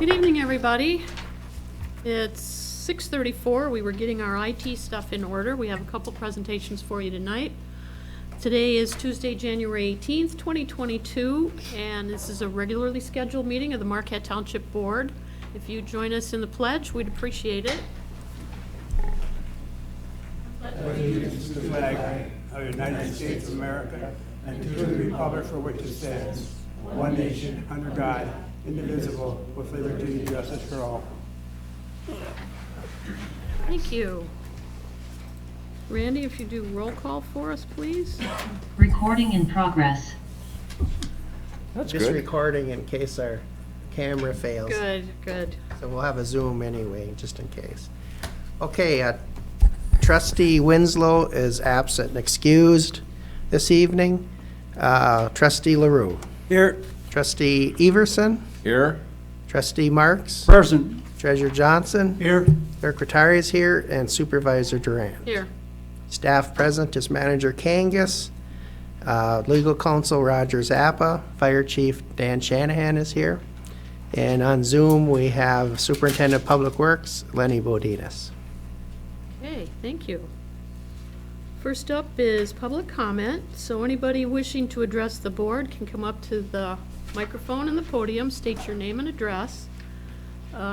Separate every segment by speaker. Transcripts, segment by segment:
Speaker 1: Good evening, everybody. It's 6:34. We were getting our IT stuff in order. We have a couple presentations for you tonight. Today is Tuesday, January 18th, 2022, and this is a regularly scheduled meeting of the Marquette Township Board. If you join us in the pledge, we'd appreciate it.
Speaker 2: Allegiance to the flag of the United States of America and to the republic for which it stands, one nation, under God, indivisible, with liberty and justice for all.
Speaker 1: Thank you. Randy, if you do roll call for us, please.
Speaker 3: Recording in progress.
Speaker 4: That's
Speaker 5: Just
Speaker 4: good.
Speaker 5: recording in case our camera fails.
Speaker 1: Good, good.
Speaker 5: So we'll have a Zoom anyway, just in case. Okay, Trustee Winslow is absent and excused this evening. Trustee LaRue.
Speaker 2: Here.
Speaker 5: Trustee Everson.
Speaker 4: Here?
Speaker 5: Trustee Marks.
Speaker 2: Present.
Speaker 5: Treasurer Johnson.
Speaker 2: Here.
Speaker 5: Secretary is here, and Supervisor Durant.
Speaker 1: Here.
Speaker 5: Staff present is Manager Kangas. Legal Counsel Roger Zappa. Fire Chief Dan Shanahan is here. And on Zoom, we have Superintendent of Public Works Lenny Bodinas.
Speaker 1: Okay, thank you. First up is public comment. So anybody wishing to address the board can come up to the microphone and the podium, state your name and address.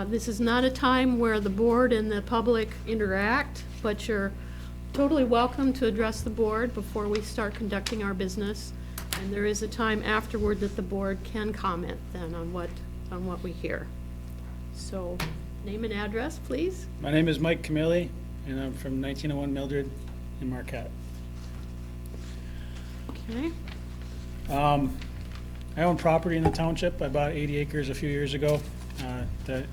Speaker 1: This is not a time where the board and the public interact, but you're totally welcome to address the board before we start conducting our business. And there is a time afterward that the board can comment then on what we hear. So, name and address, please.
Speaker 6: My name is Mike Camilli, and I'm from 1901 Mildred in Marquette.
Speaker 1: Okay.
Speaker 6: I own property in the township. I bought 80 acres a few years ago that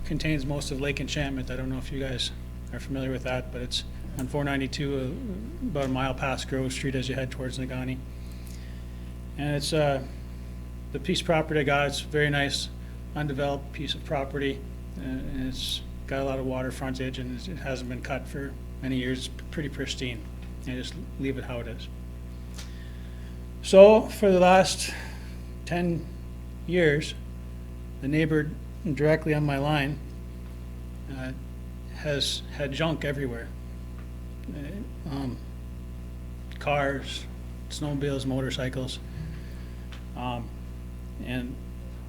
Speaker 6: contains most of Lake Enchantment. I don't know if you guys are familiar with that, but it's on 492, about a mile past Grove Street as you head towards Nagani. And it's the piece of property I got. It's a very nice, undeveloped piece of property, and it's got a lot of water frontage, and it hasn't been cut for many years. It's pretty pristine. I just leave it how it is. So for the last 10 years, the neighbor directly on my line has had junk everywhere. Cars, snowmobiles, motorcycles. And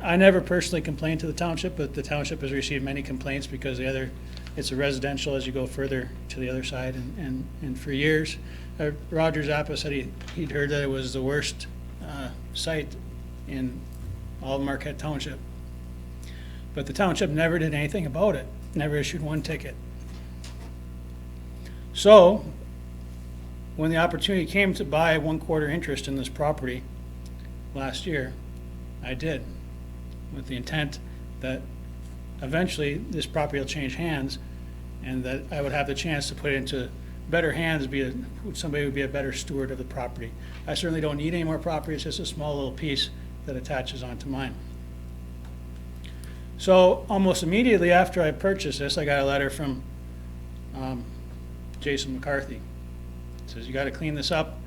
Speaker 6: I never personally complained to the township, but the township has received many complaints because it's a residential as you go further to the other side. And for years, Roger Zappa said he'd heard that it was the worst site in all of Marquette Township. But the township never did anything about it, never issued one ticket. So, when the opportunity came to buy 1/4 interest in this property last year, I did, with the intent that eventually this property will change hands and that I would have the chance to put it into better hands, somebody would be a better steward of the property. I certainly don't need any more property, it's just a small little piece that attaches onto mine. So almost immediately after I purchased this, I got a letter from Jason McCarthy. It says, you gotta clean this up,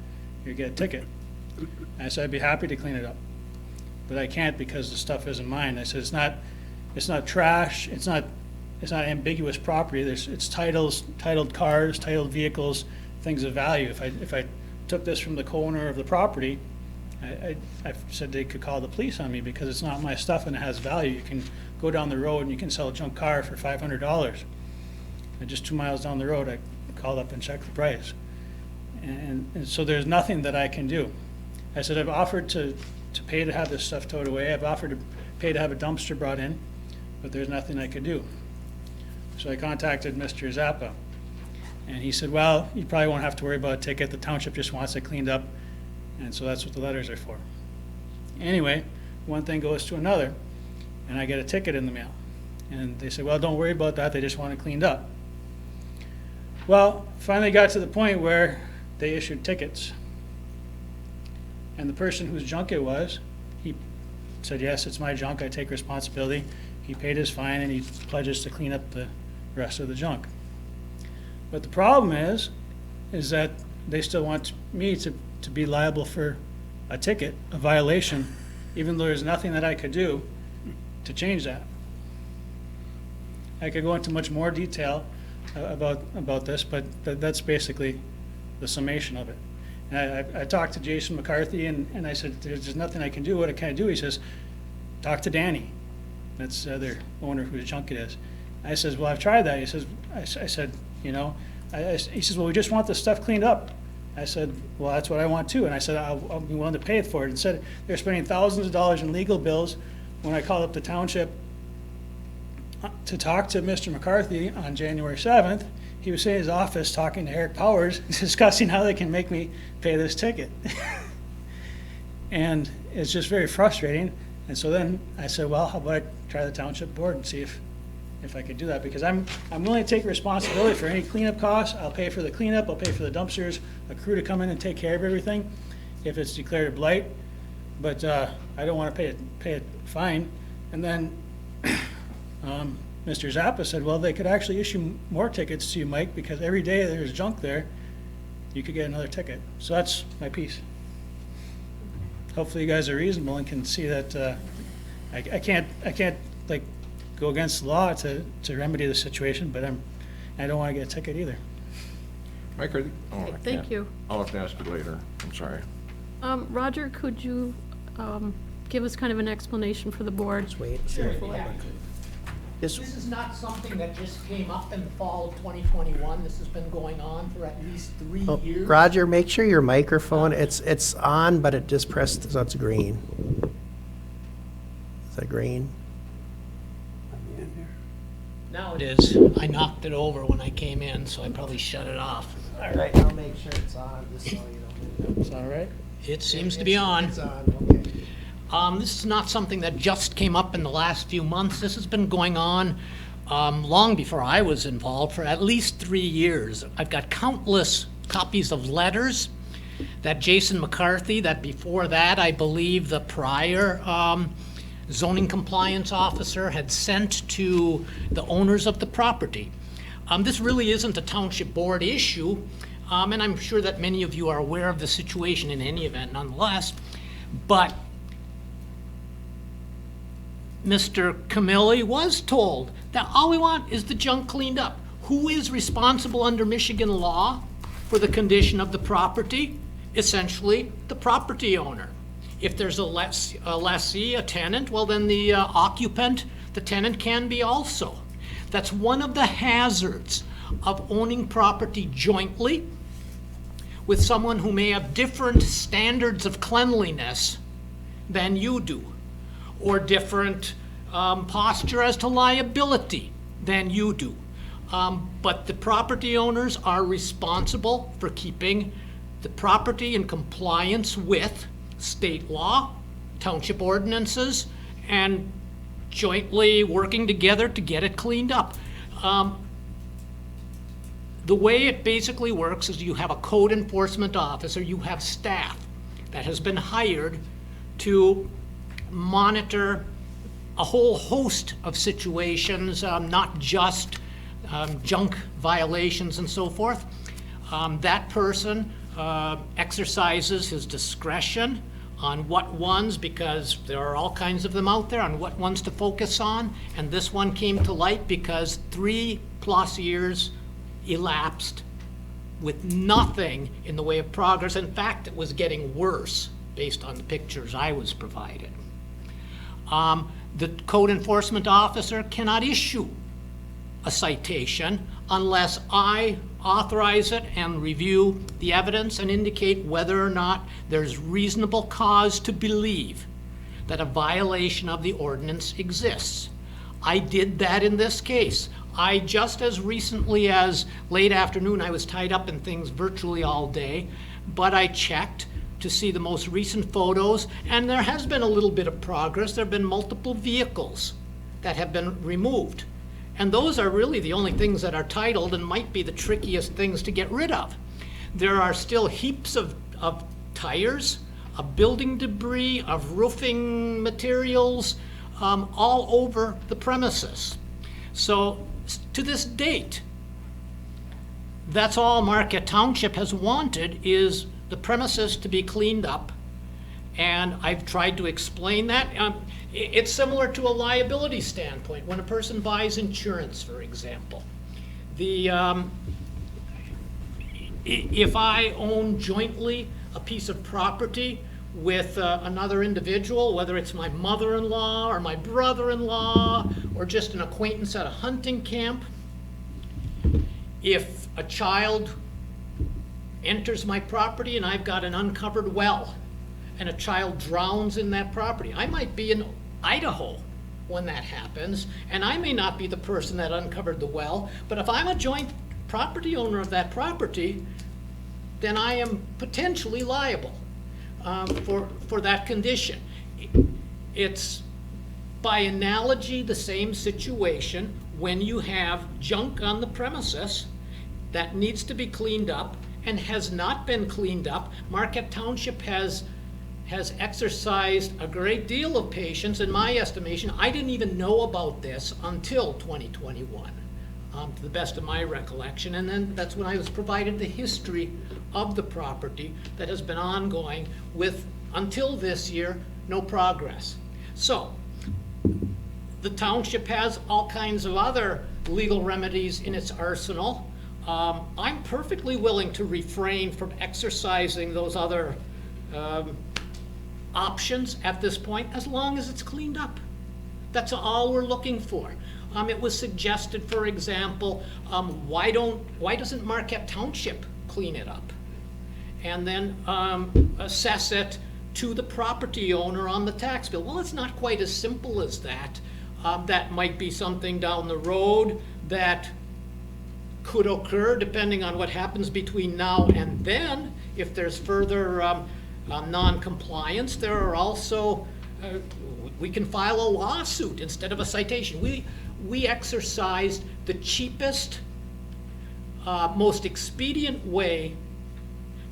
Speaker 6: you get a ticket. And I said, I'd be happy to clean it up, but I can't because the stuff isn't mine. I said, it's not trash, it's not ambiguous property. It's titled cars, titled vehicles, things of value. If I took this from the corner of the property, I said they could call the police on me because it's not my stuff and it has value. You can go down the road and you can sell a junk car for $500. And just 2 miles down the road, I called up and checked the price. And so there's nothing that I can do. I said, I've offered to pay to have this stuff towed away. I've offered to pay to have a dumpster brought in, but there's nothing I could do. So I contacted Mr. Zappa, and he said, well, you probably won't have to worry about a ticket. The township just wants it cleaned up, and so that's what the letters are for. Anyway, one thing goes to another, and I get a ticket in the mail. And they said, well, don't worry about that. They just want it cleaned up. Well, finally got to the point where they issued tickets. And the person whose junk it was, he said, yes, it's my junk. I take responsibility. He paid his fine, and he pledges to clean up the rest of the junk. But the problem is that they still want me to be liable for a ticket, a violation, even though there's nothing that I could do to change that. I could go into much more detail about this, but that's basically the summation of it. And I talked to Jason McCarthy, and I said, there's nothing I can do. What can I do? He says, talk to Danny. That's the other owner whose junk it is. I says, well, I've tried that. He says, I said, you know, he says, well, we just want the stuff cleaned up. I said, well, that's what I want too. And I said, I'll be willing to pay it for it. And said they're spending thousands of dollars in legal bills. When I called up the township to talk to Mr. McCarthy on January 7th, he was in his office talking to Eric Powers, discussing how they can make me pay this ticket. And it's just very frustrating. And so then I said, well, how about I try the township board and see if I could do that, because I'm willing to take responsibility for any cleanup costs. I'll pay for the cleanup, I'll pay for the dumpsters, a crew to come in and take care of everything if it's declared a blight. But I don't want to pay a fine. And then Mr. Zappa said, well, they could actually issue more tickets to you, Mike, because every day there's junk there, you could get another ticket. So that's my piece. Hopefully you guys are reasonable and can see that I can't like go against the law to remedy the situation, but I don't want to get a ticket either.
Speaker 7: Mike, I
Speaker 1: Thank
Speaker 7: can't.
Speaker 1: you.
Speaker 7: I'll have to ask you later. I'm sorry.
Speaker 1: Roger, could you give us kind of an explanation for the board?
Speaker 5: Just wait.
Speaker 8: Sure, I'd be happy to.
Speaker 5: This,
Speaker 8: This is not something that just came up in the fall of 2021. This has been going on for at least 3
Speaker 5: oh,
Speaker 8: years.
Speaker 5: Roger, make sure your microphone, it's on, but it just pressed, so it's green. Is that green?
Speaker 8: Now it is. I knocked it over when I came in, so I probably shut it off.
Speaker 5: All right, I'll make sure it's on, just so you don't.
Speaker 6: Is that all right?
Speaker 8: It seems to be on.
Speaker 5: It's on, okay.
Speaker 8: This is not something that just came up in the last few months. This has been going on long before I was involved, for at least 3 years. I've got countless copies of letters that Jason McCarthy, that before that, I believe the prior zoning compliance officer had sent to the owners of the property. This really isn't a township board issue, and I'm sure that many of you are aware of the situation in any event nonetheless, but Mr. Camilli was told that all we want is the junk cleaned up. Who is responsible under Michigan law for the condition of the property? Essentially, the property owner. If there's a lessee, a tenant, well then the occupant, the tenant can be also. That's one of the hazards of owning property jointly with someone who may have different standards of cleanliness than you do, or different posture as to liability than you do. But the property owners are responsible for keeping the property in compliance with state law, township ordinances, and jointly working together to get it cleaned up. The way it basically works is you have a code enforcement officer, you have staff that has been hired to monitor a whole host of situations, not just junk violations and so forth. That person exercises his discretion on what ones, because there are all kinds of them out there, on what ones to focus on. And this one came to light because 3+ years elapsed with nothing in the way of progress. In fact, it was getting worse based on the pictures I was provided. The code enforcement officer cannot issue a citation unless I authorize it and review the evidence and indicate whether or not there's reasonable cause to believe that a violation of the ordinance exists. I did that in this case. I just as recently as late afternoon, I was tied up in things virtually all day, but I checked to see the most recent photos, and there has been a little bit of progress. There have been multiple vehicles that have been removed. And those are really the only things that are titled and might be the trickiest things to get rid of. There are still heaps of tires, of building debris, of roofing materials, all over the premises. So to this date, that's all Marquette Township has wanted, is the premises to be cleaned up. And I've tried to explain that. It's similar to a liability standpoint. When a person buys insurance, for example, if I own jointly a piece of property with another individual, whether it's my mother-in-law or my brother-in-law or just an acquaintance at a hunting camp, if a child enters my property and I've got an uncovered well and a child drowns in that property, I might be in Idaho when that happens, and I may not be the person that uncovered the well, but if I'm a joint property owner of that property, then I am potentially liable for that condition. It's, by analogy, the same situation when you have junk on the premises that needs to be cleaned up and has not been cleaned up. Marquette Township has exercised a great deal of patience, in my estimation. I didn't even know about this until 2021, to the best of my recollection. And then that's when I was provided the history of the property that has been ongoing with, until this year, no progress. So, the township has all kinds of other legal remedies in its arsenal. I'm perfectly willing to refrain from exercising those other options at this point, as long as it's cleaned up. That's all we're looking for. It was suggested, for example, why doesn't Marquette Township clean it up and then assess it to the property owner on the tax bill? Well, it's not quite as simple as that. That might be something down the road that could occur depending on what happens between now and then. If there's further non-compliance, there are also, we can file a lawsuit instead of a citation. We exercised the cheapest, most expedient way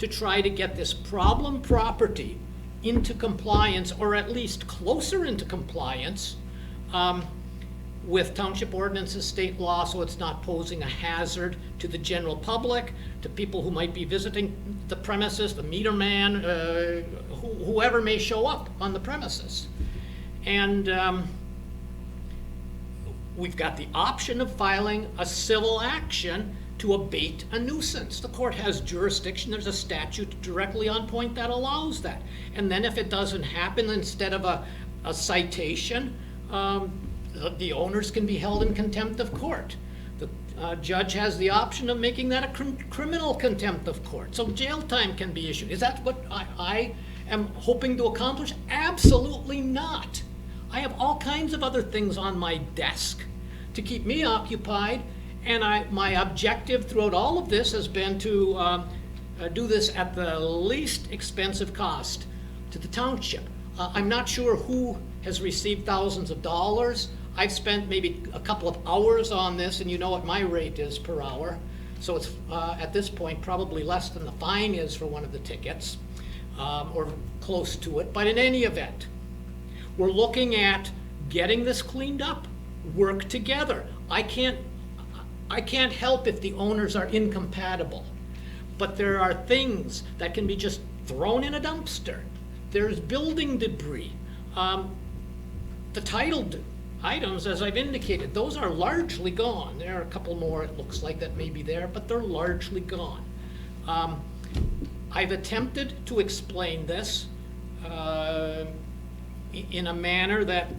Speaker 8: to try to get this problem property into compliance, or at least closer into compliance, with township ordinances, state law, so it's not posing a hazard to the general public, to people who might be visiting the premises, the meter man, whoever may show up on the premises. And we've got the option of filing a civil action to abate a nuisance. The court has jurisdiction. There's a statute directly on point that allows that. And then if it doesn't happen, instead of a citation, the owners can be held in contempt of court. The judge has the option of making that a criminal contempt of court. So jail time can be issued. Is that what I am hoping to accomplish? Absolutely not. I have all kinds of other things on my desk to keep me occupied, and my objective throughout all of this has been to do this at the least expensive cost to the township. I'm not sure who has received thousands of dollars. I've spent maybe a couple of hours on this, and you know what my rate is per hour. So it's, at this point, probably less than the fine is for one of the tickets, or close to it. But in any event, we're looking at getting this cleaned up, work together. I can't help if the owners are incompatible, but there are things that can be just thrown in a dumpster. There's building debris. The titled items, as I've indicated, those are largely gone. There are a couple more, it looks like, that may be there, but they're largely gone. I've attempted to explain this in a manner that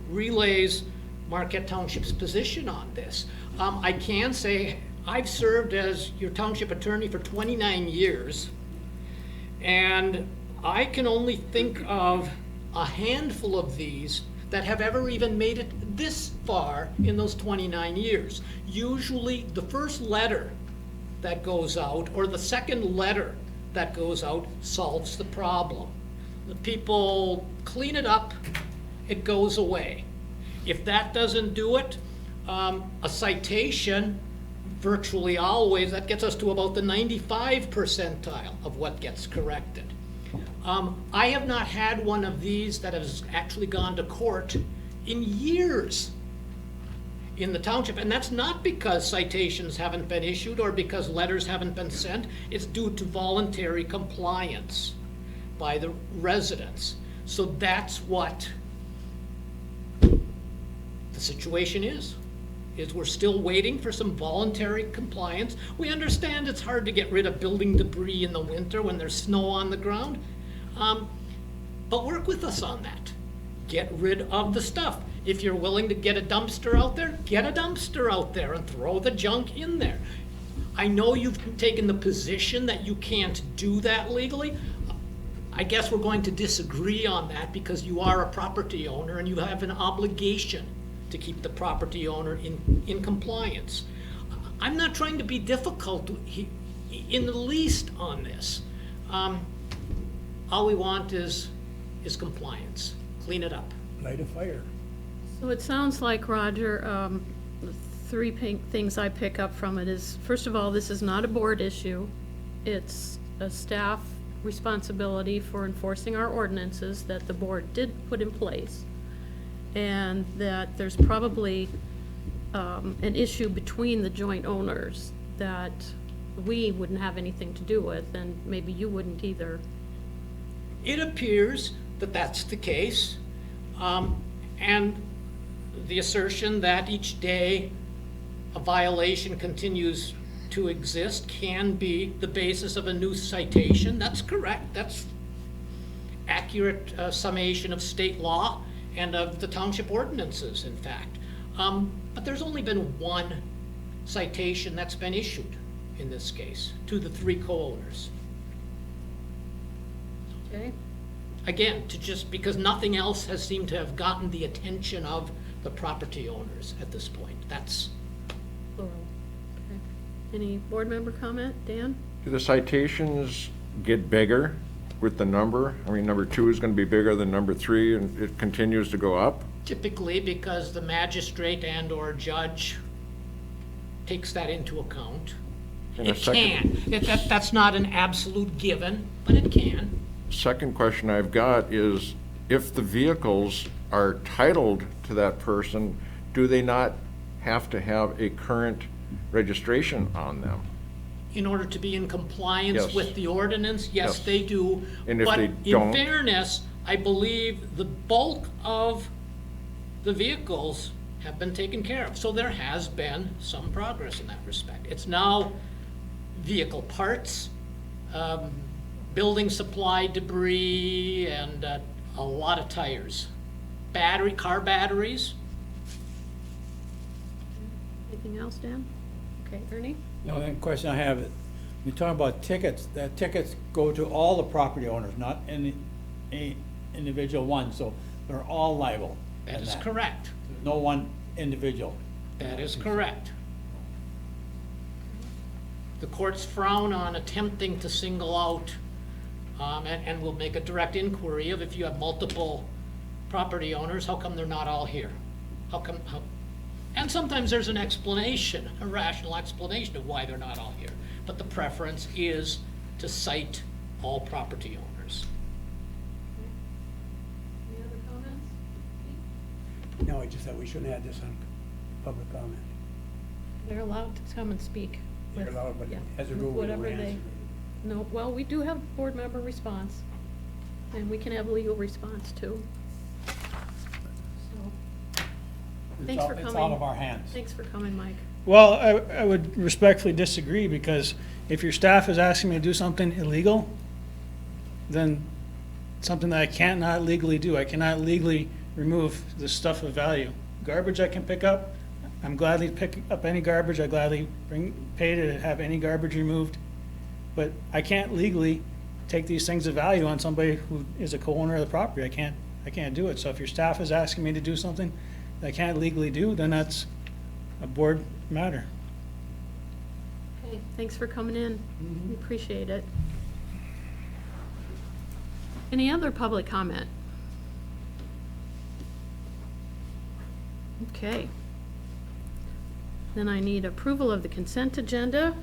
Speaker 8: relays Marquette Township's position on this. I can say I've served as your township attorney for 29 years, and I can only think of a handful of these that have ever even made it this far in those 29 years. Usually the first letter that goes out, or the second letter that goes out, solves the problem. The people clean it up, it goes away. If that doesn't do it, a citation, virtually always, that gets us to about the 95th percentile of what gets corrected. I have not had one of these that has actually gone to court in years in the township, and that's not because citations haven't been issued or because letters haven't been sent. It's due to voluntary compliance by the residents. So that's what situation is we're still waiting for some voluntary compliance. We understand it's hard to get rid of building debris in the winter when there's snow on the ground. But work with us on that. Get rid of the stuff. If you're willing to get a dumpster out there, get a dumpster out there and throw the junk in there. I know you've taken the position that you can't do that legally. I guess we're going to disagree on that because you are a property owner and you have an obligation to keep the property owner in compliance. I'm not trying to be difficult in the least on this. All we want is compliance. Clean it up.
Speaker 2: Light a fire.
Speaker 1: So it sounds like, Roger, the three things I pick up from it is, first of all, this is not a board issue. It's a staff responsibility for enforcing our ordinances that the board did put in place. And that there's probably an issue between the joint owners that we wouldn't have anything to do with, and maybe you wouldn't either.
Speaker 8: It appears that that's the case. And the assertion that each day a violation continues to exist can be the basis of a new citation. That's correct. That's accurate summation of state law and of the township ordinances, in fact. But there's only been one citation that's been issued in this case to the three co-owners.
Speaker 1: Okay?
Speaker 8: Again, because nothing else has seemed to have gotten the attention of the property owners at this point. That's
Speaker 1: Plural. Okay. Any board member comment? Dan?
Speaker 7: Do the citations get bigger with the number? I mean, number 2 is going to be bigger than number 3, and it continues to go up?
Speaker 8: typically because the magistrate and/or judge takes that into account.
Speaker 7: And a
Speaker 8: It
Speaker 7: second-
Speaker 8: can. That's not an absolute given, but it can.
Speaker 7: Second question I've got is, if the vehicles are titled to that person, do they not have to have a current registration on them?
Speaker 8: In order to be in compliance
Speaker 7: Yes.
Speaker 8: with the ordinance, yes,
Speaker 7: Yes.
Speaker 8: they do.
Speaker 7: And if they
Speaker 8: But
Speaker 7: don't?
Speaker 8: in fairness, I believe the bulk of the vehicles have been taken care of. So there has been some progress in that respect. It's now vehicle parts, building supply debris, and a lot of tires. Car batteries.
Speaker 1: Anything else, Dan? Okay, Ernie?
Speaker 2: The only question I have, you're talking about tickets, that tickets go to all the property owners, not any individual one, so they're all liable.
Speaker 8: That
Speaker 2: in
Speaker 8: is correct.
Speaker 2: No one individual.
Speaker 8: That is correct. The courts frown on attempting to single out, and will make a direct inquiry of if you have multiple property owners, how come they're not all here? And sometimes there's an explanation, a rational explanation of why they're not all here. But the preference is to cite all property owners.
Speaker 1: Any other comments?
Speaker 2: No, I just thought we shouldn't add this on public comment.
Speaker 1: They're allowed to come and speak.
Speaker 2: They're
Speaker 1: with-
Speaker 2: allowed, but
Speaker 1: yeah,
Speaker 2: as a
Speaker 1: with
Speaker 2: rule, we
Speaker 1: whatever
Speaker 2: don't
Speaker 1: they.
Speaker 2: answer.
Speaker 1: No, well, we do have board member response, and we can have legal response too. So, Thanks for
Speaker 2: It's out
Speaker 1: coming.
Speaker 2: of our hands.
Speaker 1: thanks for coming, Mike.
Speaker 6: Well, I would respectfully disagree, because if your staff is asking me to do something illegal, then something that I can't not legally do. I cannot legally remove the stuff of value. Garbage I can pick up, I'm gladly pick up any garbage, I gladly pay to have any garbage removed. But I can't legally take these things of value on somebody who is a co-owner of the property. I can't do it. So if your staff is asking me to do something that I can't legally do, then that's a board matter.
Speaker 1: Okay, thanks for coming in. We appreciate it. Any other public comment? Okay. Then I need approval of the consent agenda,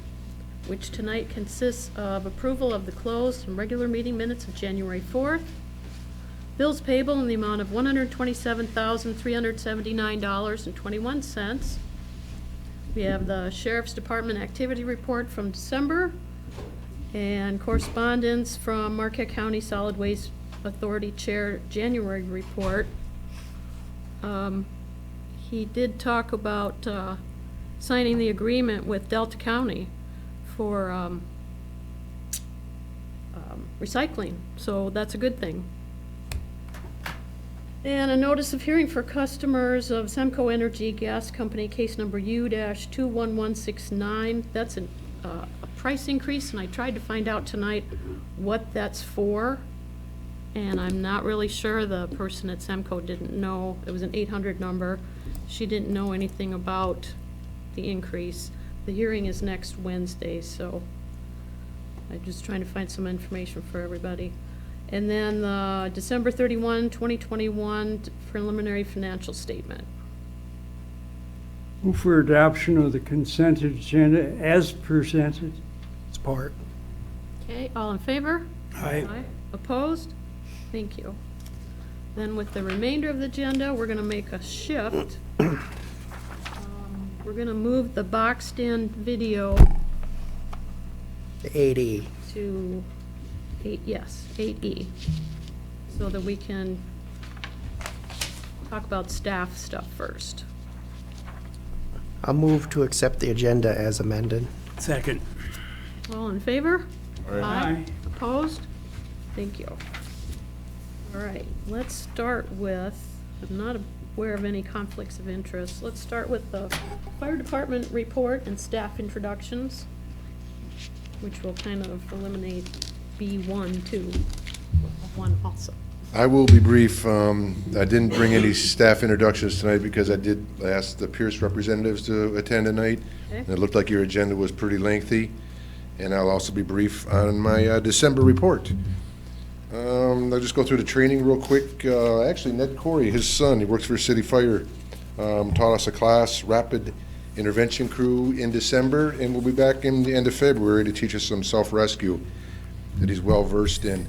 Speaker 1: which tonight consists of approval of the closed and regular meeting minutes of January 4th, bills payable in the amount of $127,379.21. We have the Sheriff's Department activity report from December and correspondence from Marquette County Solid Waste Authority Chair January report. he did talk about signing the agreement with Delta County for recycling, so that's a good thing. And a notice of hearing for customers of Semco Energy Gas Company, case number U-21169. That's a price increase, and I tried to find out tonight what that's for, and I'm not really sure. The person at Semco didn't know. It was an 800 number. She didn't know anything about the increase. The hearing is next Wednesday, so I'm just trying to find some information for everybody. And then the December 31, 2021 preliminary financial statement.
Speaker 2: Move for adoption of the consent agenda as presented.
Speaker 5: Support.
Speaker 1: Okay, all in favor?
Speaker 2: Aye.
Speaker 1: Opposed? Thank you. Then with the remainder of the agenda, we're gonna make a shift. We're gonna move the boxed-in video
Speaker 5: The 80.
Speaker 1: to 8E, so that we can talk about staff stuff first.
Speaker 5: I'll move to accept the agenda as amended.
Speaker 2: Second.
Speaker 1: All in favor?
Speaker 2: Aye.
Speaker 1: Opposed? Thank you. All right, let's start with, I'm not aware of any conflicts of interest. Let's start with the fire department report and staff introductions, which will kind of eliminate B1 too, one also.
Speaker 9: I will be brief. I didn't bring any staff introductions tonight because I did ask the Pierce representatives to attend tonight.
Speaker 1: Okay.
Speaker 9: And it looked like your agenda was pretty lengthy. And I'll also be brief on my December report. I'll just go through the training real quick. Actually, Ned Corey, his son, he works for City Fire, taught us a class, Rapid Intervention Crew, in December, and we'll be back in the end of February to teach us some self-rescue that he's well-versed in.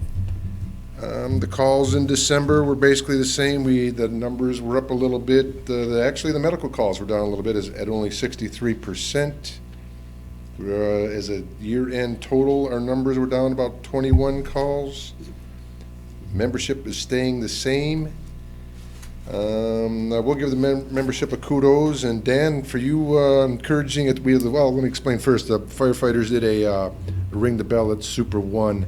Speaker 9: The calls in December were basically the same. The numbers were up a little bit. Actually, the medical calls were down a little bit at only 63%. As a year-end total, our numbers were down about 21 calls. Membership is staying the same. I will give the membership a kudos, and Dan, for you encouraging it. Well, let me explain first. The firefighters did a ring the bell at Super One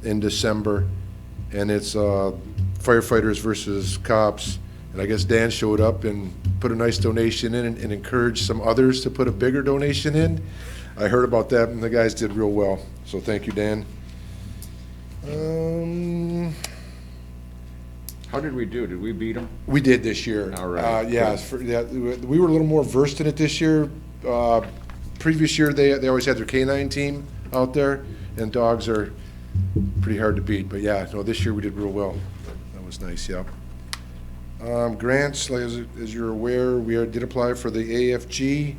Speaker 9: in December, and it's firefighters versus cops. And I guess Dan showed up and put a nice donation in and encouraged some others to put a bigger donation in. I heard about that, and the guys did real well. So thank you, Dan.
Speaker 7: How did we do? Did we beat them?
Speaker 9: We did this year.
Speaker 7: All right.
Speaker 9: Yeah, we were a little more versed in it this year. Previous year, they always had their K-9 team out there, and dogs are pretty hard to beat. But yeah, no, this year we did real well. That was nice, yeah. Grants, like, as you're aware, we did apply for the AFG,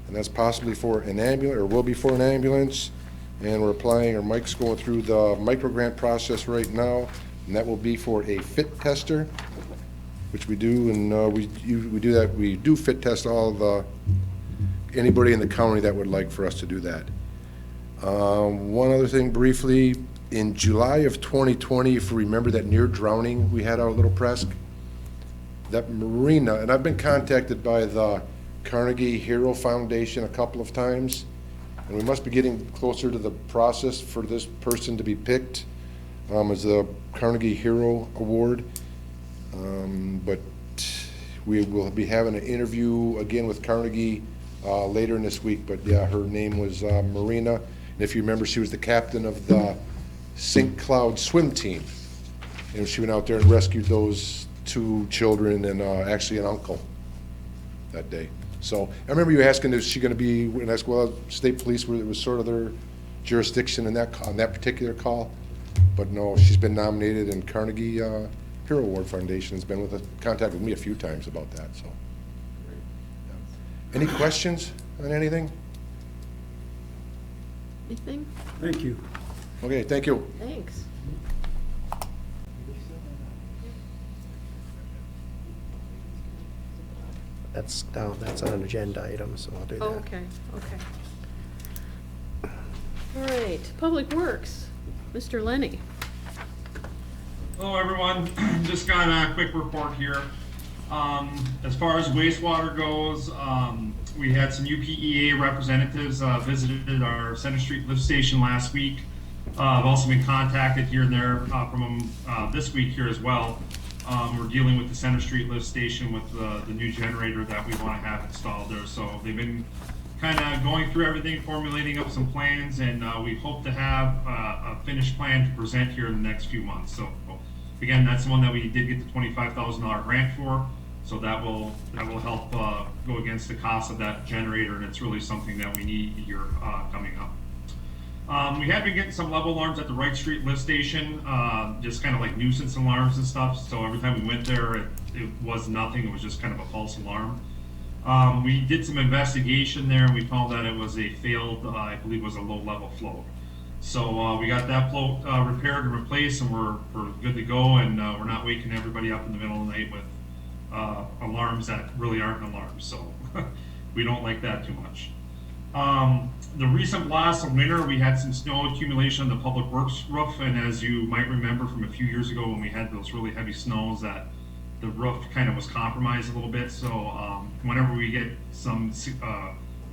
Speaker 9: and that's possibly for an ambulance, or will be for an ambulance. And we're applying, or Mike's going through the micro grant process right now, and that will be for a fit tester, which we do, and we do that. We do fit test anybody in the county that would like for us to do that. One other thing briefly, in July of 2020, if you remember that near drowning we had our little press, that marina, and I've been contacted by the Carnegie Hero Foundation a couple of times, and we must be getting closer to the process for this person to be picked as the Carnegie Hero Award. But we will be having an interview again with Carnegie later in this week. But yeah, her name was Marina, and if you remember, she was the captain of the St. Cloud swim team, and she went out there and rescued those 2 children and actually an uncle that day. So I remember you asking, is she going to be? And I asked, well, state police was sort of their jurisdiction in that on that particular call. But no, she's been nominated, and Carnegie Hero Award Foundation has been contact with me a few times about that. So, any questions on anything?
Speaker 1: Anything?
Speaker 2: Thank you.
Speaker 9: Okay, thank you.
Speaker 1: Thanks.
Speaker 5: That's an agenda item, so I'll do that.
Speaker 1: Oh, okay, okay. All right, Public Works, Mr. Lenny.
Speaker 10: Hello, everyone. Just got a quick report here. As far as wastewater goes, we had some UPEA representatives visited our Center Street lift station last week. I've also been contacted here and there from them this week here as well. We're dealing with the Center Street lift station with the new generator that we want to have installed there. So they've been kind of going through everything, formulating up some plans, and we hope to have a finished plan to present here in the next few months. So again, that's the one that we did get the $25,000 grant for. So that will help go against the cost of that generator, and it's really something that we need here coming up. We have been getting some level alarms at the Wright Street lift station, just kind of like nuisance alarms and stuff. So every time we went there, it was nothing. It was just kind of a false alarm. We did some investigation there, and we found that it was a failed, I believe it was a low-level float. So we got that float repaired and replaced, and we're good to go, and we're not waking everybody up in the middle of the night with alarms that really aren't alarms. So we don't like that too much. The recent blast of winter, we had some snow accumulation on the public works roof, and as you might remember from a few years ago when we had those really heavy snows, that the roof kind of was compromised a little bit. So whenever we get some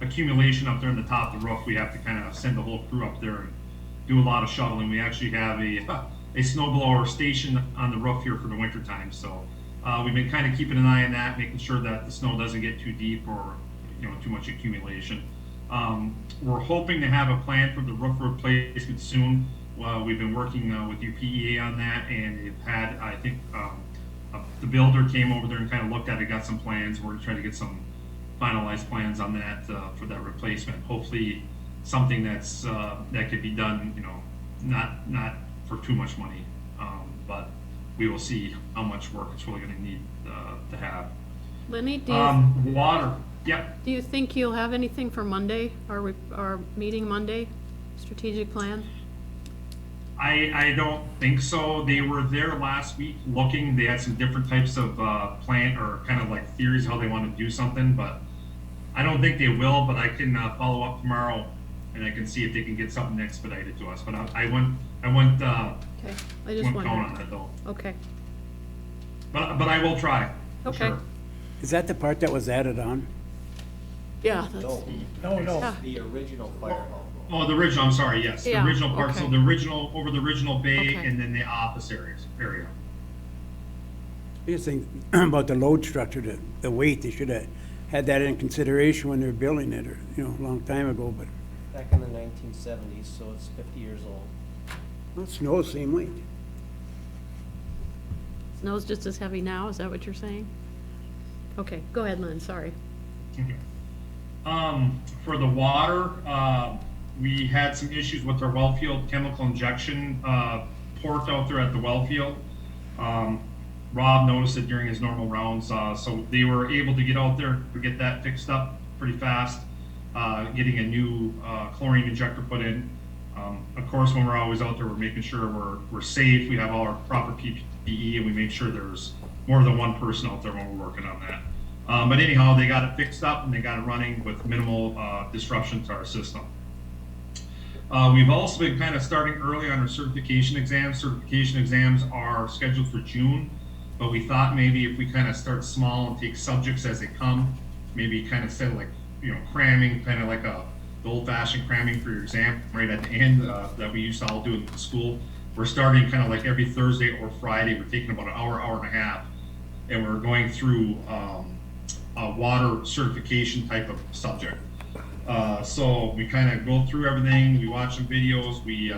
Speaker 10: accumulation up there in the top of the roof, we have to kind of send the whole crew up there and do a lot of shoveling. We actually have a snow blower stationed on the roof here for the winter time. So we've been kind of keeping an eye on that, making sure that the snow doesn't get too deep or too much accumulation. We're hoping to have a plan for the roof replacement soon. We've been working with UPEA on that, and they've had, I think, the builder came over there and kind of looked at it, got some plans. We're trying to get some finalized plans on that for that replacement. Hopefully, something that's that could be done, not for too much money, but we will see how much work it's really going to need to have.
Speaker 1: Lenny,
Speaker 10: Water. Yep.
Speaker 1: do you think you'll have anything for Monday, our meeting Monday, strategic plan?
Speaker 10: I don't think so. They were there last week looking. They had some different types of plan or kind of like theories how they want to do something, but I don't think they will. But I can follow up tomorrow, and I can see if they can get something expedited to us. But I wouldn't
Speaker 1: Okay, I just
Speaker 10: count on
Speaker 1: wondered.
Speaker 10: it though.
Speaker 1: Okay,
Speaker 10: But I will try. For
Speaker 1: Okay.
Speaker 10: sure.
Speaker 4: Is that the part that was added on?
Speaker 1: yeah, that's,
Speaker 6: No.
Speaker 11: The original fire hall.
Speaker 10: Oh, the original. I'm sorry. Yes,
Speaker 1: Yeah,
Speaker 10: the original part. So
Speaker 1: okay.
Speaker 10: the original over the original bay,
Speaker 1: Okay.
Speaker 10: and then the office area.
Speaker 4: I just think about the load structure, the weight, they should have had that in consideration when they were building it, or, a long time ago, but
Speaker 11: Back in the 1970s, so it's 50 years old.
Speaker 4: well, snow same weight.
Speaker 1: snow's just as heavy now, is that what you're saying? Okay, go ahead, Lynn, sorry.
Speaker 10: Okay. For the water, we had some issues with our well field chemical injection port out there at the well field. Rob noticed it during his normal rounds, so they were able to get out there to get that fixed up pretty fast, getting a new chlorine injector put in. Of course, when we're always out there, we're making sure we're safe, we have all our proper PPE, and we make sure there's more than one person out there when we're working on that. But anyhow, they got it fixed up and they got it running with minimal disruption to our system. We've also been kind of starting early on our certification exams. Certification exams are scheduled for June, but we thought maybe if we kind of start small and take subjects as they come, maybe kind of set like, cramming, kind of like the old-fashioned cramming for your exam right at the end that we used to all do in school. We're starting kind of like every Thursday or Friday. We're taking about an hour and a half, and we're going through a water certification type of subject. So we kind of go through everything, we watch some videos, we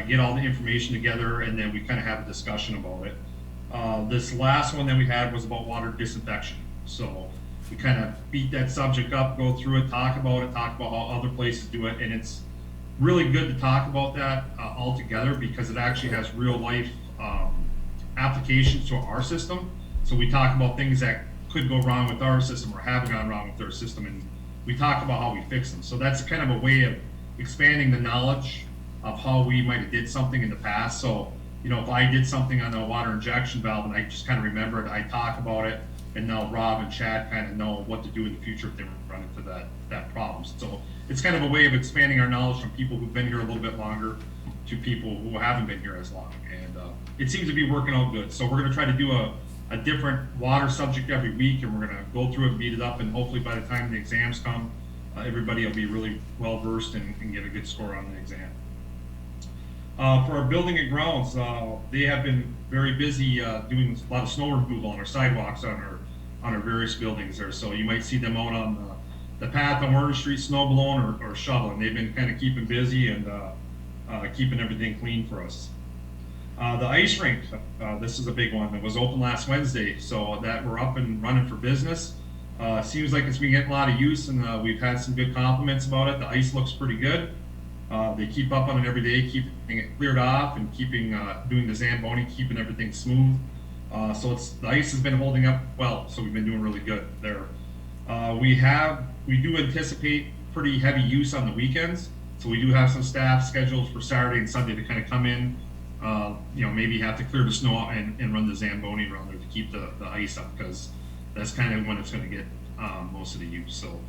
Speaker 10: get all the information together, and then we kind of have a discussion about it. This last one that we had was about water disinfection. So we kind of beat that subject up, go through it, talk about how other places do it, and it's really good to talk about that all together because it actually has real life applications to our system. So we talk about things that could go wrong with our system or have gone wrong with our system, and we talk about how we fix them. So that's kind of a way of expanding the knowledge of how we might have did something in the past. So, if I did something on a water injection valve and I just kind of remember it, I talk about it, and now Rob and Chad kind of know what to do in the future if they run into that problem. So it's kind of a way of expanding our knowledge from people who've been here a little bit longer to people who haven't been here as long. And it seems to be working out good. So we're going to try to do a a different water subject every week, and we're gonna go through it, beat it up, and hopefully by the time the exams come, everybody will be really well versed and get a good score on the exam. For our building and grounds, they have been very busy doing a lot of snow removal on our sidewalks on our various buildings there. So you might see them out on the path on Warner Street, snow blowing or shoveling. They've been kind of keeping busy and keeping everything clean for us. The ice rink, this is a big one. It was open last Wednesday, so that we're up and running for business. Seems like it's been getting a lot of use, and we've had some good compliments about it. The ice looks pretty good. They keep up on it every day, keeping it cleared off and keeping doing the Zamboni, keeping everything smooth. So the ice has been holding up well, so we've been doing really good there. We do anticipate pretty heavy use on the weekends, so we do have some staff scheduled for Saturday and Sunday to kind of come in, maybe have to clear the snow out and run the Zamboni around there to keep the ice up, because that's kind of when it's going to get most of the use. So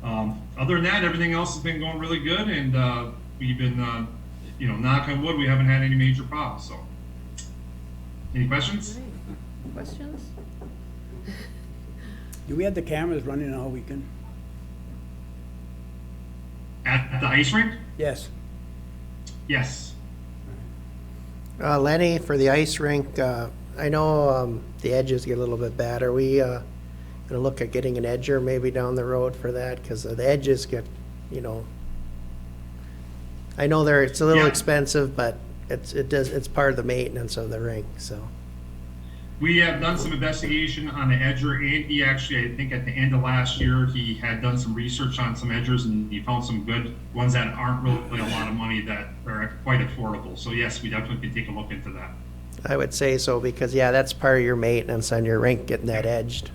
Speaker 10: other than that, everything else has been going really good, and we've been, knock on wood, we haven't had any major problems. So, any questions?
Speaker 1: Questions?
Speaker 4: Do we have the cameras running all weekend?
Speaker 10: At the ice rink?
Speaker 4: Yes.
Speaker 10: Yes.
Speaker 5: Lenny, for the ice rink, I know the edges get a little bit bad. Are we going to look at getting an edger maybe down the road for that? Because the edges get, I know it's a little
Speaker 10: Yeah.
Speaker 5: expensive, but it's part of the maintenance of the rink, so.
Speaker 10: We have done some investigation on the edger. Andy actually, I think at the end of last year, he had done some research on some edgers, and he found some good ones that aren't really a lot of money, that are quite affordable. So yes, we definitely can take a look into that.
Speaker 5: I would say so, because, yeah, that's part of your maintenance on your rink, getting that edged.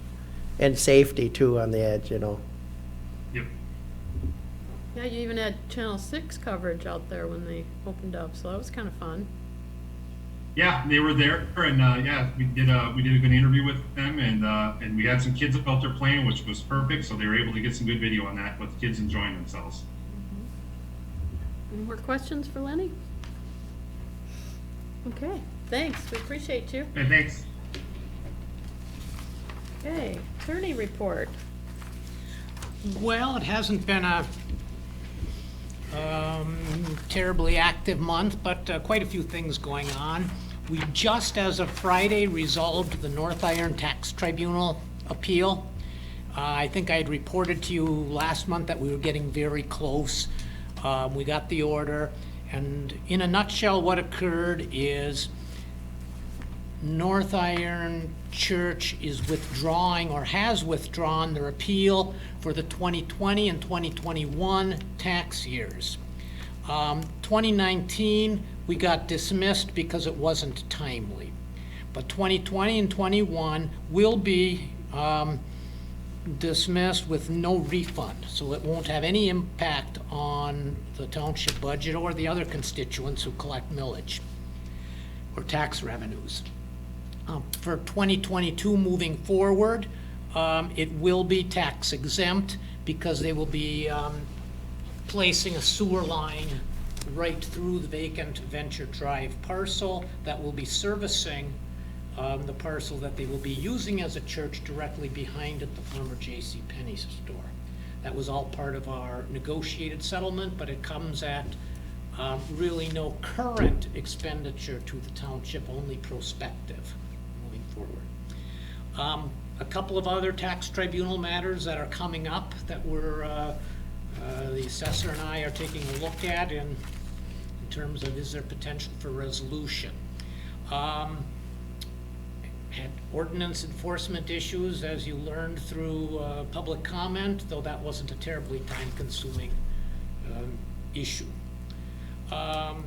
Speaker 5: And safety, too, on the edge,
Speaker 10: Yep.
Speaker 1: Yeah, you even had Channel 6 coverage out there when they opened up, so that was kind of fun.
Speaker 10: Yeah, they were there, and we did a good interview with them, and we had some kids out there playing, which was perfect. So they were able to get some good video on that with the kids enjoying themselves.
Speaker 1: Any more questions for Lenny? Okay, thanks, we appreciate you.
Speaker 10: And thanks.
Speaker 1: Okay, attorney report.
Speaker 8: Well, it hasn't been a terribly active month, but quite a few things going on. We just, as of Friday, resolved the North Iron Tax Tribunal appeal. I think I had reported to you last month that we were getting very close. We got the order, and in a nutshell, what occurred is North Iron Church is withdrawing, or has withdrawn, their appeal for the 2020 and 2021 tax years. 2019, we got dismissed because it wasn't timely. But 2020 and 21 will be dismissed with no refund, so it won't have any impact on the township budget or the other constituents who collect millage or tax revenues. For 2022 moving forward, it will be tax exempt, because they will be placing a sewer line right through the vacant Venture Drive parcel that will be servicing the parcel that they will be using as a church directly behind it, the former J.C. Penney store. That was all part of our negotiated settlement, but it comes at really no current expenditure to the township, only prospective moving forward. A couple of other tax tribunal matters that are coming up that we're the assessor and I are taking a look at in terms of, is there potential for resolution. Had ordinance enforcement issues, as you learned through public comment, though that wasn't a terribly time-consuming issue. Had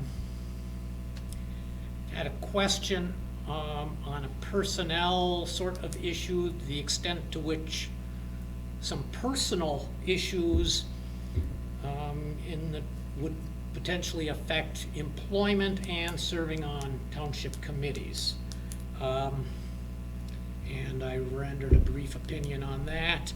Speaker 8: a question on a personnel sort of issue, the extent to which some personal issues would potentially affect employment and serving on township committees. And I rendered a brief opinion on that.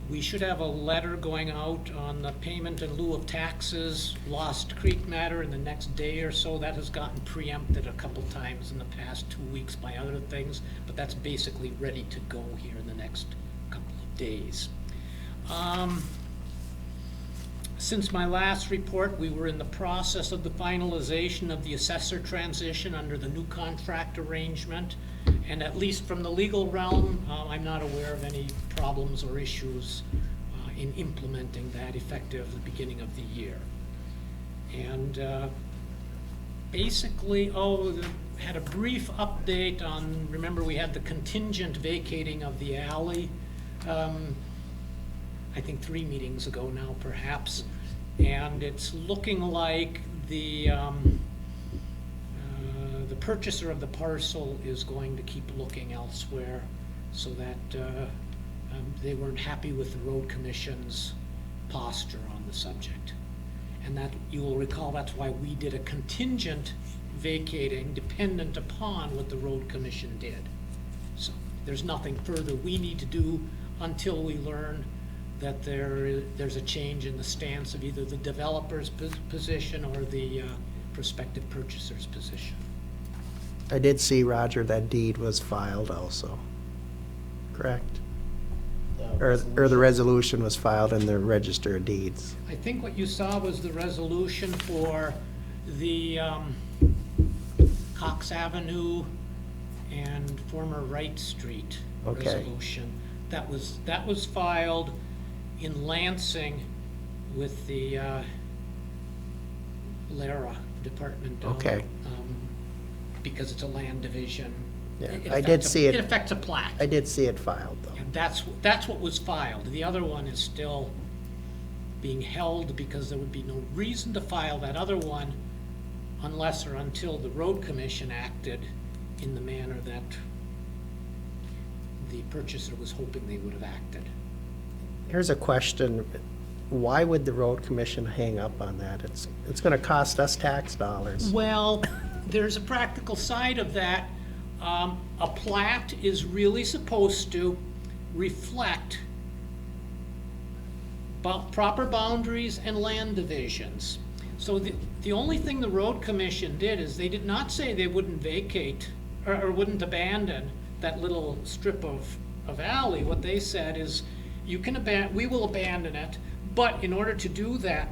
Speaker 8: We should have a letter going out on the payment in lieu of taxes, Lost Creek matter in the next day or so. That has gotten preempted a couple times in the past 2 weeks by other things, but that's basically ready to go here in the next couple of days. Since my last report, we were in the process of the finalization of the assessor transition under the new contract arrangement. And at least from the legal realm, I'm not aware of any problems or issues in implementing that effective the beginning of the year. And basically, had a brief update on, remember we had the contingent vacating of the alley, I think 3 meetings ago now perhaps, and it's looking like the purchaser of the parcel is going to keep looking elsewhere, so that they weren't happy with the road commission's posture on the subject. And that, you will recall, that's why we did a contingent vacating dependent upon what the road commission did. So there's nothing further we need to do until we learn that there's a change in the stance of either the developer's position or the prospective purchaser's position.
Speaker 5: I did see, Roger, that deed was filed also, correct? Or the resolution was filed in the Register of Deeds.
Speaker 8: I think what you saw was the resolution for the Cox Avenue and former Wright Street resolution. That was filed in Lansing with the Lara department. Because it's a land division.
Speaker 5: Yeah, I did see it.
Speaker 8: It affects a plat.
Speaker 5: I did see it filed, though.
Speaker 8: And that's what was filed. The other one is still being held because there would be no reason to file that other one unless or until the road commission acted in the manner that the purchaser was hoping they would have acted.
Speaker 5: Here's a question. Why would the road commission hang up on that? It's gonna cost us tax dollars.
Speaker 8: Well, there's a practical side of that. A plat is really supposed to reflect proper boundaries and land divisions. So the only thing the road commission did is they did not say they wouldn't vacate or wouldn't abandon that little strip of alley. What they said is, we will abandon it, but in order to do that,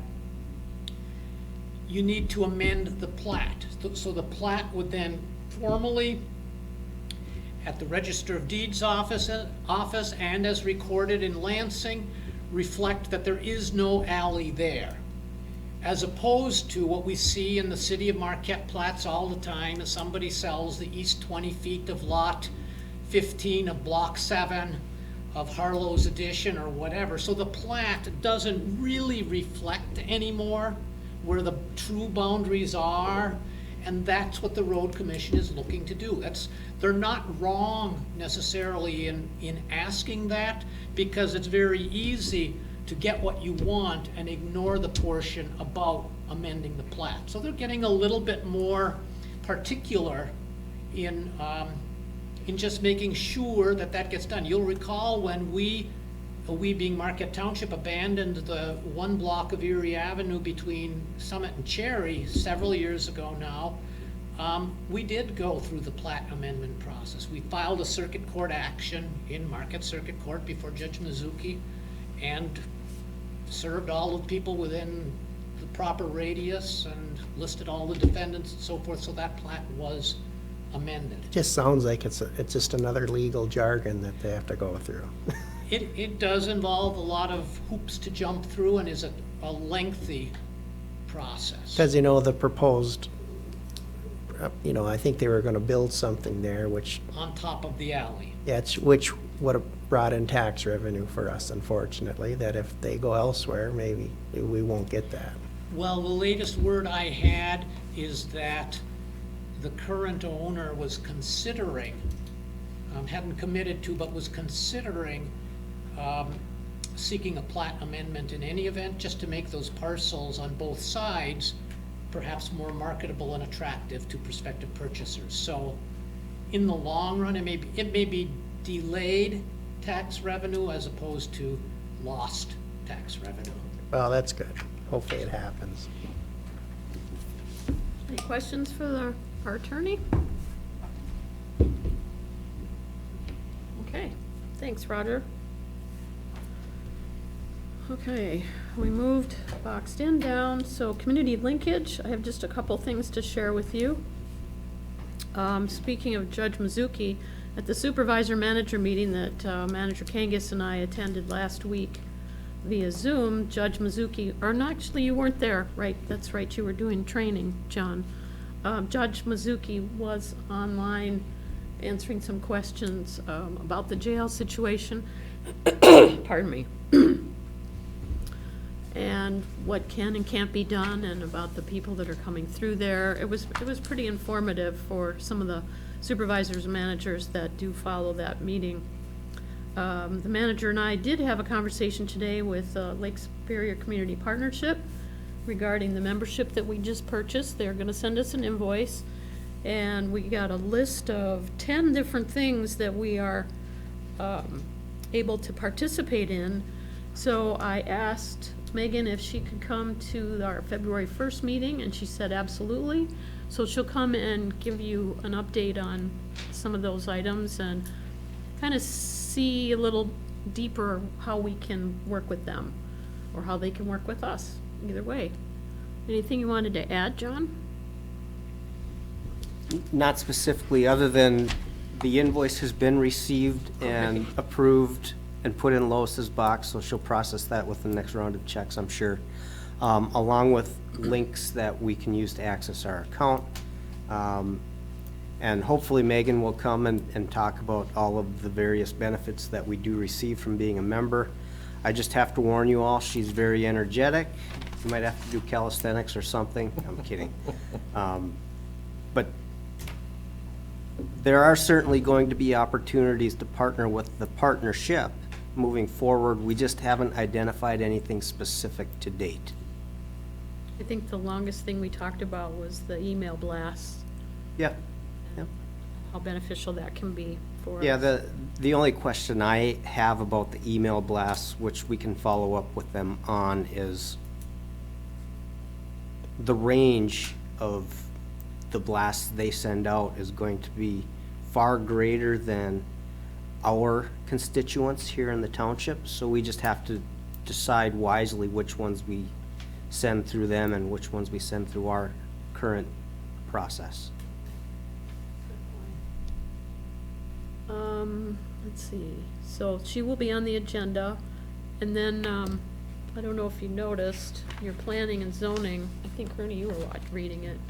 Speaker 8: you need to amend the plat. So the plat would then formally, at the Register of Deeds office and as recorded in Lansing, reflect that there is no alley there. As opposed to what we see in the city of Marquette plats all the time, as somebody sells the east 20 feet of lot 15 of block 7 of Harlow's addition or whatever. So the plat doesn't really reflect anymore where the true boundaries are, and that's what the road commission is looking to do. They're not wrong necessarily in asking that, because it's very easy to get what you want and ignore the portion about amending the plat. So they're getting a little bit more particular in just making sure that gets done. You'll recall when we being Marquette Township abandoned the one block of Erie Avenue between Summit and Cherry several years ago now, we did go through the plat amendment process. We filed a circuit court action in Marquette Circuit Court before Judge Mizuki and served all the people within the proper radius and listed all the defendants and so forth, so that plat was amended.
Speaker 5: It just sounds like it's just another legal jargon that they have to go through.
Speaker 8: It does involve a lot of hoops to jump through and is a lengthy process.
Speaker 5: Because, the proposed, I think they were gonna build something there, which,
Speaker 8: On top of the alley.
Speaker 5: which would have brought in tax revenue for us, unfortunately, that if they go elsewhere, maybe we won't get that.
Speaker 8: Well, the latest word I had is that the current owner was considering, hadn't committed to, but was considering seeking a plat amendment in any event, just to make those parcels on both sides perhaps more marketable and attractive to prospective purchasers. So in the long run, it may be delayed tax revenue as opposed to lost tax revenue.
Speaker 5: Well, that's good. Hopefully it happens.
Speaker 1: Any questions for our attorney? Okay, thanks, Roger. Okay, we moved boxed in down, so community linkage, I have just a couple things to share with you. Speaking of Judge Mizuki, at the supervisor-manager meeting that Manager Kangas and I attended last week via Zoom, Judge Mizuki, or no, actually you weren't there, right, that's right, you were doing training, John. Judge Mizuki was online answering some questions about the jail situation, pardon me, and what can and can't be done, and about the people that are coming through there. It was pretty informative for some of the supervisors and managers that do follow that meeting. The manager and I did have a conversation today with Lake Superior Community Partnership regarding the membership that we just purchased. They're gonna send us an invoice, and we got a list of 10 different things that we are able to participate in. So I asked Megan if she could come to our February 1st meeting, and she said absolutely. So she'll come and give you an update on some of those items and kind of see a little deeper how we can work with them, or how they can work with us, either way. Anything you wanted to add, John?
Speaker 11: Not specifically, other than the invoice has been received and approved and put in Lois's box, so she'll process that with the next round of checks, I'm sure, along with links that we can use to access our account. And hopefully Megan will come and talk about all of the various benefits that we do receive from being a member. I just have to warn you all, she's very energetic. You might have to do calisthenics or something. I'm kidding. But there are certainly going to be opportunities to partner with the partnership moving forward. We just haven't identified anything specific to date.
Speaker 1: I think the longest thing we talked about was the email blasts,
Speaker 11: Yep.
Speaker 1: how beneficial that can be for us.
Speaker 11: Yeah, the only question I have about the email blasts, which we can follow up with them on, is the range of the blasts they send out is going to be far greater than our constituents here in the township, so we just have to decide wisely which ones we send through them and which ones we send through our current process.
Speaker 1: Let's see, so she will be on the agenda, and then, I don't know if you noticed, your planning and zoning, I think Ernie, you were reading it.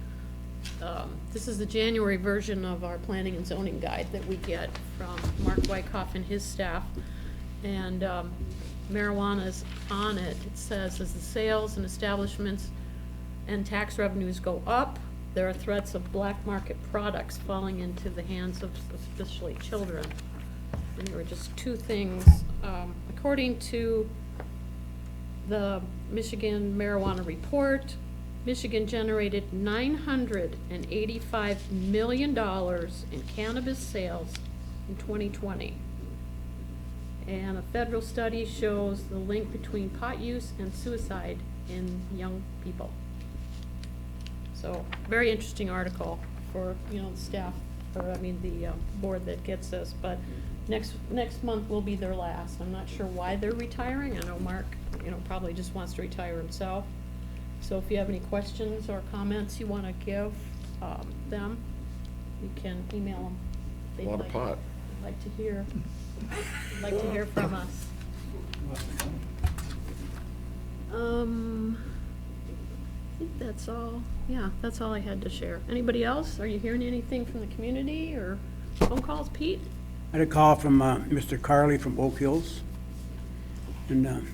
Speaker 1: This is the January version of our planning and zoning guide that we get from Mark Wyckoff and his staff, and marijuana's on it. It says, as the sales and establishments and tax revenues go up, there are threats of black market products falling into the hands of especially children. And there were just two things. According to the Michigan Marijuana Report, Michigan generated $985 million in cannabis sales in 2020. And a federal study shows the link between pot use and suicide in young people. So, very interesting article for, the staff, or I mean, the board that gets this, but next month will be their last. I'm not sure why they're retiring. I know Mark, probably just wants to retire himself. So if you have any questions or comments you want to give them, you can email them.
Speaker 7: A lot of pot.
Speaker 1: They'd like to hear from us. I think that's all. Yeah, that's all I had to share. Anybody else? Are you hearing anything from the community or phone calls, Pete?
Speaker 4: I had a call from Mr. Carley from Oak Hills, and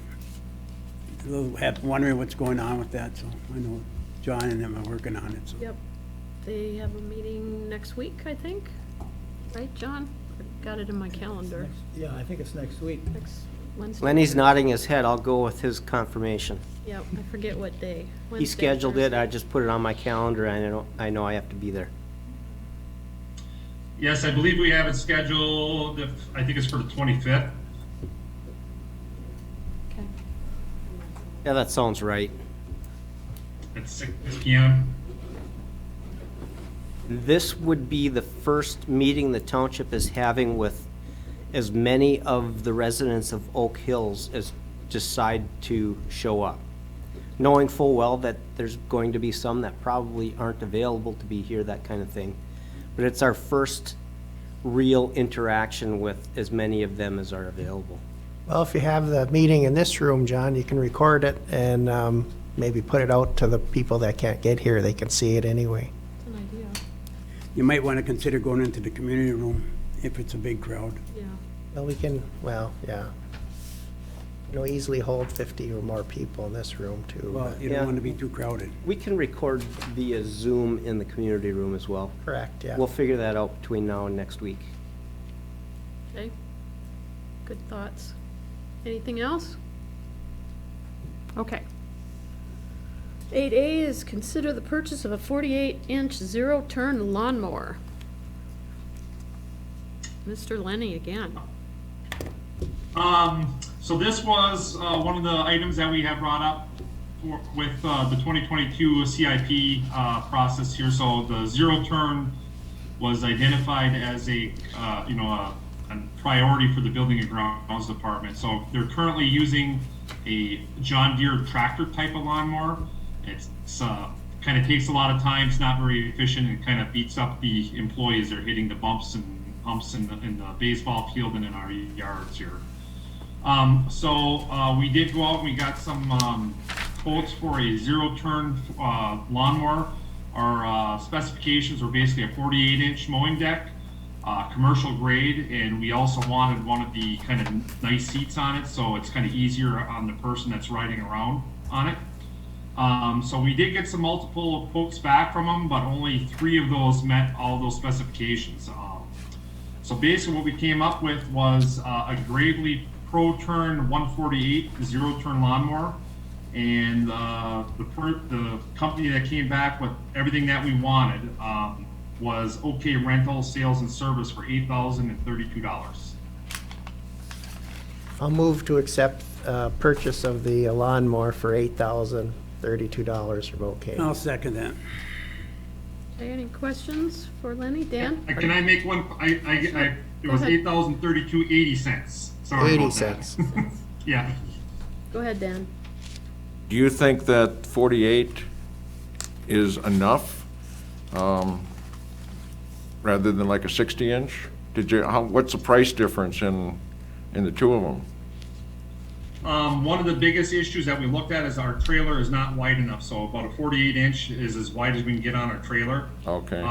Speaker 4: wondering what's going on with that, so I know John and them are working on it, so.
Speaker 1: Yep. They have a meeting next week, I think. Right, John? I got it in my calendar.
Speaker 12: Yeah, I think it's next week.
Speaker 1: Next Wednesday.
Speaker 11: Lenny's nodding his head. I'll go with his confirmation.
Speaker 1: Yep, I forget what day.
Speaker 11: He
Speaker 1: Wednesday,
Speaker 11: scheduled it. I
Speaker 1: Thursday.
Speaker 11: just put it on my calendar, and I know I have to be there.
Speaker 10: Yes, I believe we have it scheduled, I think it's for the 25th.
Speaker 11: Yeah, that sounds right.
Speaker 10: at 6 PM.
Speaker 11: This would be the first meeting the township is having with as many of the residents of Oak Hills as decide to show up, knowing full well that there's going to be some that probably aren't available to be here, that kind of thing. But it's our first real interaction with as many of them as are available.
Speaker 5: Well, if you have the meeting in this room, John, you can record it and maybe put it out to the people that can't get here. They can see it anyway.
Speaker 1: That's an idea.
Speaker 4: You might want to consider going into the community room if it's a big crowd.
Speaker 1: Yeah.
Speaker 5: Well, we can, well, yeah. Easily hold 50 or more people in this room too.
Speaker 4: Well,
Speaker 5: but-
Speaker 4: you
Speaker 11: Yeah.
Speaker 4: don't want to be too crowded.
Speaker 11: We can record via Zoom in the community room as well.
Speaker 5: Correct, yeah.
Speaker 11: We'll figure that out between now and next week.
Speaker 1: Okay. Good thoughts. Anything else? Okay. 8A is consider the purchase of a 48-inch zero-turn lawnmower. Mr. Lenny again.
Speaker 10: So this was one of the items that we have brought up with the 2022 CIP process here. So the zero turn was identified as a priority for the building and grounds department. So they're currently using a John Deere tractor type of lawnmower. It's kind of takes a lot of time. It's not very efficient, and kind of beats up the employees. They're hitting the bumps and humps in the baseball field and in our yards here. So we did go out and we got some quotes for a zero-turn lawnmower. Our specifications were basically a 48-inch mowing deck, commercial grade, and we also wanted one of the kind of nice seats on it, so it's kind of easier on the person that's riding around on it. So we did get some multiple quotes back from them, but only 3 of those met all those specifications. So basically what we came up with was a Gravely Pro Turn 148 zero-turn lawnmower, and the company that came back with everything that we wanted was OK Rental Sales and Service for $8,032.
Speaker 5: I'll move to accept purchase of the lawnmower for $8,032 from OK.
Speaker 4: I'll second that.
Speaker 1: Okay, any questions for Lenny? Dan?
Speaker 10: Can I make one? It was
Speaker 1: ahead.
Speaker 10: $8,032.80. Sorry
Speaker 5: 80
Speaker 10: about that.
Speaker 5: cents.
Speaker 10: Yeah.
Speaker 1: Go ahead, Dan.
Speaker 7: Do you think that 48 is enough, rather than like a 60-inch? What's the price difference in the two of them?
Speaker 10: One of the biggest issues that we looked at is our trailer is not wide enough. So about a 48-inch is as wide as we can get on our trailer.
Speaker 7: Okay.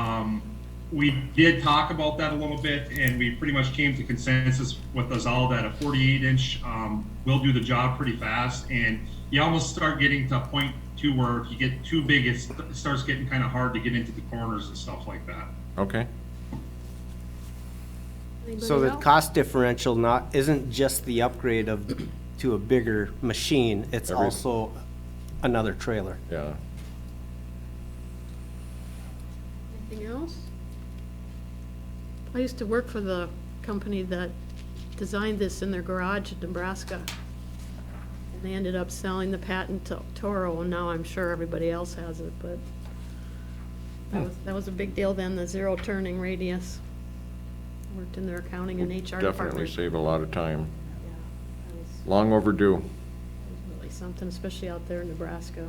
Speaker 10: We did talk about that a little bit, and we pretty much came to consensus with us all that a 48-inch will do the job pretty fast. And you almost start getting to a point too where if you get too big, it starts getting kind of hard to get into the corners and stuff like that.
Speaker 7: Okay.
Speaker 1: Anybody
Speaker 11: So the
Speaker 1: else?
Speaker 11: cost differential isn't just the upgrade to a bigger machine, it's also another trailer.
Speaker 7: Yeah.
Speaker 1: Anything else? I used to work for the company that designed this in their garage in Nebraska. And they ended up selling the patent to Toro, and now I'm sure everybody else has it, but that was a big deal then, the zero turning radius. Worked in their accounting and HR department.
Speaker 7: Definitely save a lot of time.
Speaker 1: Yeah, that was
Speaker 7: Long overdue.
Speaker 1: really something, especially out there in Nebraska,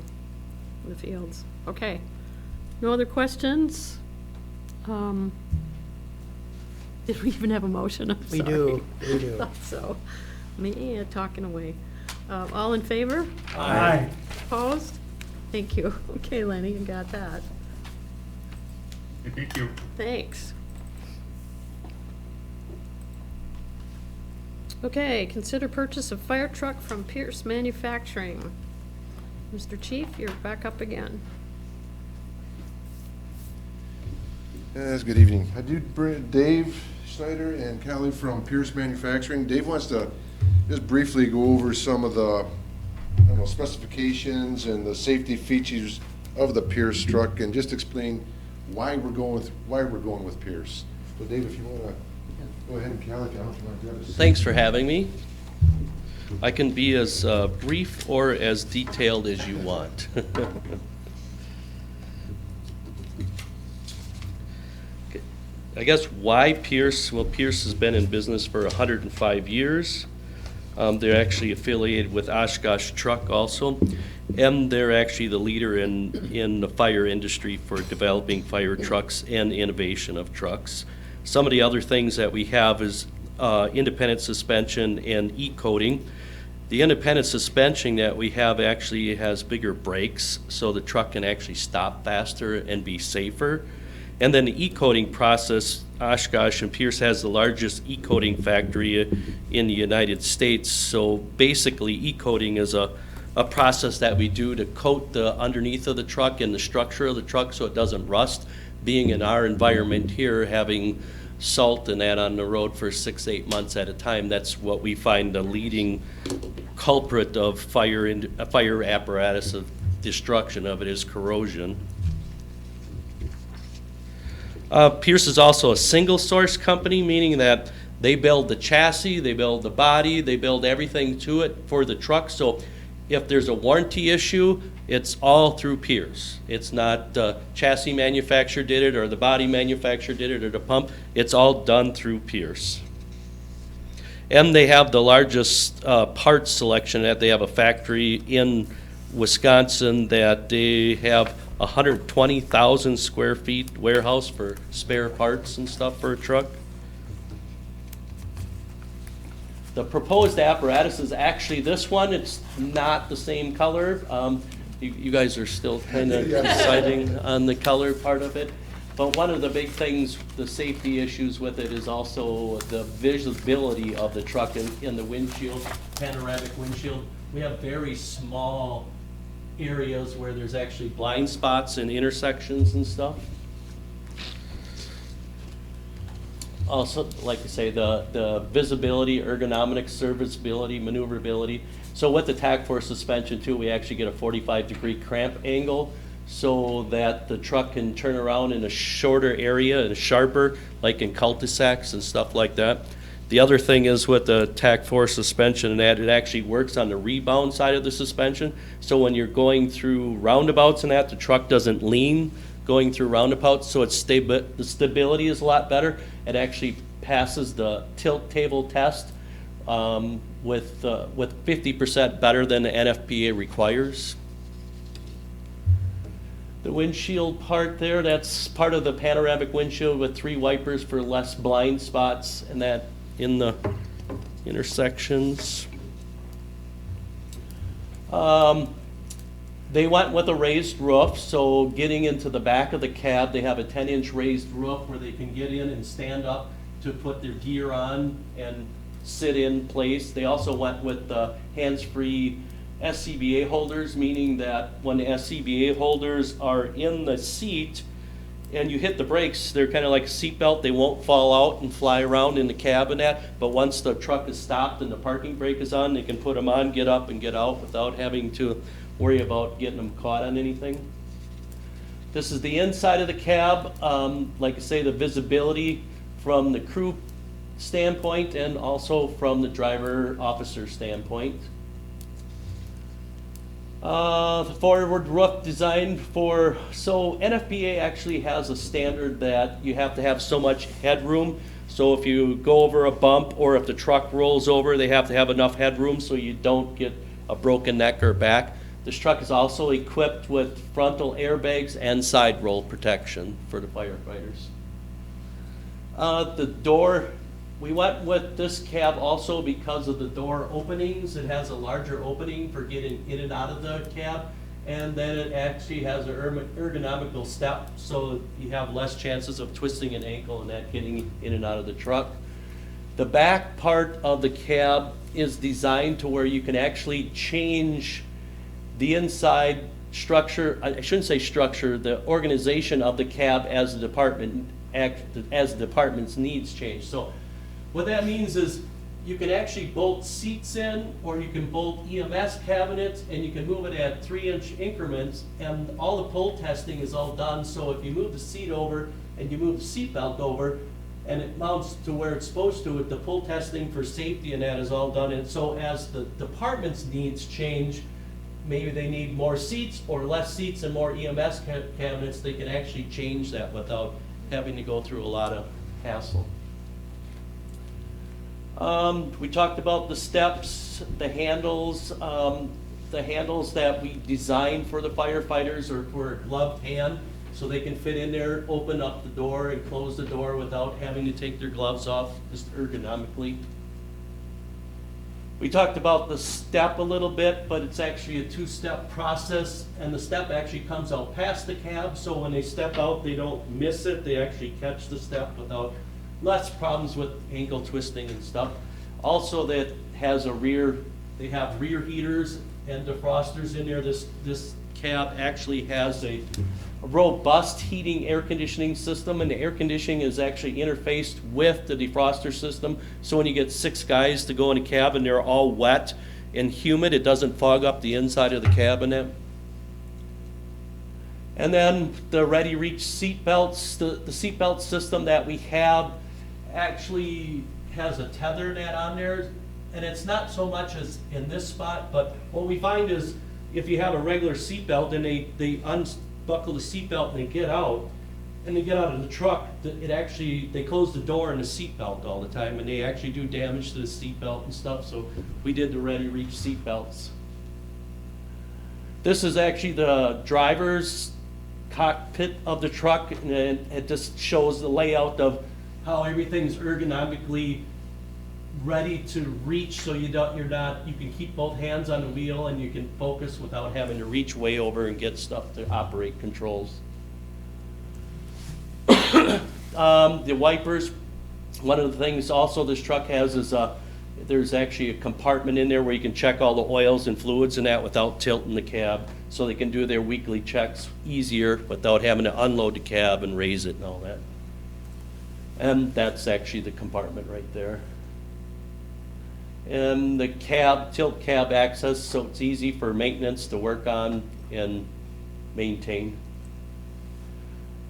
Speaker 1: in the fields. Okay. No other questions? Did we even have a motion? I'm
Speaker 5: We
Speaker 1: sorry.
Speaker 5: do.
Speaker 1: Thought so. Me, talking away. All in favor?
Speaker 2: Aye.
Speaker 1: Opposed? Thank you. Okay, Lenny, you got that.
Speaker 10: Okay, thank you.
Speaker 1: Thanks. Okay, consider purchase of fire truck from Pierce Manufacturing. Mr. Chief, you're back up again.
Speaker 9: Yes, good evening. I do bring Dave Schneider and Callie from Pierce Manufacturing. Dave wants to just briefly go over some of the, specifications and the safety features of the Pierce truck and just explain why we're going with Pierce. So Dave, if you want to go ahead, and Callie, if you want to grab us.
Speaker 12: Thanks for having me. I can be as brief or as detailed as you want. Okay. I guess why Pierce? Well, Pierce has been in business for 105 years. They're actually affiliated with Oshkosh Truck also, and they're actually the leader in the fire industry for developing fire trucks and innovation of trucks. Some of the other things that we have is independent suspension and e-coating. The independent suspension that we have actually has bigger brakes, so the truck can actually stop faster and be safer. And then the e-coating process, Oshkosh and Pierce has the largest e-coating factory in the United States. So basically, e-coating is a process that we do to coat the underneath of the truck and the structure of the truck so it doesn't rust. Being in our environment here, having salt and that on the road for 6 to 8 months at a time, that's what we find the leading culprit of fire apparatus of destruction of it is corrosion. Pierce is also a single source company, meaning that they build the chassis, they build the body, they build everything to it for the truck. So if there's a warranty issue, it's all through Pierce. It's not chassis manufacturer did it or the body manufacturer did it or the pump. It's all done through Pierce. And they have the largest parts selection. That they have a factory in Wisconsin that they have 120,000 square feet warehouse for spare parts and stuff for a truck. The proposed apparatus is actually this one. It's not the same color. You guys are still kind of deciding on the color part of it. But one of the big things, the safety issues with it is also the visibility of the truck in the windshield, panoramic windshield. We have very small areas where there's actually blind spots and intersections and stuff. Also, like I say, the visibility, ergonomic serviceability, maneuverability. So with the TAC Force suspension too, we actually get a 45-degree cramp angle so that the truck can turn around in a shorter area and sharper, like in cul-de-sacs and stuff like that. The other thing is with the TAC Force suspension and that it actually works on the rebound side of the suspension. So when you're going through roundabouts and that, the truck doesn't lean going through roundabouts, so the stability is a lot better. It actually passes the tilt table test with 50% better than the NFPA requires. The windshield part there, that's part of the panoramic windshield with 3 wipers for less blind spots and that in the intersections. They went with a raised roof, so getting into the back of the cab, they have a 10-inch raised roof where they can get in and stand up to put their gear on and sit in place. They also went with the hands-free SCBA holders, meaning that when the SCBA holders are in the seat and you hit the brakes, they're kind of like a seatbelt. They won't fall out and fly around in the cab and that, but once the truck is stopped and the parking brake is on, they can put them on, get up and get out without having to worry about getting them caught on anything. This is the inside of the cab. Like I say, the visibility from the crew standpoint and also from the driver officer standpoint. The forward roof design so NFPA actually has a standard that you have to have so much headroom. So if you go over a bump or if the truck rolls over, they have to have enough headroom so you don't get a broken neck or back. This truck is also equipped with frontal airbags and side roll protection for the firefighters. The door, we went with this cab also because of the door openings. It has a larger opening for getting in and out of the cab, and then it actually has an ergonomical step so you have less chances of twisting an ankle and that getting in and out of the truck. The back part of the cab is designed to where you can actually change the inside structure, I shouldn't say structure, the organization of the cab as the department's needs change. So what that means is you can actually bolt seats in, or you can bolt EMS cabinets, and you can move it at 3-inch increments, and all the pull testing is all done. So if you move the seat over and you move the seat belt over, and it mounts to where it's supposed to, the pull testing for safety and that is all done. And so as the department's needs change, maybe they need more seats or less seats and more EMS cabinets, they can actually change that without having to go through a lot of hassle. We talked about the steps, the handles that we designed for the firefighters or for a gloved hand, so they can fit in there, open up the door and close the door without having to take their gloves off, just ergonomically. We talked about the step a little bit, but it's actually a two-step process, and the step actually comes out past the cab, so when they step out, they don't miss it, they actually catch the step without less problems with ankle twisting and stuff. Also, that has they have rear heaters and defrosters in there. This cab actually has a robust heating air conditioning system, and the air conditioning is actually interfaced with the defroster system. So when you get 6 guys to go in a cab and they're all wet and humid, it doesn't fog up the inside of the cabinet. And then the Ready Reach seat belts, the seat belt system that we have actually has a tether net on there, and it's not so much as in this spot, but what we find is if you have a regular seat belt and they unbuckle the seat belt and they get out of the truck, they close the door in the seat belt all the time, and they actually do damage to the seat belt and stuff. So we did the Ready Reach seat belts. This is actually the driver's cockpit of the truck, and it just shows the layout of how everything's ergonomically ready to reach, so you can keep both hands on the wheel and you can focus without having to reach way over and get stuff to operate controls. The wipers, one of the things also this truck has is there's actually a compartment in there where you can check all the oils and fluids and that without tilting the cab, so they can do their weekly checks easier without having to unload the cab and raise it and all that. And that's actually the compartment right there. And the tilt cab access, so it's easy for maintenance to work on and maintain.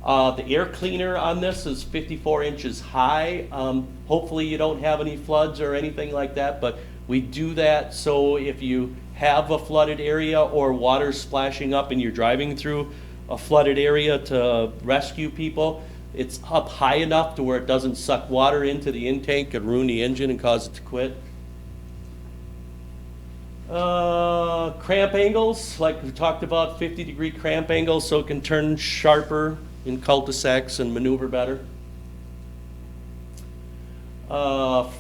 Speaker 12: The air cleaner on this is 54 inches high. Hopefully you don't have any floods or anything like that, but we do that so if you have a flooded area or water splashing up and you're driving through a flooded area to rescue people, it's up high enough to where it doesn't suck water into the intake and ruin the engine and cause it to quit. Cramp angles, like we talked about, 50-degree cramp angles, so it can turn sharper in cul-de-sacs and maneuver better.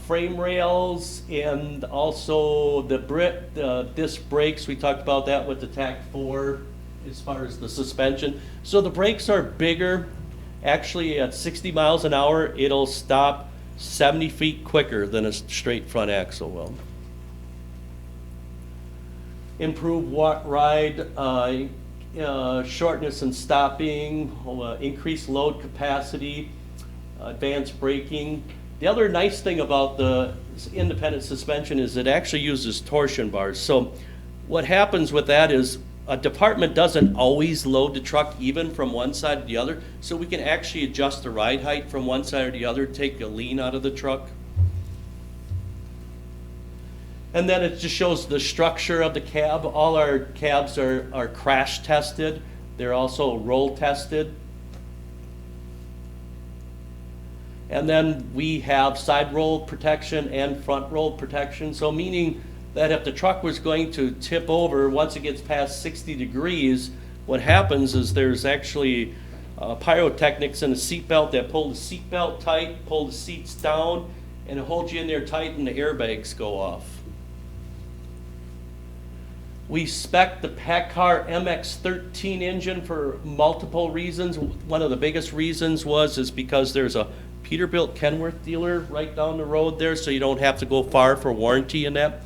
Speaker 12: Frame rails, and also the disc brakes, we talked about that with the TAC4 as far as the suspension. So the brakes are bigger. Actually, at 60 miles an hour, it'll stop 70 feet quicker than a straight front axle will. Improve ride, shortness and stopping, increased load capacity, advanced braking. The other nice thing about the independent suspension is it actually uses torsion bars. So what happens with that is a department doesn't always load the truck even from one side to the other, so we can actually adjust the ride height from one side or the other, take a lean out of the truck. And then it just shows the structure of the cab. All our cabs are crash tested. They're also roll tested. And then we have side roll protection and front roll protection. So meaning that if the truck was going to tip over, once it gets past 60 degrees, what happens is there's actually pyrotechnics in the seatbelt that pull the seatbelt tight, pull the seats down, and it holds you in there tight and the airbags go off. We spec the PACCAR MX-13 engine for multiple reasons. One of the biggest reasons is because there's a Peterbilt Kenworth dealer right down the road there, so you don't have to go far for warranty in that.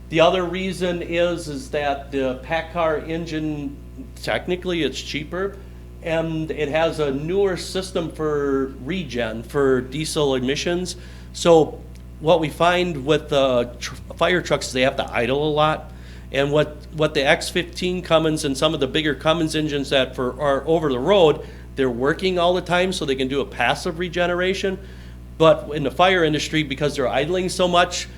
Speaker 12: The other reason is that the PACCAR engine, technically it's cheaper, and it has a newer system for regen, for diesel emissions. So what we find with the fire trucks is they have to idle a lot. And what the X15 Cummins and some of the bigger Cummins engines that are over the road, they're working all the time so they can do a passive regeneration. But in the fire industry, because they're idling so much,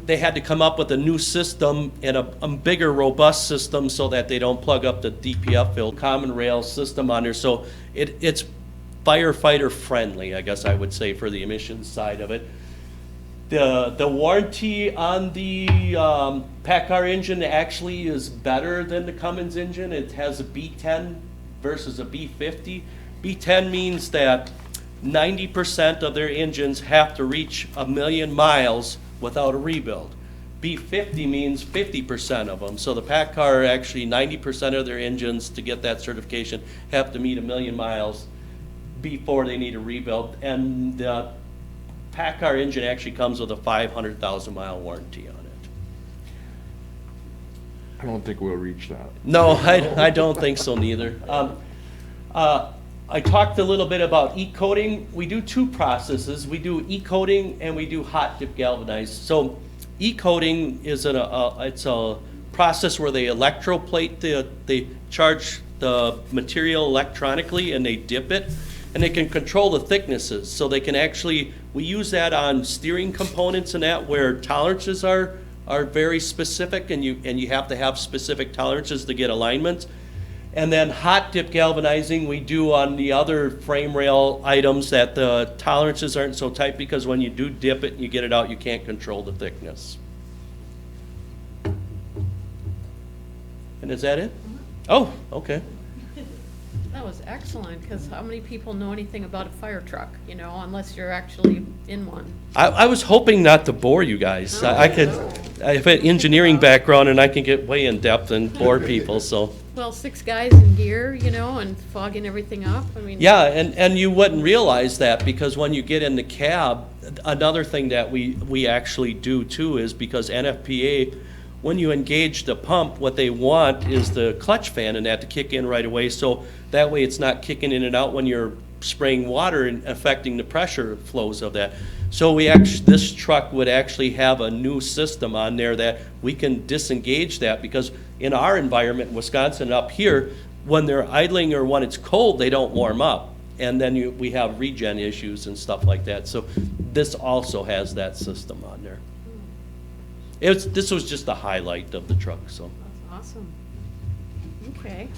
Speaker 12: they had to come up with a new system and a bigger, robust system so that they don't plug up the DPF field, common rail system on there. So it's firefighter friendly, I guess I would say, for the emissions side of it. The warranty on the PACCAR engine actually is better than the Cummins engine. It has a B10 versus a B50. B10 means that 90% of their engines have to reach 1 million miles without a rebuild. B50 means 50% of them. So the PACCAR, actually 90% of their engines to get that certification have to meet 1 million miles before they need a rebuild. And the PACCAR engine actually comes with a 500,000 mile warranty on it.
Speaker 7: I don't think we'll reach that.
Speaker 12: No, I don't think so neither. I talked a little bit about e-coating. We do two processes. We do e-coating and we do hot dip galvanized. So e-coating is it's a process where they electroplate they charge the material electronically and they dip it, and they can control the thicknesses. So they can actually, we use that on steering components and that where tolerances are very specific, and you have to have specific tolerances to get alignment. And then hot dip galvanizing we do on the other frame rail items that the tolerances aren't so tight, because when you do dip it and you get it out, you can't control the thickness. And is that it? Oh, okay.
Speaker 1: That was excellent, because how many people know anything about a fire truck, you know, unless you're actually in one?
Speaker 12: I was hoping not to bore you guys. I have an engineering background and I can get way in depth and bore people, so.
Speaker 1: Well, 6 guys in gear, you know, and fogging everything up, I mean.
Speaker 12: Yeah, and you wouldn't realize that, because when you get in the cab, another thing that we actually do too is, because NFPA, when you engage the pump, what they want is the clutch fan and that to kick in right away, so that way it's not kicking in and out when you're spraying water and affecting the pressure flows of that. So this truck would actually have a new system on there that we can disengage that, because in our environment in Wisconsin up here, when they're idling or when it's cold, they don't warm up. And then we have regen issues and stuff like that. So this also has that system on there. This was just a highlight of the truck, so.
Speaker 1: That's awesome. Okay,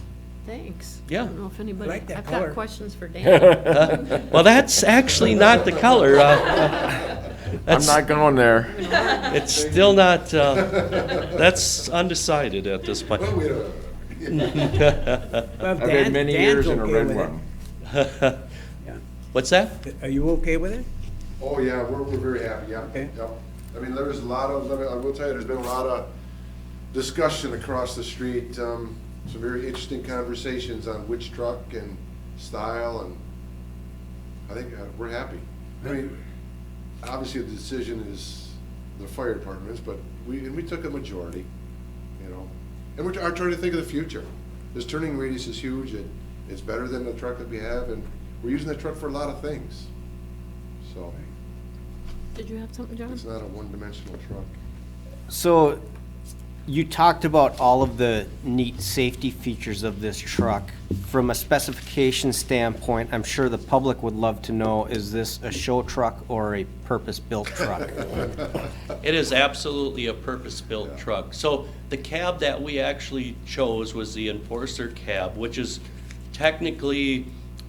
Speaker 1: thanks.
Speaker 12: Yeah.
Speaker 1: I don't know if anybody,
Speaker 4: like that
Speaker 1: I've
Speaker 4: color.
Speaker 1: got questions for Dan.
Speaker 12: Well, that's actually not the color.
Speaker 7: I'm not going there.
Speaker 12: It's still not, that's undecided at this point.
Speaker 9: Well,
Speaker 7: I've had many years in a red one.
Speaker 12: What's that?
Speaker 4: Are you okay with it?
Speaker 9: Oh, yeah, we're very happy, yeah.
Speaker 4: Okay.
Speaker 9: Yep. I mean, there was a lot of, I will tell you, there's been a lot of discussion across the street, some very interesting conversations on which truck and style, and I think we're happy. I mean, obviously the decision is the fire department's, but we took a majority, you know. And we're trying to think of the future. This turning radius is huge, it's better than the truck that we have, and we're using that truck for a lot of things, so.
Speaker 1: Did you have something, John?
Speaker 9: It's not a one-dimensional truck.
Speaker 11: So you talked about all of the neat safety features of this truck. From a specification standpoint, I'm sure the public would love to know, is this a show truck or a purpose-built truck?
Speaker 12: It is absolutely a purpose-built truck. So the cab that we actually chose was the Enforcer cab, which is technically,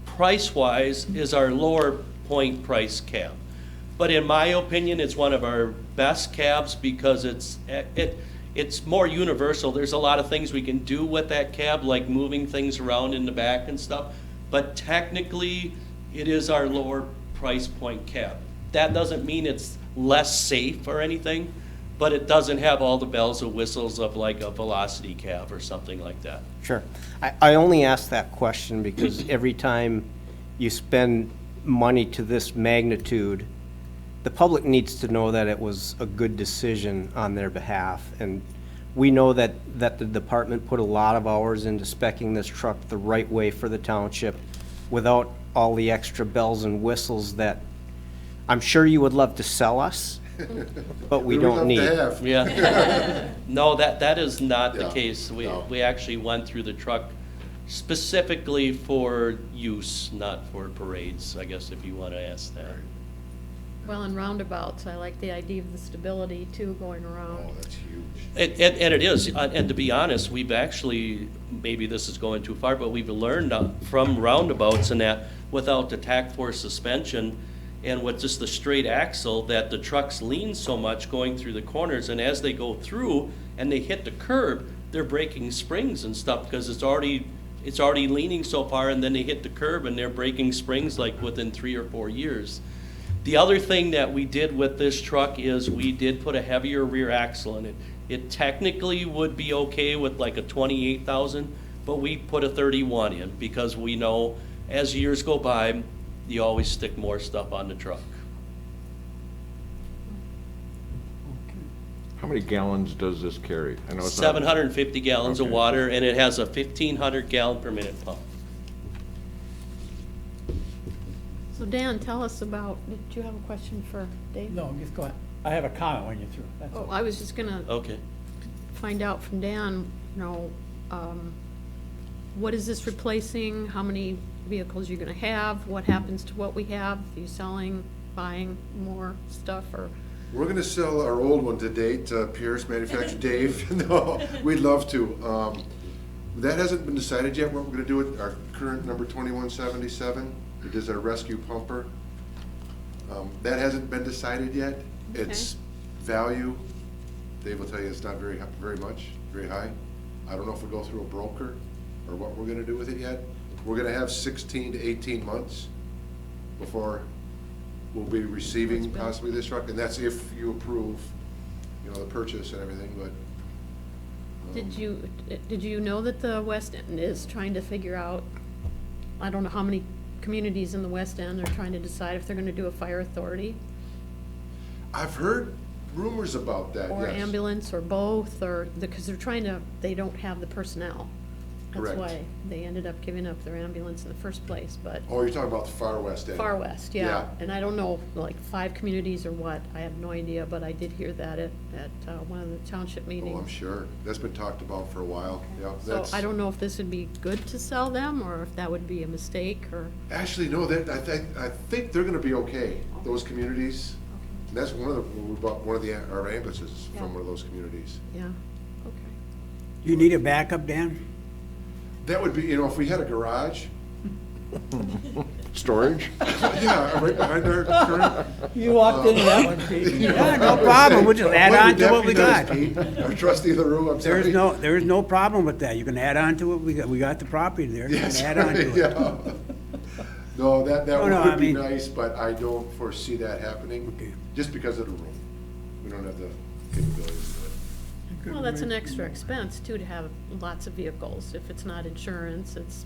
Speaker 12: price-wise, is our lower point price cab. But in my opinion, it's one of our best cabs because it's more universal. There's a lot of things we can do with that cab, like moving things around in the back and stuff. But technically, it is our lower price point cab. That doesn't mean it's less safe or anything, but it doesn't have all the bells and whistles of like a Velocity cab or something like that.
Speaker 11: Sure. I only ask that question because every time you spend money to this magnitude, the public needs to know that it was a good decision on their behalf. And we know that the department put a lot of hours into speccing this truck the right way for the township without all the extra bells and whistles that I'm sure you would love to sell us, but we don't need.
Speaker 12: Yeah. No, that is not the
Speaker 9: Yeah,
Speaker 12: case.
Speaker 9: no.
Speaker 12: We actually went through the truck specifically for use, not for parades, I guess, if you want to ask that.
Speaker 1: Well, in roundabouts, I like the idea of the stability too, going around.
Speaker 9: Oh, that's huge.
Speaker 12: And it is, and to be honest, we've actually, maybe this is going too far, but we've learned from roundabouts and that without the tack force suspension and with just the straight axle, that the trucks lean so much going through the corners, and as they go through and they hit the curb, they're breaking springs and stuff because it's already leaning so far, and then they hit the curb and they're breaking springs like within 3 or 4 years. The other thing that we did with this truck is we did put a heavier rear axle in it. It technically would be okay with like a 28,000, but we put a 31 in because we know as years go by, you always stick more stuff on the truck.
Speaker 7: How many gallons does this carry? I know it's not-
Speaker 12: 750 gallons of
Speaker 7: Okay.
Speaker 12: water, and it has a 1,500 gallon per minute pump.
Speaker 1: So Dan, tell us about, did you have a question for Dave?
Speaker 2: No, just go ahead. I have a comment when you're through. That's
Speaker 1: Oh,
Speaker 2: all.
Speaker 1: I was just gonna
Speaker 12: Okay.
Speaker 1: find out from Dan, what is this replacing? How many vehicles you're gonna have? What happens to what we have? Are you selling, buying more stuff, or?
Speaker 9: We're gonna sell our old one to date, Pierce Manufactured Dave. No, we'd love to. That hasn't been decided yet, what we're gonna do with our current number 2177. It is our rescue pumper. That hasn't been decided yet. Its value, Dave will tell you, it's not very much, very high. I don't know if we go through a broker or what we're gonna do with it yet. We're gonna have 16 to 18 months before we'll be receiving possibly this truck, and that's if you approve, the purchase and everything, but.
Speaker 1: Did you know that the West End is trying to figure out, I don't know how many communities in the West End are trying to decide if they're gonna do a fire authority
Speaker 9: I've heard rumors about that,
Speaker 1: or
Speaker 9: yes.
Speaker 1: ambulance or both, or, because they don't have the personnel. That's
Speaker 9: Correct.
Speaker 1: why they ended up giving up their ambulance in the first place, but
Speaker 9: Oh, you're talking about the far west end?
Speaker 1: Far West, yeah.
Speaker 9: Yeah.
Speaker 1: And I don't know, like 5 communities or what, I have no idea, but I did hear that at one of the township meetings.
Speaker 9: Oh, I'm sure. That's been talked about for a while, yeah.
Speaker 1: So
Speaker 9: That's
Speaker 1: I don't know if this would be good to sell them, or if that would be a mistake, or,
Speaker 9: Actually, no, I think they're gonna be okay, those communities. And that's we bought one of our ambulances
Speaker 1: Yeah.
Speaker 9: from one of those communities.
Speaker 1: yeah, okay.
Speaker 4: You need a backup, Dan?
Speaker 9: That would be, if we had a garage,
Speaker 7: Storage?
Speaker 9: yeah, right behind our current.
Speaker 2: You walked into that one, Pete.
Speaker 4: Yeah, no problem, we'll just add on to what we got.
Speaker 9: Our trustee of the room, I'm sorry.
Speaker 4: There is no problem with that, you can add on to it, we got the property there, you
Speaker 9: Yes,
Speaker 4: can add on
Speaker 9: right,
Speaker 4: to it.
Speaker 9: yeah. No, that
Speaker 4: No, I
Speaker 9: would be
Speaker 4: mean-
Speaker 9: nice, but I don't foresee that happening,
Speaker 4: Okay.
Speaker 9: just because of the room. We don't have the capabilities to do it.
Speaker 1: Well, that's an extra expense too, to have lots of vehicles. If it's not insurance, it's,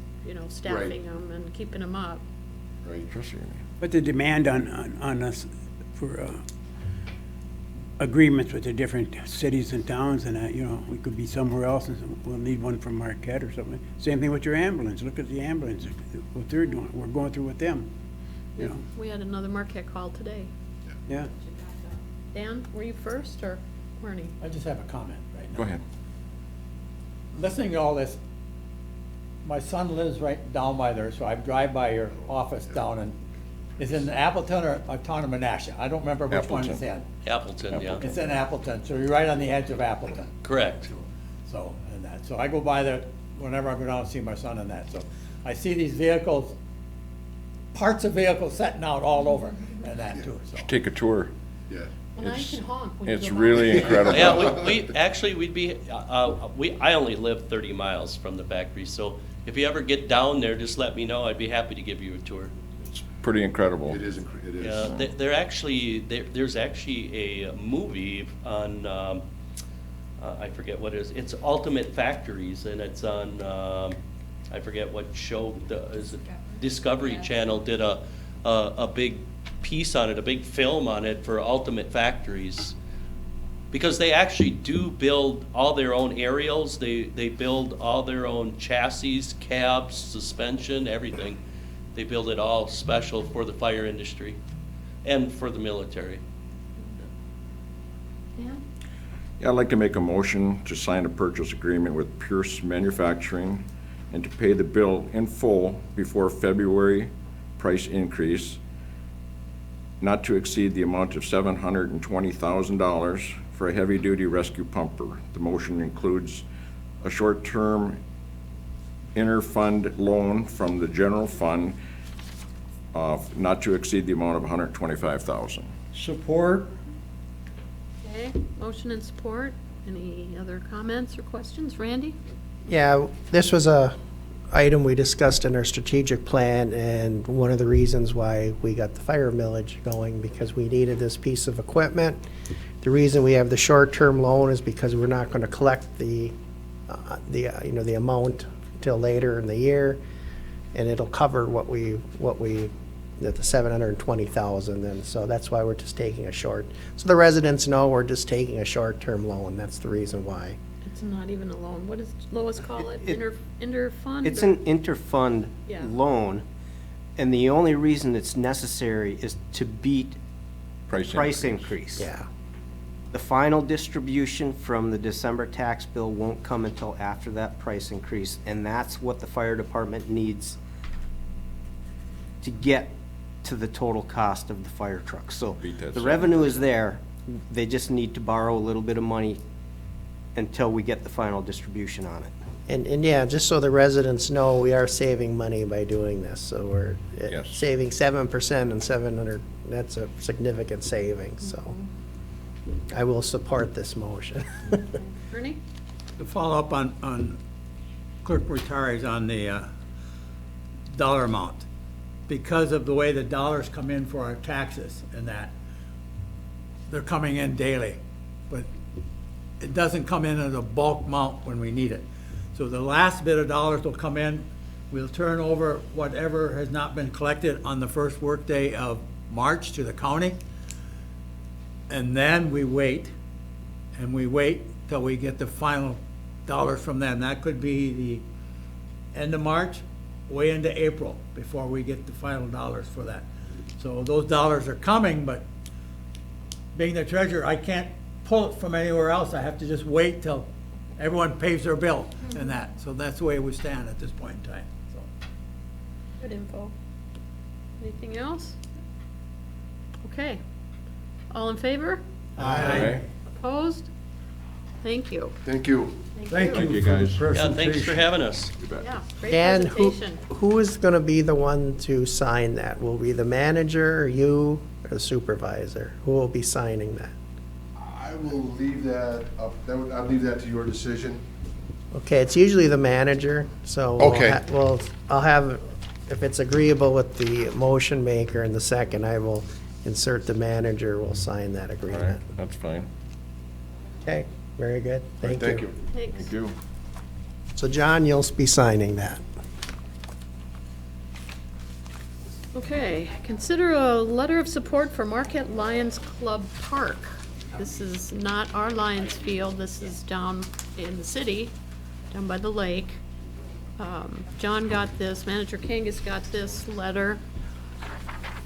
Speaker 1: staffing them and keeping them up.
Speaker 9: Right.
Speaker 4: But the demand on us for agreements with the different cities and towns and that, we could be somewhere else and we'll need one from Marquette or something. Same thing with your ambulance, look at the ambulance, what they're doing, we're going through with them,
Speaker 1: We had another Marquette call today.
Speaker 4: yeah.
Speaker 1: Dan, were you first, or Marnie?
Speaker 2: I just have a comment right now.
Speaker 7: Go ahead.
Speaker 2: Listening to all this, my son lives right down by there, so I drive by your office down in, is it in Appleton or a town of Menasha? I don't remember which one it's in.
Speaker 12: Appleton, yeah.
Speaker 2: It's in Appleton, so you're right on the edge of Appleton.
Speaker 12: Correct.
Speaker 2: So, so I go by there whenever I go down and see my son and that, so I see these vehicles, parts of vehicles setting out all over and that too, so.
Speaker 7: Take a tour.
Speaker 9: Yeah.
Speaker 1: Well, now you
Speaker 7: It's-
Speaker 1: can honk when you
Speaker 7: It's
Speaker 1: go by.
Speaker 7: really incredible.
Speaker 12: Yeah, we'd be, I only live 30 miles from the factory, so if you ever get down there, just let me know, I'd be happy to give you a tour.
Speaker 7: It's pretty incredible.
Speaker 9: It is.
Speaker 12: Yeah, there's actually a movie on, I forget what it is, it's Ultimate Factories, and it's on, I forget what show, is it Discovery Channel did a big piece on it, a big film on it for Ultimate Factories. Because they actually do build all their own aerials, they build all their own chassis, cabs, suspension, everything. They build it all special for the fire industry and for the military.
Speaker 1: Yeah?
Speaker 7: Yeah, I'd like to make a motion to sign a purchase agreement with Pierce Manufacturing and to pay the bill in full before February price increase not to exceed the amount of $720,000 for a heavy-duty rescue pumper. The motion includes a short-term inter-fund loan from the general fund of not to exceed the amount of $125,000.
Speaker 4: Support.
Speaker 1: Okay, motion and support. Any other comments or questions? Randy?
Speaker 5: Yeah, this was a item we discussed in our strategic plan, and one of the reasons why we got the fire millage going, because we needed this piece of equipment. The reason we have the short-term loan is because we're not going to collect the amount till later in the year, and it'll cover the 720,000, and so that's why we're just taking a short. So the residents know we're just taking a short-term loan. That's the reason why.
Speaker 1: It's not even a loan. What does Lois call it? Inter-fund?
Speaker 11: It's
Speaker 1: or-
Speaker 11: an inter-fund
Speaker 1: Yeah.
Speaker 11: loan, and the only reason it's necessary is to beat price increase.
Speaker 5: Yeah.
Speaker 11: The final distribution from the December tax bill won't come until after that price increase, and that's what the fire department needs to get to the total cost of the fire truck. So
Speaker 7: Beat that
Speaker 11: the
Speaker 7: 7%.
Speaker 11: revenue is there, they just need to borrow a little bit of money until we get the final distribution on it.
Speaker 5: And yeah, just so the residents know, we are saving money by doing this. So we're
Speaker 7: Yes.
Speaker 5: saving 7% and 700, that's a significant savings, so I will support this motion.
Speaker 1: Ernie?
Speaker 4: To follow up on clerk retirees on the dollar amount, because of the way the dollars come in for our taxes and that, they're coming in daily, but it doesn't come in as a bulk amount when we need it. So the last bit of dollars will come in, we'll turn over whatever has not been collected on the first workday of March to the county, and then we wait, and we wait till we get the final dollars from them. That could be the end of March, way into April, before we get the final dollars for that. So those dollars are coming, but being the treasurer, I can't pull it from anywhere else. I have to just wait till everyone pays their bill and that. So that's the way we stand at this point in time, so.
Speaker 1: Good info. Anything else? Okay. All in favor?
Speaker 7: Okay.
Speaker 1: Opposed? Thank you.
Speaker 9: Thank you.
Speaker 4: Thank
Speaker 7: Thank you,
Speaker 4: you for the
Speaker 7: guys.
Speaker 12: Yeah, thanks for
Speaker 4: presentation.
Speaker 12: having us.
Speaker 7: You bet.
Speaker 1: Yeah, great
Speaker 5: Dan,
Speaker 1: presentation.
Speaker 5: who is gonna be the one to sign that? Will be the manager, or you, or the supervisor? Who will be signing that?
Speaker 9: I will leave that up, I'll leave that to your decision.
Speaker 5: Okay, it's usually the manager, so. we'll
Speaker 9: Okay.
Speaker 5: Well, I'll have, if it's agreeable with the motion maker and the second, I will insert the manager will sign that
Speaker 7: All right,
Speaker 5: agreement.
Speaker 7: that's fine.
Speaker 5: Okay, very good. Thank you.
Speaker 1: Thanks.
Speaker 7: Thank you.
Speaker 5: So John, you'll be signing that.
Speaker 1: Okay, consider a letter of support for Marquette Lions Club Park. This is not our Lions field, this is down in the city, down by the lake. John got this, Manager Kangas got this letter,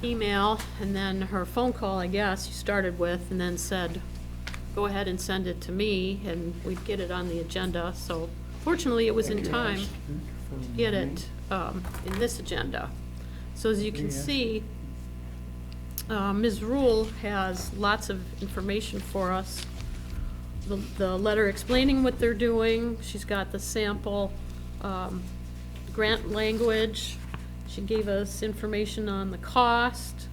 Speaker 1: email, and then her phone call, I guess, you started with, and then said, go ahead and send it to me, and we'd get it on the agenda. So fortunately, it was in time to get it in this agenda. So as you can see, Ms. Rule has lots of information for us. The letter explaining what they're doing, she's got the sample grant language, she gave us information on the cost,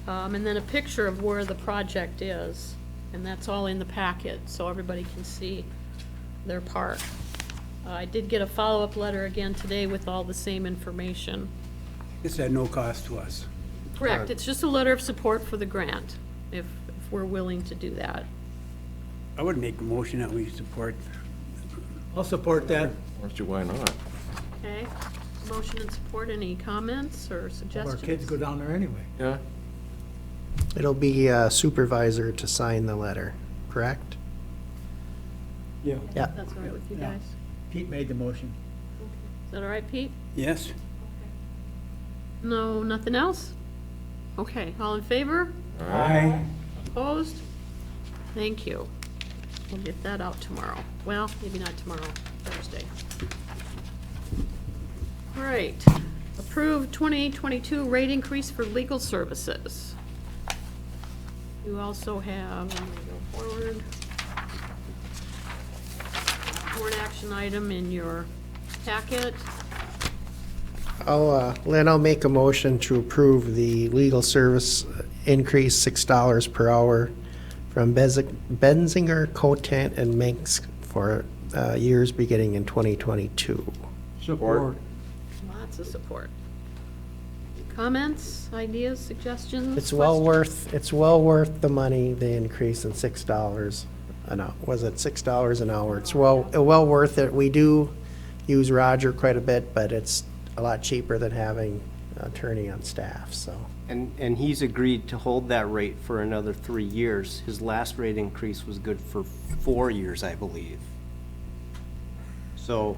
Speaker 1: and then a picture of where the project is. And that's all in the packet, so everybody can see their park. I did get a follow-up letter again today with all the same information.
Speaker 4: It's at no cost to us.
Speaker 1: Correct, it's just a letter of support for the grant, if we're willing to do that.
Speaker 4: I would make a motion that we support. I'll support that.
Speaker 7: Let's see, why not?
Speaker 1: Okay, motion and support, any comments or
Speaker 4: All our
Speaker 1: suggestions?
Speaker 4: kids go down there anyway.
Speaker 7: Yeah,
Speaker 5: It'll be a supervisor to sign the letter, correct?
Speaker 4: Yeah.
Speaker 5: Yeah.
Speaker 1: That's all right with you
Speaker 4: Yeah.
Speaker 1: guys?
Speaker 4: Pete made the motion.
Speaker 1: Is that all right, Pete?
Speaker 4: Yes?
Speaker 1: No, nothing else? Okay, all in favor?
Speaker 4: Aye.
Speaker 1: Opposed? Thank you. We'll get that out tomorrow. Well, maybe not tomorrow, Thursday. All right, approved 2022 rate increase for legal services. You also have, I'm gonna go forward, board action item in your packet.
Speaker 5: I'll make a motion to approve the legal service increase $6 per hour from Benzinger, Cotant, and Minks for years beginning in 2022.
Speaker 4: Support.
Speaker 1: Lots of support. Comments, ideas, suggestions?
Speaker 5: It's well worth the money, the increase in $6 an hour. Was it $6 an hour? It's well worth it. We do use Roger quite a bit, but it's a lot cheaper than having an attorney on staff, so.
Speaker 11: And he's agreed to hold that rate for another 3 years. His last rate increase was good for 4 years, I believe. So,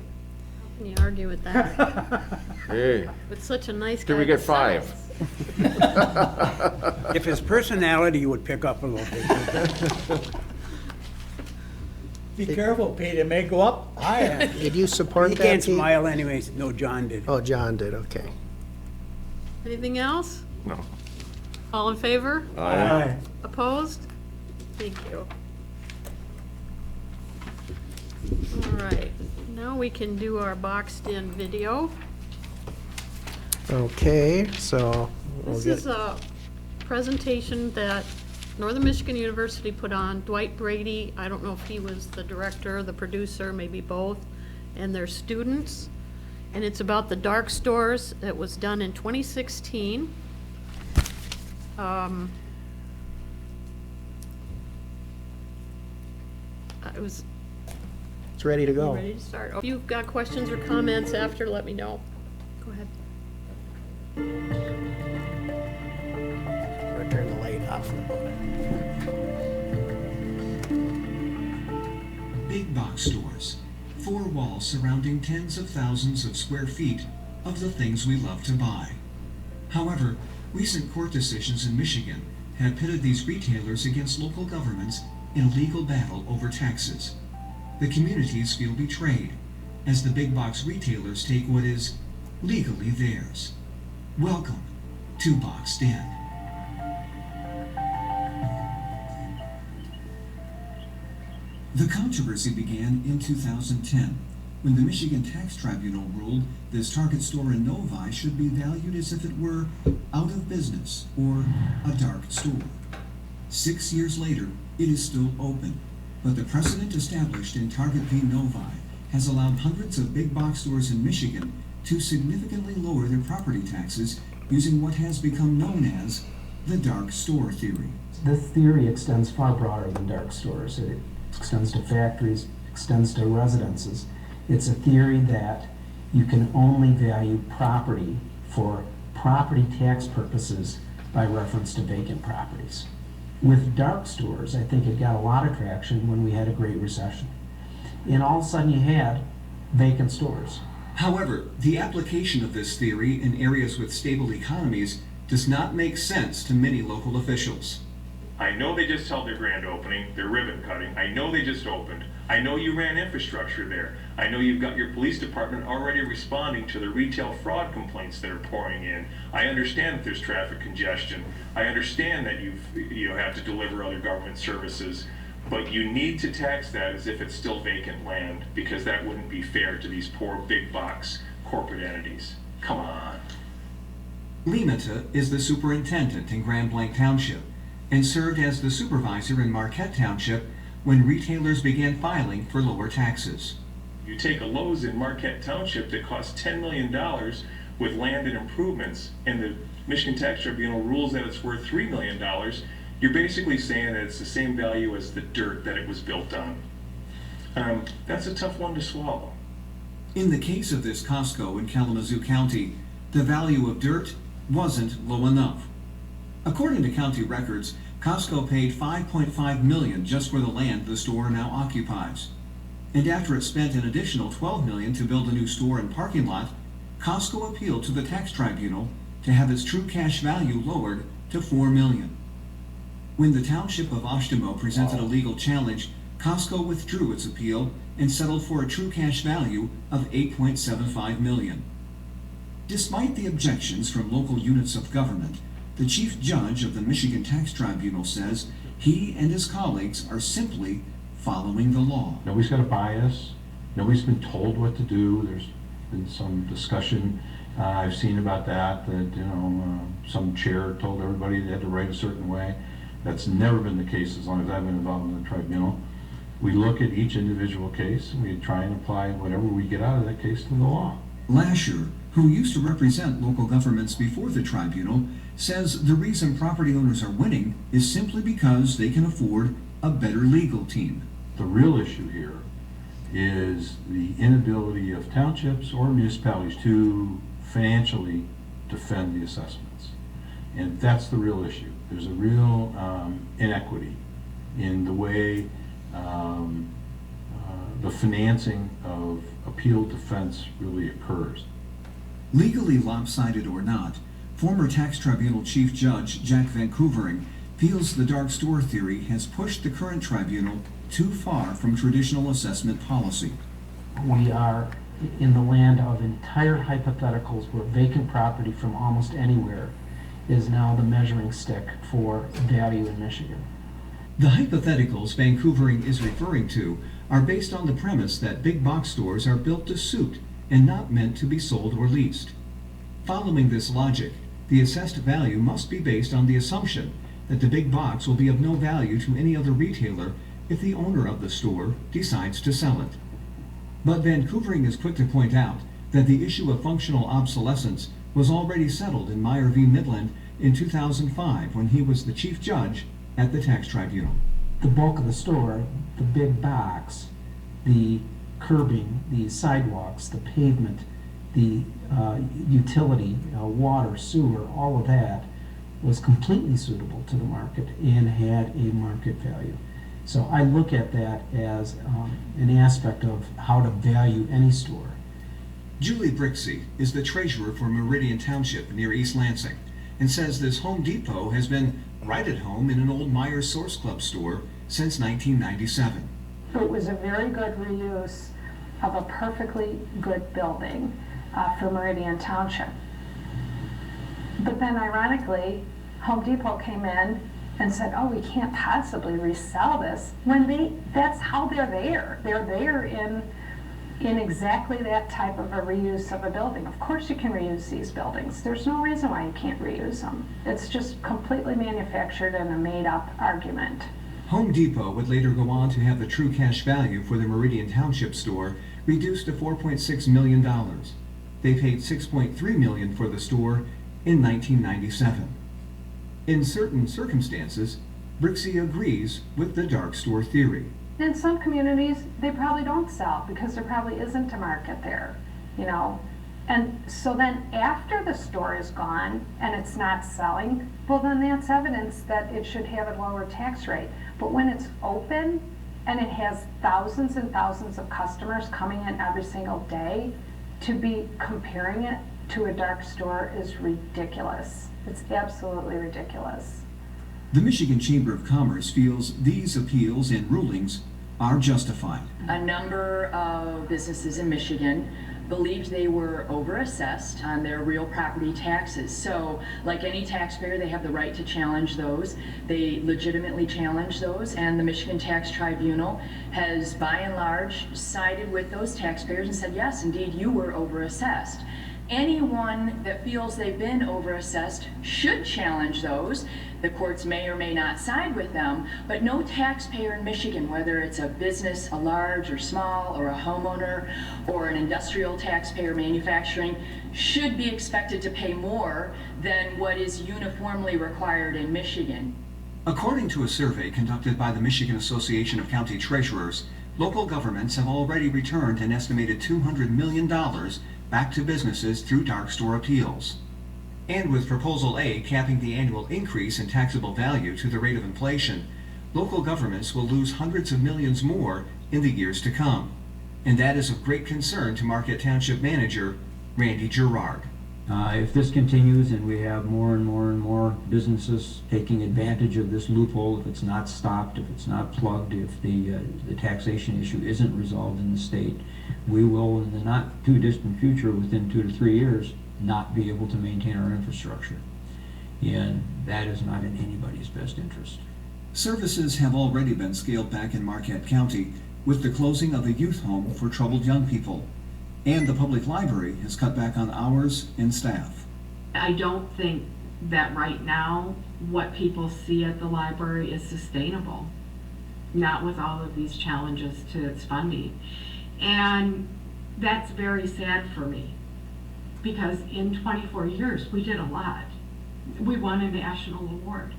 Speaker 1: Can you argue with that?
Speaker 7: Hey,
Speaker 1: With such a nice guy.
Speaker 7: Did we get
Speaker 1: besides.
Speaker 7: 5?
Speaker 2: If his personality would pick up a little bit.
Speaker 4: Be careful, Pete, it may go up higher.
Speaker 5: Did you support
Speaker 2: He
Speaker 5: that,
Speaker 2: can't
Speaker 5: Pete?
Speaker 2: smile anyways. No, John did.
Speaker 5: Oh, John did, okay.
Speaker 1: Anything else?
Speaker 7: No.
Speaker 1: All in favor?
Speaker 7: Aye.
Speaker 1: Opposed? Thank you. All right, now we can do our boxed-in video.
Speaker 5: Okay, so we'll
Speaker 1: This
Speaker 5: get,
Speaker 1: is a presentation that Northern Michigan University put on. Dwight Brady, I don't know if he was the director, the producer, maybe both, and their students. And it's about the dark stores. It was done in 2016. It was
Speaker 5: it's ready to go.
Speaker 1: ready to start. If you've got questions or comments after, let me know. Go ahead.
Speaker 5: I'm gonna turn the light off.
Speaker 13: Big box stores. 4 walls surrounding tens of thousands of square feet of the things we love to buy. However, recent court decisions in Michigan have pitted these retailers against local governments in a legal battle over taxes. The communities feel betrayed as the big box retailers take what is legally theirs. Welcome to Boxed In. The controversy began in 2010 when the Michigan Tax Tribunal ruled this Target store in Novi should be valued as if it were out of business or a dark store. 6 years later, it is still open, but the precedent established in Target v. Novi has allowed hundreds of big box stores in Michigan to significantly lower their property taxes using what has become known as the dark store theory.
Speaker 14: This theory extends far broader than dark stores. It extends to factories, extends to residences. It's a theory that you can only value property for property tax purposes by reference to vacant properties. With dark stores, I think it got a lot of traction when we had a Great Recession. And all of a sudden you had vacant stores.
Speaker 13: However, the application of this theory in areas with stable economies does not make sense to many local officials.
Speaker 15: I know they just held their grand opening, their ribbon cutting. I know they just opened. I know you ran infrastructure there. I know you've got your police department already responding to the retail fraud complaints that are pouring in. I understand that there's traffic congestion. I understand that you have to deliver other government services, but you need to tax that as if it's still vacant land, because that wouldn't be fair to these poor big box corporate entities. Come on.
Speaker 13: Limita is the superintendent in Grand Blanc Township and served as the supervisor in Marquette Township when retailers began filing for lower taxes.
Speaker 15: You take a Lowe's in Marquette Township that costs $10 million with land and improvements, and the Michigan Tax Tribunal rules that it's worth $3 million, you're basically saying that it's the same value as the dirt that it was built on. That's a tough one to swallow.
Speaker 13: In the case of this Costco in Kalamazoo County, the value of dirt wasn't low enough. According to county records, Costco paid $5.5 million just for the land the store now occupies. And after it spent an additional $12 million to build a new store and parking lot, Costco appealed to the tax tribunal to have its true cash value lowered to $4 million. When the township of Oshtemo presented a legal challenge, Costco withdrew its appeal and settled for a true cash value of $8.75 million. Despite the objections from local units of government, The chief judge of the Michigan Tax Tribunal says he and his colleagues are simply following the law.
Speaker 16: Nobody's got a bias. Nobody's been told what to do. There's been some discussion I've seen about that, some chair told everybody they had to write a certain way. That's never been the case as long as I've been involved in the tribunal. We look at each individual case and we try and apply whatever we get out of that case to the law.
Speaker 13: Lasher, who used to represent local governments before the tribunal, says the reason property owners are winning is simply because they can afford a better legal team.
Speaker 16: The real issue here is the inability of townships or municipalities to financially defend the assessments. And that's the real issue. There's a real inequity in the way the financing of appeal defense really occurs.
Speaker 13: Legally lopsided or not, former tax tribunal chief judge Jack Vancouvering feels the dark store theory has pushed the current tribunal too far from traditional assessment policy.
Speaker 14: We are in the land of entire hypotheticals where vacant property from almost anywhere is now the measuring stick for value in Michigan.
Speaker 13: The hypotheticals Vancouvering is referring to are based on the premise that big box stores are built to suit and not meant to be sold or leased. Following this logic, the assessed value must be based on the assumption that the big box will be of no value to any other retailer if the owner of the store decides to sell it. But Vancouvering is quick to point out that the issue of functional obsolescence was already settled in Meyer v. Midland in 2005 when he was the chief judge at the tax tribunal.
Speaker 14: The bulk of the store, the big box, the curbing, the sidewalks, the pavement, the utility, water, sewer, all of that was completely suitable to the market and had a market value. So I look at that as an aspect of how to value any store.
Speaker 13: Julie Brixey is the treasurer for Meridian Township near East Lansing and says this Home Depot has been right at home in an old Myers Source Club store since 1997.
Speaker 17: It was a very good reuse of a perfectly good building for Meridian Township. But then ironically, Home Depot came in and said, oh, we can't possibly resell this, when that's how they're there. They're there in exactly that type of a reuse of a building. Of course you can reuse these buildings. There's no reason why you can't reuse them. It's just completely manufactured and a made-up argument.
Speaker 13: Home Depot would later go on to have the true cash value for the Meridian Township store reduced to $4.6 million. They paid $6.3 million for the store in 1997. In certain circumstances, Brixey agrees with the dark store theory.
Speaker 17: In some communities, they probably don't sell because there probably isn't a market there, And so then after the store is gone and it's not selling, well then that's evidence that it should have a lower tax rate. But when it's open and it has thousands and thousands of customers coming in every single day, to be comparing it to a dark store is ridiculous. It's absolutely ridiculous.
Speaker 13: The Michigan Chamber of Commerce feels these appeals and rulings are justified.
Speaker 18: A number of businesses in Michigan believed they were overassessed on their real property taxes. So, like any taxpayer, they have the right to challenge those. They legitimately challenge those, and the Michigan Tax Tribunal has, by and large, sided with those taxpayers and said, yes, indeed, you were overassessed. Anyone that feels they've been overassessed should challenge those. The courts may or may not side with them, but no taxpayer in Michigan, whether it's a business, a large or small, or a homeowner, or an industrial taxpayer manufacturing, should be expected to pay more than what is uniformly required in Michigan.
Speaker 13: According to a survey conducted by the Michigan Association of County Treasurers, local governments have already returned an estimated $200 million back to businesses through dark store appeals. And with Proposal A capping the annual increase in taxable value to the rate of inflation, local governments will lose hundreds of millions more in the years to come. And that is of great concern to Marquette Township Manager Randy Gerard.
Speaker 19: If this continues and we have more and more and more businesses taking advantage of this loophole, if it's not stopped, if it's not plugged, if the taxation issue isn't resolved in the state, we will, in the not too distant future, within 2 to 3 years, not be able to maintain our infrastructure. and that is not in anybody's best interest.
Speaker 13: Services have already been scaled back in Marquette County with the closing of the youth home for troubled young people. And the public library has cut back on hours and staff.
Speaker 20: I don't think that right now what people see at the library is sustainable, not with all of these challenges to its funding. And that's very sad for me, because in 24 years we did a lot. We won a national award.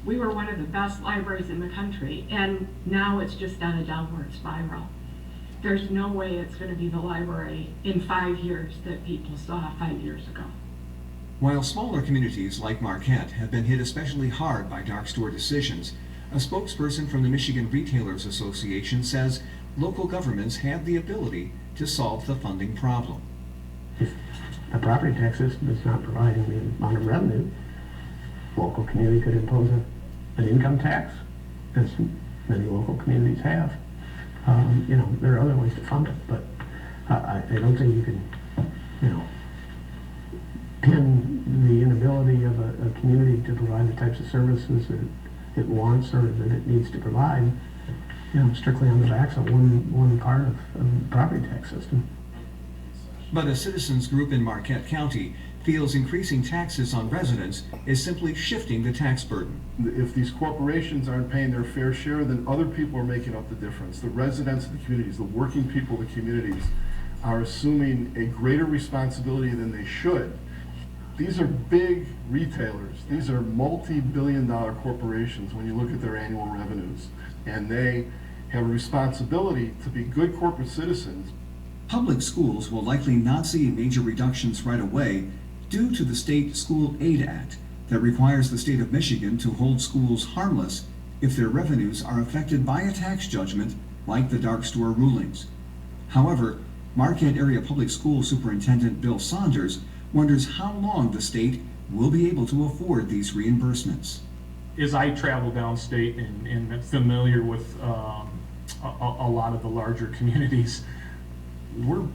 Speaker 20: We were one of the best libraries in the country, and now it's just on a downward spiral. There's no way it's going to be the library in 5 years that people saw 5 years ago.
Speaker 13: While smaller communities like Marquette have been hit especially hard by dark store decisions, a spokesperson from the Michigan Retailers Association says local governments have the ability to solve the funding problem.
Speaker 5: If the property tax system is not providing the amount of revenue, local community could impose an income tax, as many local communities have. There are other ways to fund it, but I don't think you can, pin the inability of a community to provide the types of services that it wants or that it needs to provide, strictly on the backs of one part of the property tax system.
Speaker 13: But a citizens group in Marquette County feels increasing taxes on residents is simply shifting the tax burden.
Speaker 21: If these corporations aren't paying their fair share, then other people are making up the difference. The residents of the communities, the working people of the communities, are assuming a greater responsibility than they should. These are big retailers. These are multi-billion-dollar corporations when you look at their annual revenues. And they have a responsibility to be good corporate citizens.
Speaker 13: Public schools will likely not see major reductions right away due to the State School Aid Act that requires the state of Michigan to hold schools harmless if their revenues are affected by a tax judgment like the dark store rulings. However, Marquette Area Public School Superintendent Bill Saunders wonders how long the state will be able to afford these reimbursements.
Speaker 22: As I travel downstate and familiar with a lot of the larger communities, we're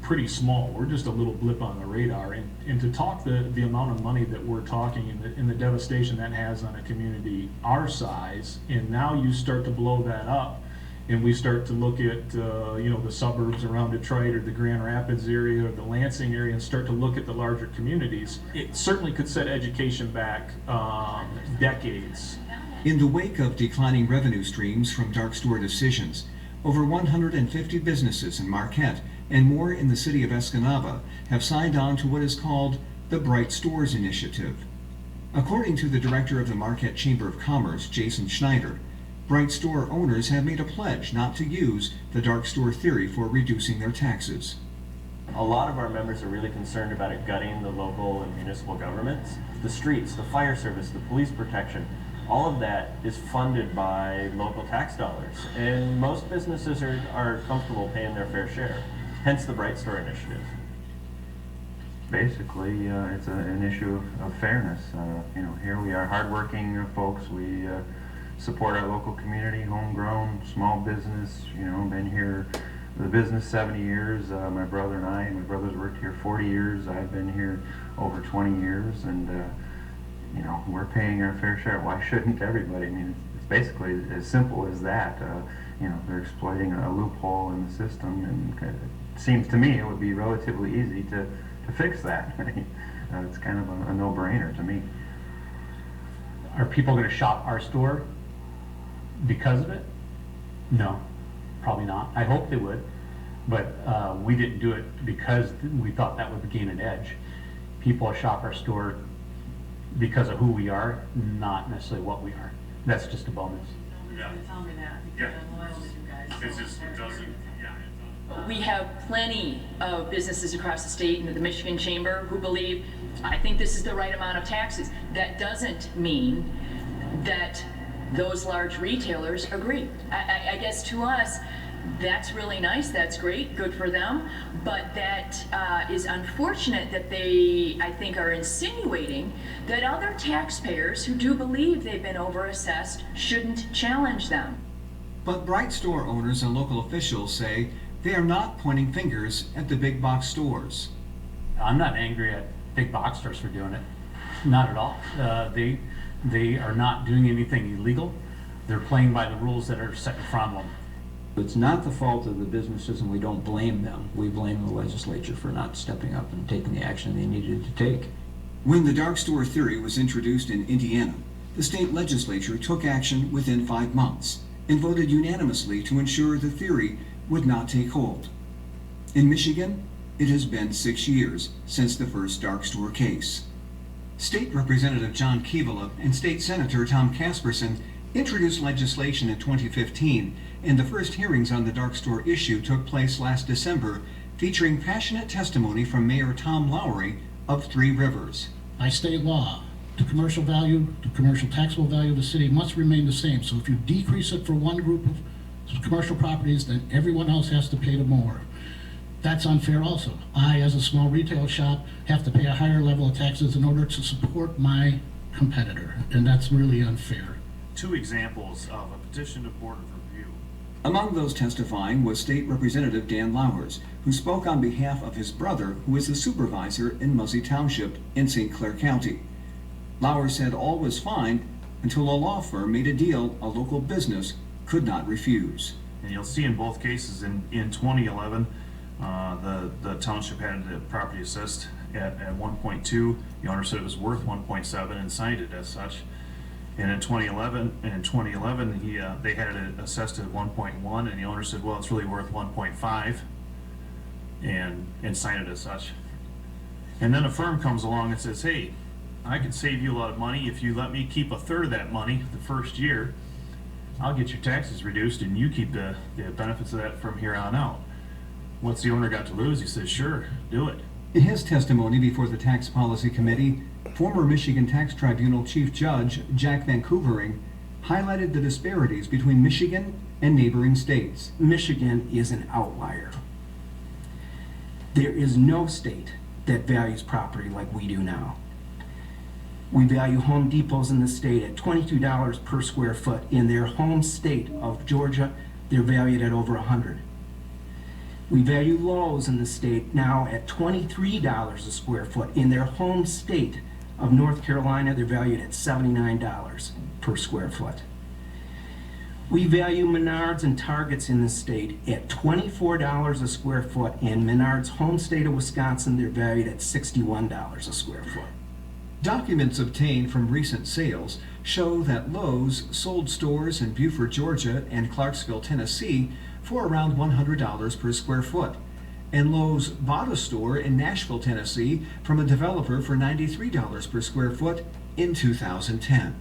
Speaker 22: pretty small. We're just a little blip on the radar. And to talk the amount of money that we're talking and the devastation that has on a community our size, and now you start to blow that up, and we start to look at the suburbs around Detroit or the Grand Rapids area or the Lansing area and start to look at the larger communities, it certainly could set education back decades.
Speaker 13: In the wake of declining revenue streams from dark store decisions, over 150 businesses in Marquette and more in the city of Escanaba have signed on to what is called the Bright Stores Initiative. According to the director of the Marquette Chamber of Commerce, Jason Schneider, Bright Store owners have made a pledge not to use the dark store theory for reducing their taxes.
Speaker 23: A lot of our members are really concerned about it gutting the local and municipal governments. The streets, the fire service, the police protection, all of that is funded by local tax dollars. And most businesses are comfortable paying their fair share, hence the Bright Store Initiative.
Speaker 24: Basically, it's an issue of fairness. Here we are hardworking folks. We support our local community, homegrown, small business, been here, the business 70 years. My brother and my brother's worked here 40 years. I've been here over 20 years, and we're paying our fair share. Why shouldn't everybody? I mean, it's basically as simple as that. They're exploiting a loophole in the system, and it seems to me it would be relatively easy to fix that. It's kind of a no-brainer to me.
Speaker 25: Are people going to shop our store because of it? No, probably not. I hope they would, but we didn't do it because we thought that would gain an edge. People shop our store because of who we are, not necessarily what we are. That's just a bonus.
Speaker 18: Yeah. Tell me that, because I'm loyal to you guys.
Speaker 15: It just doesn't,
Speaker 18: We have plenty of businesses across the state and the Michigan Chamber who believe, I think this is the right amount of taxes. That doesn't mean that those large retailers agree. I guess to us, that's really nice, that's great, good for them, but that is unfortunate that they, I think, are insinuating that other taxpayers who do believe they've been overassessed shouldn't challenge them.
Speaker 13: But Bright Store owners and local officials say they are not pointing fingers at the big box stores.
Speaker 25: I'm not angry at big box stores for doing it.
Speaker 19: Not at all. They are not doing anything illegal. They're playing by the rules that are set in front of them. It's not the fault of the businesses, and we don't blame them. We blame the legislature for not stepping up and taking the action they needed to take.
Speaker 13: When the dark store theory was introduced in Indiana, the state legislature took action within 5 months and voted unanimously to ensure the theory would not take hold. In Michigan, it has been 6 years since the first dark store case. State Representative John Keevala and State Senator Tom Casperson introduced legislation in 2015, and the first hearings on the dark store issue took place last December, featuring passionate testimony from Mayor Tom Lowry of Three Rivers.
Speaker 3: By state law, the commercial value, the commercial taxable value of the city must remain the same. So if you decrease it for one group of commercial properties, then everyone else has to pay more. That's unfair also. I, as a small retail shop, have to pay a higher level of taxes in order to support my competitor, and that's really unfair.
Speaker 6: 2 examples of a petition to Board of Review.
Speaker 13: Among those testifying was State Representative Dan Lowers, who spoke on behalf of his brother, who is a supervisor in Muzzy Township in St. Clair County. Lowers said all was fine until a law firm made a deal a local business could not refuse.
Speaker 6: And you'll see in both cases, in 2011, the township had the property assessed at 1.2. The owner said it was worth 1.7 and signed it as such. And in 2011, they had it assessed at 1.1, and the owner said, well, it's really worth 1.5, and signed it as such. And then a firm comes along and says, hey, I can save you a lot of money if you let me keep a third of that money the first year. I'll get your taxes reduced, and you keep the benefits of that from here on out. What's the owner got to lose? He says, sure, do it.
Speaker 13: In his testimony before the Tax Policy Committee, former Michigan Tax Tribunal Chief Judge Jack Vancouvering highlighted the disparities between Michigan and neighboring states.
Speaker 14: Michigan is an outlier. There is no state that values property like we do now. We value Home Depots in the state at $22 per square foot. In their home state of Georgia, they're valued at over $100. We value Lowe's in the state now at $23 a square foot. In their home state of North Carolina, they're valued at $79 per square foot. We value Menards and Targets in the state at $24 a square foot. In Menards' home state of Wisconsin, they're valued at $61 a square foot.
Speaker 13: Documents obtained from recent sales show that Lowe's sold stores in Beaufort, Georgia and Clarksville, Tennessee for around $100 per square foot, and Lowe's bought a store in Nashville, Tennessee from a developer for $93 per square foot in 2010.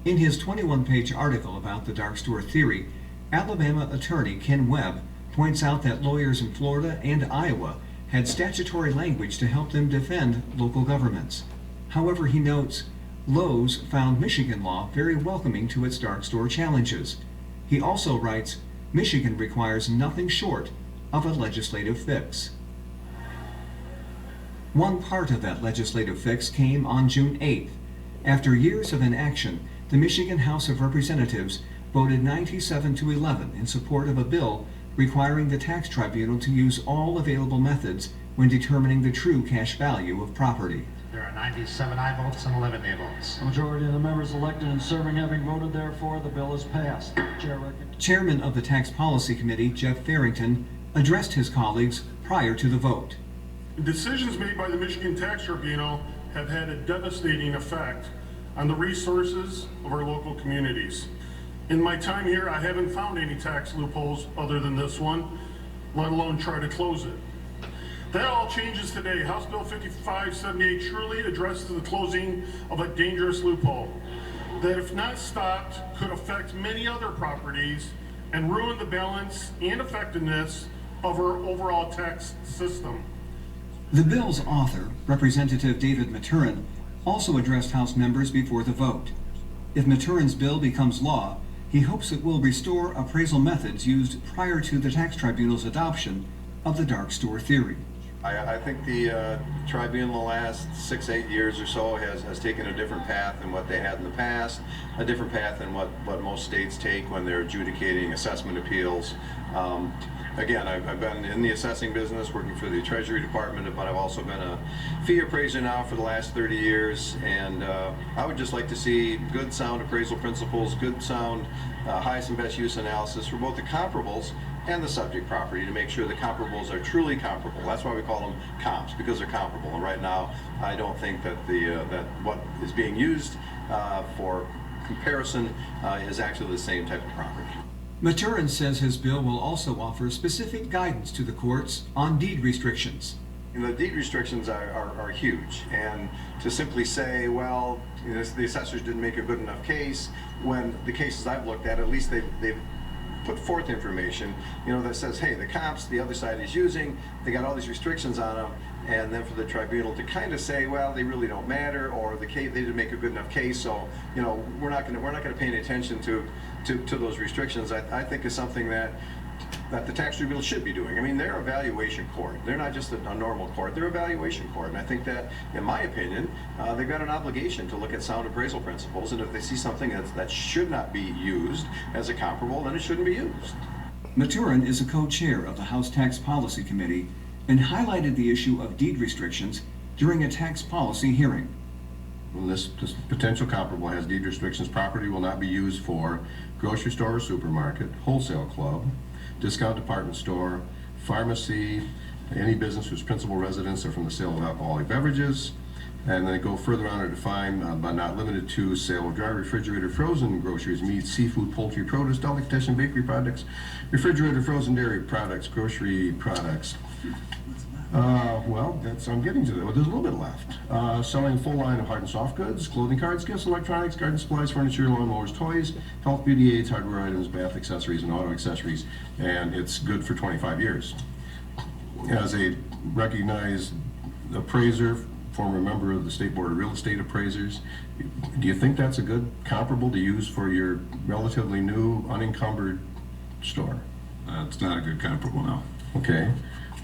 Speaker 13: In his 21-page article about the dark store theory, Alabama attorney Ken Webb points out that lawyers in Florida and Iowa had statutory language to help them defend local governments. However, he notes, Lowe's found Michigan law very welcoming to its dark store challenges. He also writes, Michigan requires nothing short of a legislative fix. One part of that legislative fix came on June 8th. After years of inaction, the Michigan House of Representatives voted 97-11 in support of a bill requiring the tax tribunal to use all available methods when determining the true cash value of property.
Speaker 8: There are 97 aye votes and 11 nay votes. A majority of the members elected and serving having voted, therefore, the bill is passed.
Speaker 13: Chairman of the Tax Policy Committee, Jeff Farrington, addressed his colleagues prior to the vote.
Speaker 10: Decisions made by the Michigan Tax Tribunal have had a devastating effect on the resources of our local communities. In my time here, I haven't found any tax loopholes other than this one, let alone try to close it. That all changes today. House Bill 5578 truly addresses the closing of a dangerous loophole that, if not stopped, could affect many other properties and ruin the balance and effectiveness of our overall tax system.
Speaker 13: The bill's author, Representative David Maturin, also addressed House members before the vote. If Maturin's bill becomes law, he hopes it will restore appraisal methods used prior to the tax tribunal's adoption of the dark store theory.
Speaker 12: I think the tribunal the last 6-8 years or so has taken a different path than what they had in the past, a different path than what most states take when they're adjudicating assessment appeals. again, I've been in the assessing business, working for the Treasury Department, but I've also been a fee appraiser now for the last 30 years, and I would just like to see good, sound appraisal principles, good, sound, highest and best use analysis for both the comparables and the subject property to make sure the comparables are truly comparable. That's why we call them comps, because they're comparable. And right now, I don't think that that what is being used for comparison is actually the same type of property.
Speaker 13: Maturin says his bill will also offer specific guidance to the courts on deed restrictions.
Speaker 12: The deed restrictions are huge, and to simply say, well, the assessors didn't make a good enough case, when the cases I've looked at least they've put forth information, that says, hey, the comps the other side is using, they got all these restrictions on them, and then for the tribunal to kind of say, well, they really don't matter, or the case, they didn't make a good enough case, so we're not going to pay any attention to those restrictions. I think is something that the tax tribunal should be doing. I mean, they're a valuation court. They're not just a normal court. They're a valuation court. And I think that, in my opinion, they've got an obligation to look at sound appraisal principles. And if they see something that should not be used as a comparable, then it shouldn't be used.
Speaker 13: Maturin is a co-chair of the House Tax Policy Committee and highlighted the issue of deed restrictions during a tax policy hearing.
Speaker 2: When this potential comparable has deed restrictions, property will not be used for grocery store or supermarket, wholesale club, discount department store, pharmacy, any business whose principal residents are from the sale of alcoholic beverages. And then go further on to define, but not limited to, sale of dry, refrigerated, frozen groceries, meat, seafood, poultry, produce, delicatessen, bakery products, refrigerated, frozen dairy products, grocery products. Well, I'm getting to that. Well, there's a little bit left. Selling a full line of hard and soft goods, clothing, cards, gifts, electronics, garden supplies, furniture, lawnmowers, toys, health, beauty aids, hardware items, bath accessories, and auto accessories. And it's good for 25 years. As a recognized appraiser, former member of the State Board of Real Estate Appraisers, do you think that's a good comparable to use for your relatively new, unencumbered store?
Speaker 4: It's not a good comparable, no.
Speaker 2: Okay.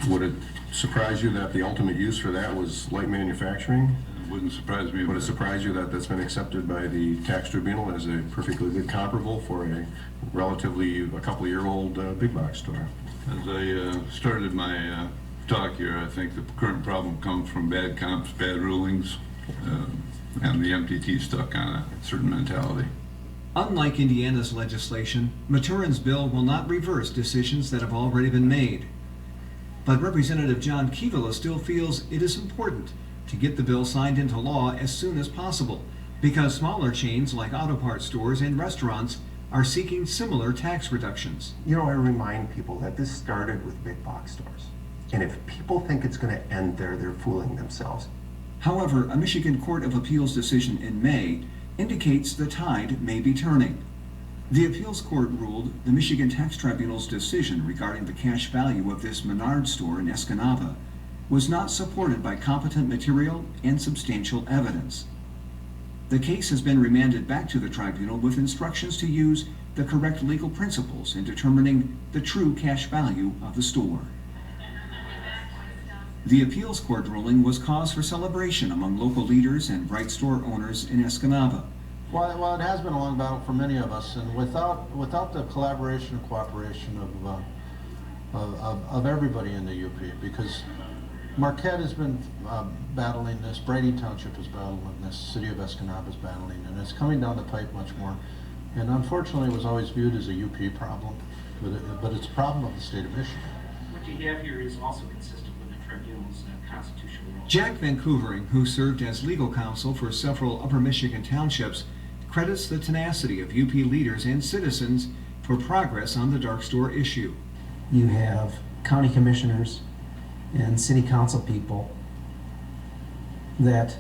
Speaker 2: Would it surprise you that the ultimate use for that was light manufacturing?
Speaker 4: It wouldn't surprise me.
Speaker 2: Would it surprise you that that's been accepted by the tax tribunal as a perfectly good comparable for a relatively a couple-year-old big box store?
Speaker 4: As I started my talk here, I think the current problem comes from bad comps, bad rulings, and the MTT stuck on a certain mentality.
Speaker 13: Unlike Indiana's legislation, Maturin's bill will not reverse decisions that have already been made. But Representative John Kivila still feels it is important to get the bill signed into law as soon as possible, because smaller chains like auto parts stores and restaurants are seeking similar tax reductions.
Speaker 7: I remind people that this started with big box stores. And if people think it's going to end there, they're fooling themselves.
Speaker 13: However, a Michigan Court of Appeals decision in May indicates the tide may be turning. The appeals court ruled the Michigan Tax Tribunal's decision regarding the cash value of this Menards store in Escanaba was not supported by competent material and substantial evidence. The case has been remanded back to the tribunal with instructions to use the correct legal principles in determining the true cash value of the store. The appeals court ruling was cause for celebration among local leaders and bright store owners in Escanaba.
Speaker 9: Well, it has been a long battle for many of us, and without the collaboration and cooperation of everybody in the UP, because Marquette has been battling this, Brady Township is battling this, City of Escanaba is battling, and it's coming down the pipe much more. And unfortunately, it was always viewed as a UP problem, but it's a problem of the state of Michigan.
Speaker 11: What you have here is also consistent with the tribunal's constitutional role.
Speaker 13: Jack Vancouvering, who served as legal counsel for several Upper Michigan townships, credits the tenacity of UP leaders and citizens for progress on the dark store issue.
Speaker 14: You have county commissioners and city council people that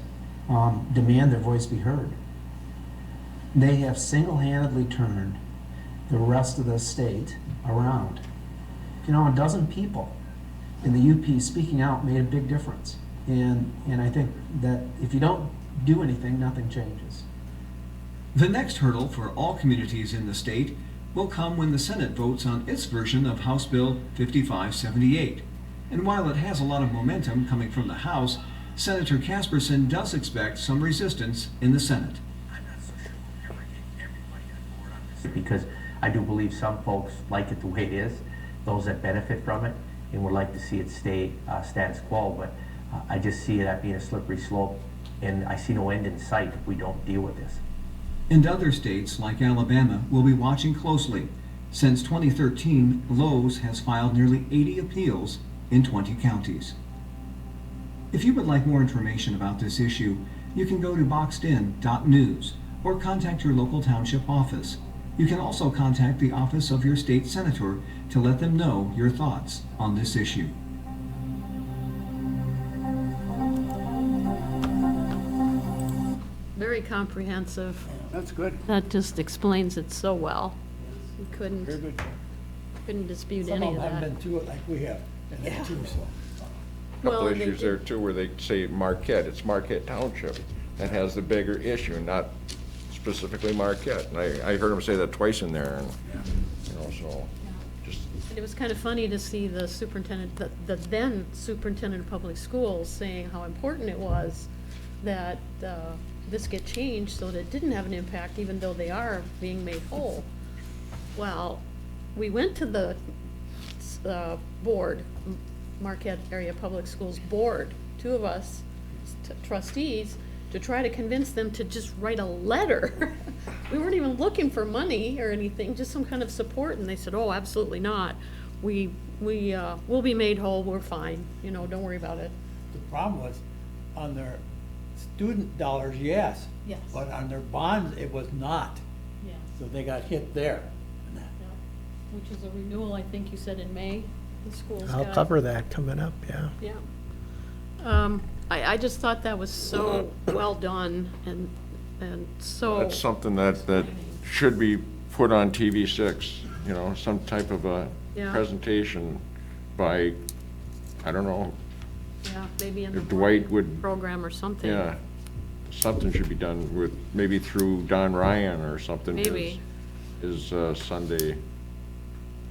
Speaker 14: demand their voice be heard. They have single-handedly turned the rest of the state around. A dozen people in the UP speaking out made a big difference. And I think that if you don't do anything, nothing changes.
Speaker 13: The next hurdle for all communities in the state will come when the Senate votes on its version of House Bill 5578. And while it has a lot of momentum coming from the House, Senator Casperson does expect some resistance in the Senate.
Speaker 26: I'm not so sure we'll ever get everybody on board on this, because I do believe some folks like it the way it is.
Speaker 1: those that benefit from it, and would like to see it stay status quo, but I just see that being a slippery slope, and I see no end in sight if we don't deal with this.
Speaker 13: And other states, like Alabama, will be watching closely. Since 2013, Lowe's has filed nearly 80 appeals in 20 counties. If you would like more information about this issue, you can go to boxedin.news or contact your local township office. You can also contact the office of your state senator to let them know your thoughts on this issue.
Speaker 5: Very comprehensive.
Speaker 16: That's good.
Speaker 5: That just explains it so well. You
Speaker 16: Very good.
Speaker 5: couldn't dispute
Speaker 16: Some
Speaker 5: any
Speaker 16: of
Speaker 5: of
Speaker 16: them
Speaker 5: that.
Speaker 16: haven't been through it like we have, and that too, so.
Speaker 2: Couple
Speaker 5: Well, they
Speaker 2: issues there too, where they say Marquette, it's Marquette Township that has the bigger issue, not specifically Marquette. And I heard him say that twice in there, and, you know, so, just,
Speaker 5: And it was kind of funny to see the superintendent, the then superintendent of public schools saying how important it was that this get changed so that it didn't have an impact, even though they are being made whole. Well, we went to the board, Marquette Area Public Schools Board, two of us trustees, to try to convince them to just write a letter. We weren't even looking for money or anything, just some kind of support, and they said, oh, absolutely not. We'll be made whole, we're fine, you know, don't worry about it.
Speaker 16: The problem was, on their student dollars, yes.
Speaker 5: Yes.
Speaker 16: But on their bonds, it was not.
Speaker 5: Yes.
Speaker 16: So they got hit there.
Speaker 5: Which is a renewal, I think you said in May, the schools
Speaker 17: I'll
Speaker 5: got.
Speaker 17: cover that coming up, yeah.
Speaker 5: Yeah. I just thought that was so well done and so.
Speaker 2: that's something that should be put on TV6, you know, some type of a
Speaker 5: Yeah.
Speaker 2: presentation by, I don't know,
Speaker 5: Yeah, maybe in the
Speaker 2: if Dwight would,
Speaker 5: program or something.
Speaker 2: yeah, something should be done with, maybe through Don Ryan or something.
Speaker 5: Maybe.
Speaker 2: His Sunday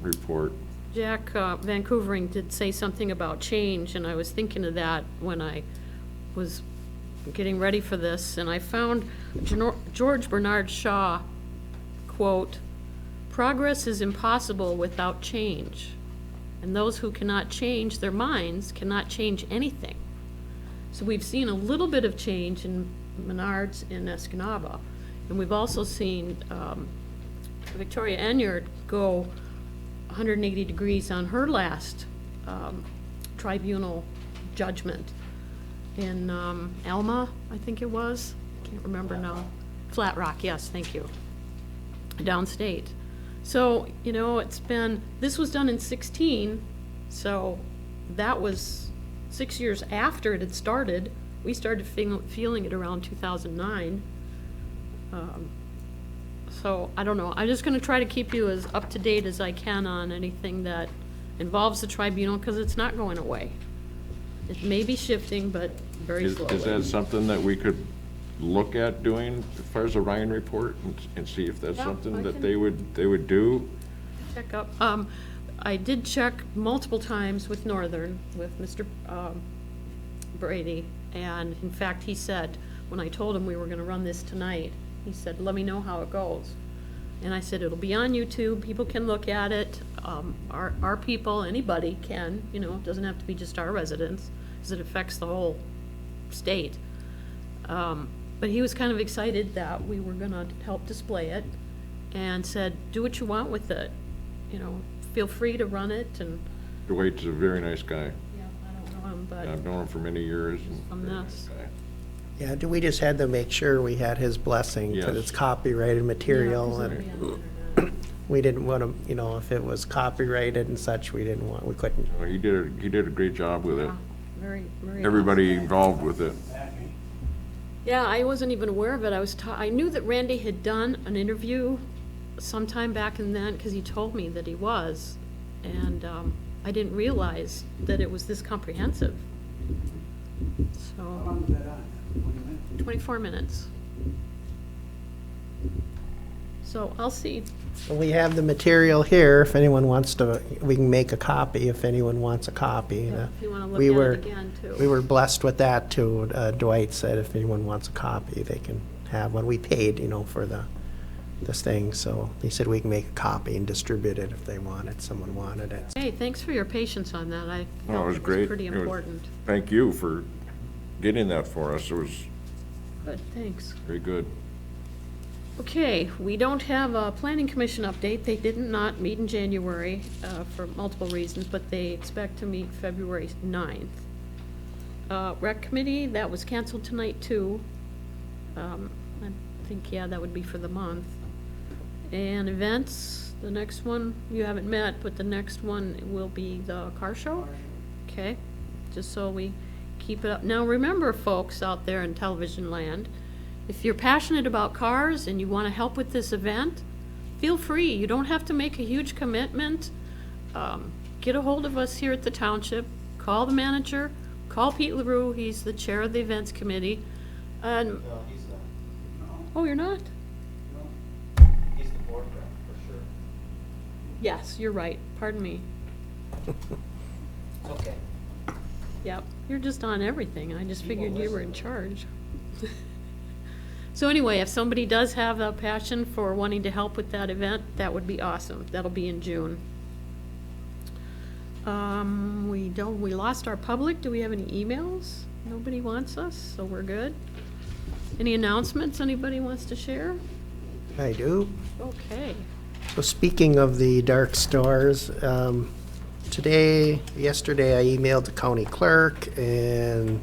Speaker 2: report.
Speaker 5: Jack Van Coovering did say something about change, and I was thinking of that when I was getting ready for this, and I found George Bernard Shaw, quote, "Progress is impossible without change, and those who cannot change their minds cannot change anything." So we've seen a little bit of change in Menards and Escanaba, and we've also seen Victoria Enyart go 180 degrees on her last tribunal judgment in Alma, I think it was. Can't remember now. Flat Rock, yes, thank you. Downstate. So, you know, this was done in 16, so that was 6 years after it had started. We started feeling it around 2009. So, I don't know. I'm just gonna try to keep you as up to date as I can on anything that involves the tribunal, because it's not going away. It may be shifting, but very slowly.
Speaker 2: Is that something that we could look at doing as far as the Ryan report and see if that's
Speaker 5: Yeah,
Speaker 2: something
Speaker 5: I
Speaker 2: that
Speaker 5: can-
Speaker 2: they would do?
Speaker 5: Check up. I did check multiple times with Northern, with Mr. Brady, and in fact, he said, when I told him we were gonna run this tonight, he said, let me know how it goes. And I said, it'll be on YouTube, people can look at it, our people, anybody can, you know, it doesn't have to be just our residents, because it affects the whole state. But he was kind of excited that we were gonna help display it, and said, do what you want with it, you know, feel free to run it, and,
Speaker 2: Dwight's a very nice guy.
Speaker 5: yeah, I don't know him, but
Speaker 2: I've known him for many years.
Speaker 5: from this.
Speaker 17: Yeah, we just had to make sure we had his blessing, because
Speaker 2: Yes.
Speaker 17: it's copyrighted material,
Speaker 5: Yeah, 'cause
Speaker 17: and
Speaker 5: it'll be on the internet.
Speaker 17: we didn't want to, you know, if it was copyrighted and such, we couldn't.
Speaker 2: Well, he did a great job with it.
Speaker 5: Very, very.
Speaker 2: Everybody involved with it.
Speaker 5: Yeah, I wasn't even aware of it. I knew that Randy had done an interview sometime back in then, because he told me that he was, and I didn't realize that it was this comprehensive. So.
Speaker 16: How long was that on? 20 minutes?
Speaker 5: 24 minutes. So I'll see.
Speaker 17: We have the material here, if anyone wants to, we can make a copy if anyone wants a copy.
Speaker 5: If you wanna look
Speaker 17: We
Speaker 5: at it
Speaker 17: were-
Speaker 5: again, too.
Speaker 17: We were blessed with that too. Dwight said if anyone wants a copy, they can have one. We paid, you know, for the this thing, so he said we can make a copy and distribute it if they wanted, someone wanted it.
Speaker 5: Hey, thanks for your patience on that. I
Speaker 20: No,
Speaker 5: felt
Speaker 20: it was great.
Speaker 5: pretty
Speaker 20: It was-
Speaker 5: important.
Speaker 20: Thank you for getting that for us. It was
Speaker 5: Good, thanks.
Speaker 20: very good.
Speaker 5: Okay, we don't have a planning commission update. They did not meet in January for multiple reasons, but they expect to meet February 9th. Rec committee, that was canceled tonight too. I think, yeah, that would be for the month. And events, the next one, you haven't met, but the next one will be the car show. Okay, just so we keep it up. Now, remember, folks out there in television land, if you're passionate about cars and you want to help with this event, feel free. You don't have to make a huge commitment. Get a hold of us here at the township. Call the manager. Call Pete LaRue. He's the chair of the events committee. And oh, you're not?
Speaker 21: He's the board rep, for sure.
Speaker 5: Yes, you're right. Pardon me.
Speaker 21: It's okay.
Speaker 5: Yep, you're just on everything. I just figured you were in charge. So anyway, if somebody does have a passion for wanting to help with that event, that would be awesome. That'll be in June. We lost our public. Do we have any emails? Nobody wants us, so we're good. Any announcements anybody wants to share?
Speaker 17: I do.
Speaker 5: Okay.
Speaker 17: So speaking of the dark stores, yesterday I emailed the county clerk and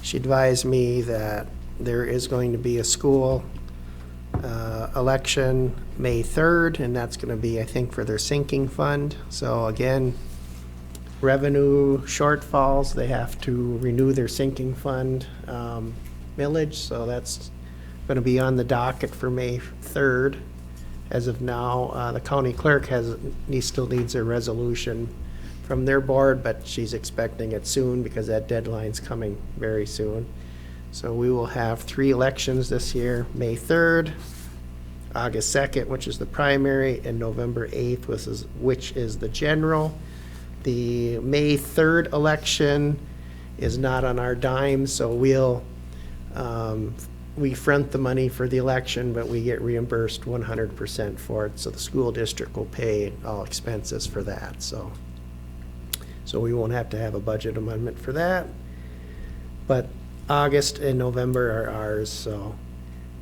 Speaker 17: she advised me that there is going to be a school election May 3rd, and that's going to be, I think, for their sinking fund. So again, revenue shortfalls, they have to renew their sinking fund millage, so that's going to be on the docket for May 3rd. As of now, the county clerk still needs a resolution from their board, but she's expecting it soon because that deadline's coming very soon. So we will have 3 elections this year: May 3rd, August 2nd, which is the primary, and November 8th, which is the general. The May 3rd election is not on our dime, so we front the money for the election, but we get reimbursed 100% for it. So the school district will pay all expenses for that. So we won't have to have a budget amendment for that. But August and November are ours, so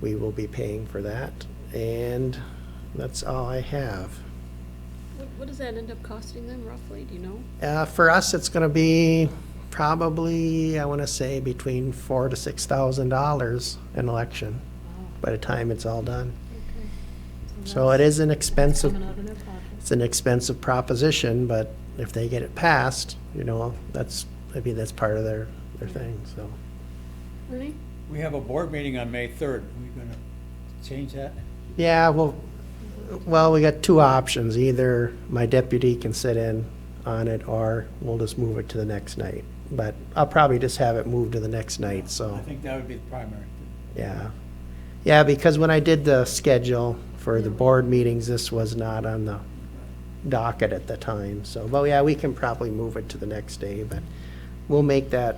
Speaker 17: we will be paying for that. And that's all I have.
Speaker 5: What does that end up costing them roughly? Do you know?
Speaker 17: For us, it's going to be probably, I want to say, between $4,000 to $6,000 an election by the time it's all done.
Speaker 5: Okay.
Speaker 17: So it is an expensive,
Speaker 5: Coming out of their pocket.
Speaker 17: it's an expensive proposition, but if they get it passed, that's part of their thing, so.
Speaker 5: Ernie?
Speaker 16: We have a board meeting on May 3rd. We're gonna change that?
Speaker 17: Yeah, well, we got 2 options. Either my deputy can sit in on it, or we'll just move it to the next night. But I'll probably just have it moved to the next night, so,
Speaker 16: I think that would be the primary.
Speaker 17: yeah. Yeah, because when I did the schedule for the board meetings, this was not on the docket at the time, so, well, yeah, we can probably move it to the next day, but I'll make that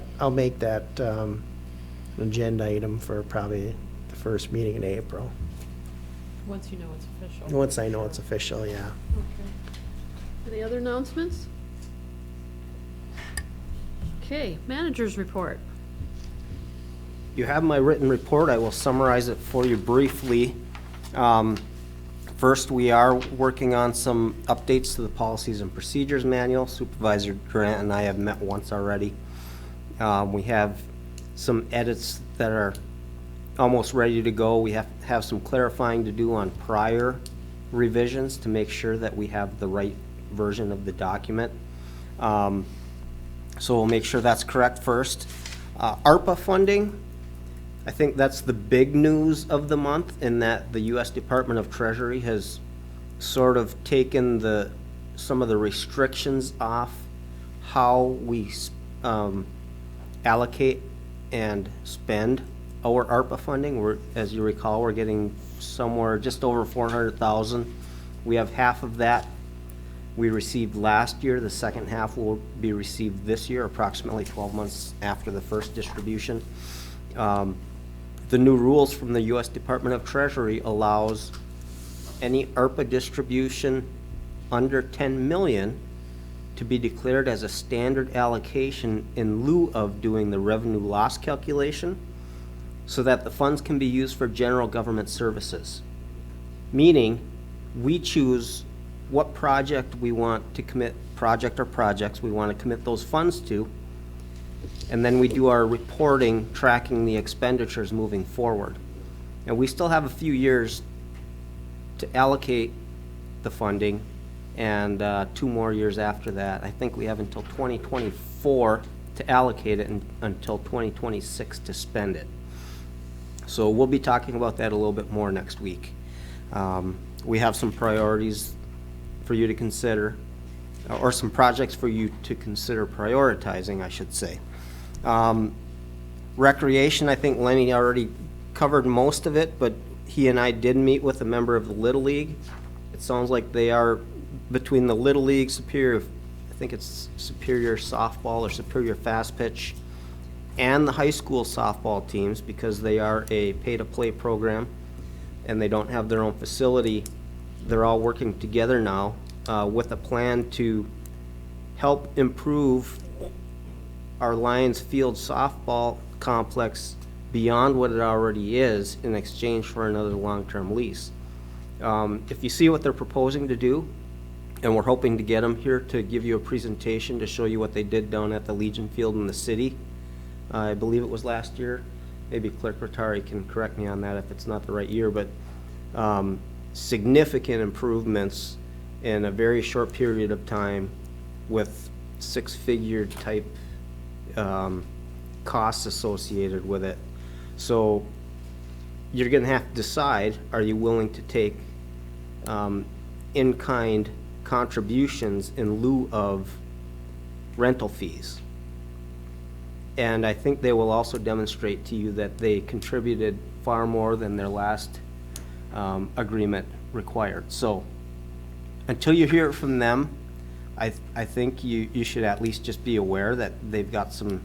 Speaker 17: agenda item for probably the first meeting in April.
Speaker 5: Once you know it's official.
Speaker 17: Once I know it's official, yeah.
Speaker 5: Okay. Any other announcements? Okay, manager's report.
Speaker 22: You have my written report. I will summarize it for you briefly. First, we are working on some updates to the policies and procedures manual. Supervisor Grant and I have met once already. We have some edits that are almost ready to go. We have some clarifying to do on prior revisions to make sure that we have the right version of the document. So we'll make sure that's correct first. ARPA funding, I think that's the big news of the month, in that the U.S. Department of Treasury has sort of taken some of the restrictions off how we allocate and spend our ARPA funding. As you recall, we're getting somewhere just over $400,000. We have half of that we received last year. The second half will be received this year, approximately 12 months after the first distribution. The new rules from the U.S. Department of Treasury allows any ARPA distribution under 10 million to be declared as a standard allocation in lieu of doing the revenue loss calculation, so that the funds can be used for general government services. Meaning, we choose what project we want to commit, project or projects we want to commit those funds to, and then we do our reporting, tracking the expenditures moving forward. And we still have a few years to allocate the funding, and 2 more years after that. I think we have until 2024 to allocate it and until 2026 to spend it. So we'll be talking about that a little bit more next week. We have some priorities for you to consider, or some projects for you to consider prioritizing, I should say. Recreation, I think Lenny already covered most of it, but he and I did meet with a member of the Little League. It sounds like they are between the Little League, Superior, I think it's Superior Softball or Superior Fast Pitch, and the high school softball teams, because they are a pay-to-play program and they don't have their own facility. They're all working together now with a plan to help improve our Lions Field softball complex beyond what it already is in exchange for another long-term lease. If you see what they're proposing to do, and we're hoping to get them here to give you a presentation to show you what they did down at the Legion Field in the city. I believe it was last year. Maybe Clerk Rattari can correct me on that if it's not the right year, but significant improvements in a very short period of time with 6-figure type costs associated with it. So you're going to have to decide, are you willing to take in-kind contributions in lieu of rental fees? And I think they will also demonstrate to you that they contributed far more than their last agreement required. So until you hear it from them, I think you should at least just be aware that they've got some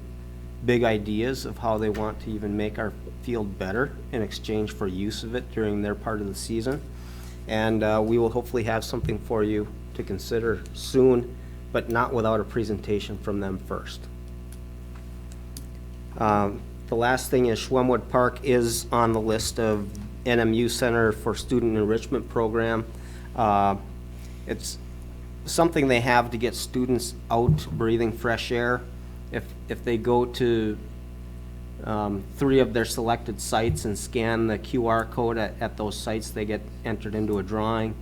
Speaker 22: big ideas of how they want to even make our field better in exchange for use of it during their part of the season. And we will hopefully have something for you to consider soon, but not without a presentation from them first. The last thing is Schwemmwood Park is on the list of NMU Center for Student Enrichment Program. It's something they have to get students out breathing fresh air. If they go to 3 of their selected sites and scan the QR code at those sites, they get entered into a drawing.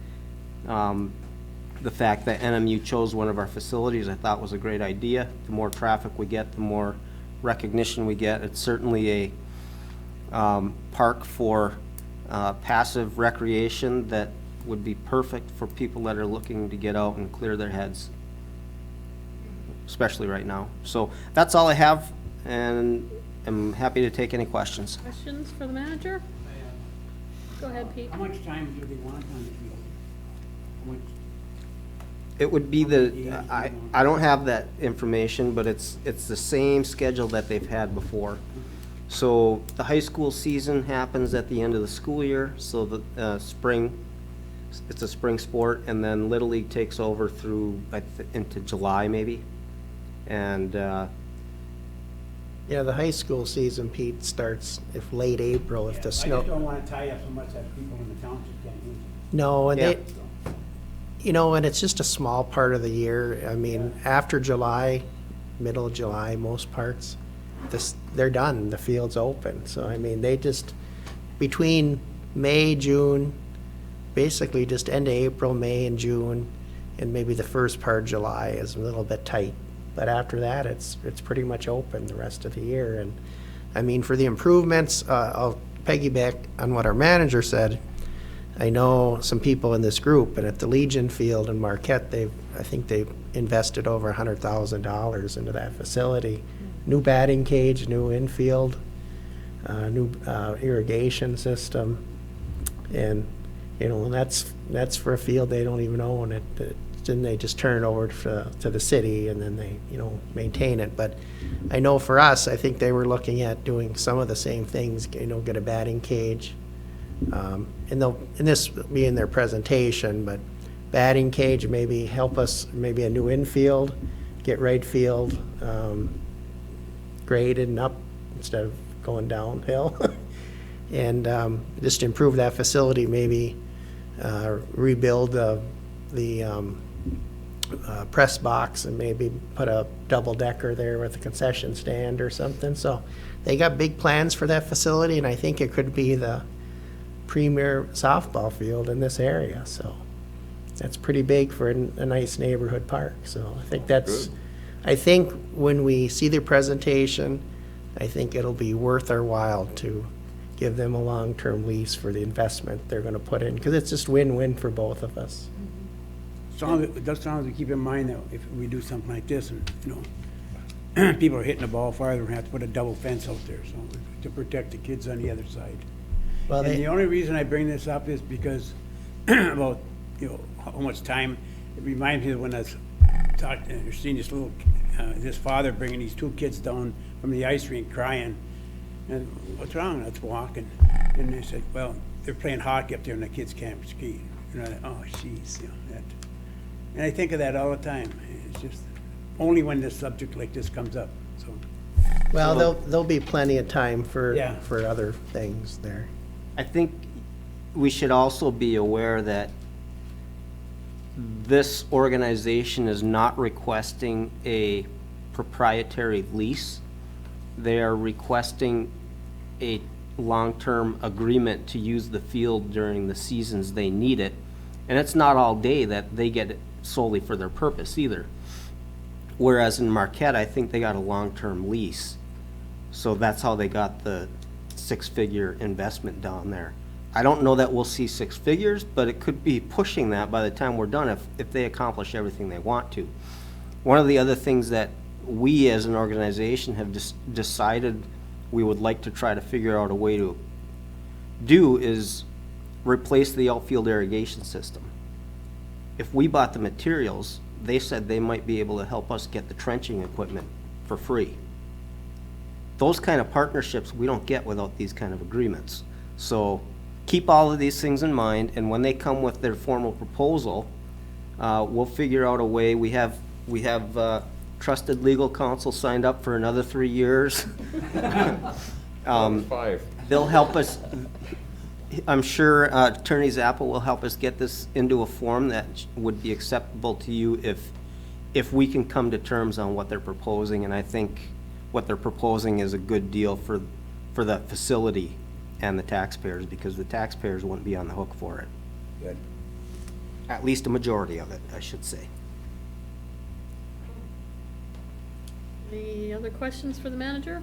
Speaker 22: The fact that NMU chose one of our facilities, I thought was a great idea. The more traffic we get, the more recognition we get. It's certainly a park for passive recreation that would be perfect for people that are looking to get out and clear their heads, especially right now. So that's all I have, and I'm happy to take any questions.
Speaker 5: Questions for the manager? Go ahead, Pete.
Speaker 11: How much time do they want on the field? How much?
Speaker 22: It would be I don't have that information, but it's the same schedule that they've had before. So the high school season happens at the end of the school year, so the spring, it's a spring sport, and then Little League takes over through into July maybe. And
Speaker 17: Yeah, the high school season, Pete, starts if late April, if the
Speaker 11: I
Speaker 17: snow.
Speaker 11: just don't want to tie up so much that people in the township can't use it.
Speaker 17: No, and
Speaker 22: Yeah.
Speaker 17: and it's just a small part of the year. I mean, after July, middle of July, most parts, they're done, the field's open. So, I mean, they just, between May, June, basically just end of April, May and June, and maybe the first part of July is a little bit tight. But after that, it's pretty much open the rest of the year. And, I mean, for the improvements, I'll piggyback on what our manager said. I know some people in this group, and at the Legion Field in Marquette, I think they've invested over $100,000 into that facility. New batting cage, new infield, new irrigation system, and and that's for a field they don't even own it. Then they just turn it over to the city, and then they maintain it. But I know for us, I think they were looking at doing some of the same things. Get a batting cage, And this will be in their presentation, but batting cage, maybe help us, maybe a new infield, get right field graded and up instead of going downhill. And just improve that facility, maybe rebuild the press box and maybe put a double decker there with a concession stand or something. So they got big plans for that facility, and I think it could be the premier softball field in this area. So that's pretty big for a nice neighborhood park. So I think that's, I think when we see their presentation, I think it'll be worth our while to give them a long-term lease for the investment they're gonna put in, because it's just win-win for both of us.
Speaker 15: As long as we keep in mind that if we do something like this, and, you know, people are hitting the ball farther, we have to put a double fence out there, so, to protect the kids on the other side.
Speaker 17: Well,
Speaker 15: And the only reason I bring this up is because, about, you know, how much time, it reminds me of when I was seeing this little, this father bringing these two kids down from the ice rink crying, and what's wrong? Let's walk. And they said, well, they're playing hockey up there and the kids can't ski. And I thought, oh, jeez, you know, that. And I think of that all the time. It's just only when this subject like this comes up, so.
Speaker 17: Well, there'll be plenty of time for
Speaker 15: Yeah.
Speaker 17: other things there.
Speaker 22: I think we should also be aware that this organization is not requesting a proprietary lease. They are requesting a long-term agreement to use the field during the seasons they need it. And it's not all day that they get it solely for their purpose either. Whereas in Marquette, I think they got a long-term lease. So that's how they got the six-figure investment down there. I don't know that we'll see six figures, but it could be pushing that by the time we're done if they accomplish everything they want to. One of the other things that we as an organization have decided we would like to try to figure out a way to do is replace the outfield irrigation system. If we bought the materials, they said they might be able to help us get the trenching equipment for free. Those kind of partnerships we don't get without these kind of agreements. So keep all of these things in mind, and when they come with their formal proposal, we'll figure out a way. We have trusted legal counsel signed up for another 3 years.
Speaker 20: 5.
Speaker 22: They'll help us. I'm sure Attorney Zappa will help us get this into a form that would be acceptable to you if we can come to terms on what they're proposing. And I think what they're proposing is a good deal for the facility and the taxpayers, because the taxpayers wouldn't be on the hook for it.
Speaker 15: Good.
Speaker 22: At least a majority of it, I should say.
Speaker 5: Any other questions for the manager?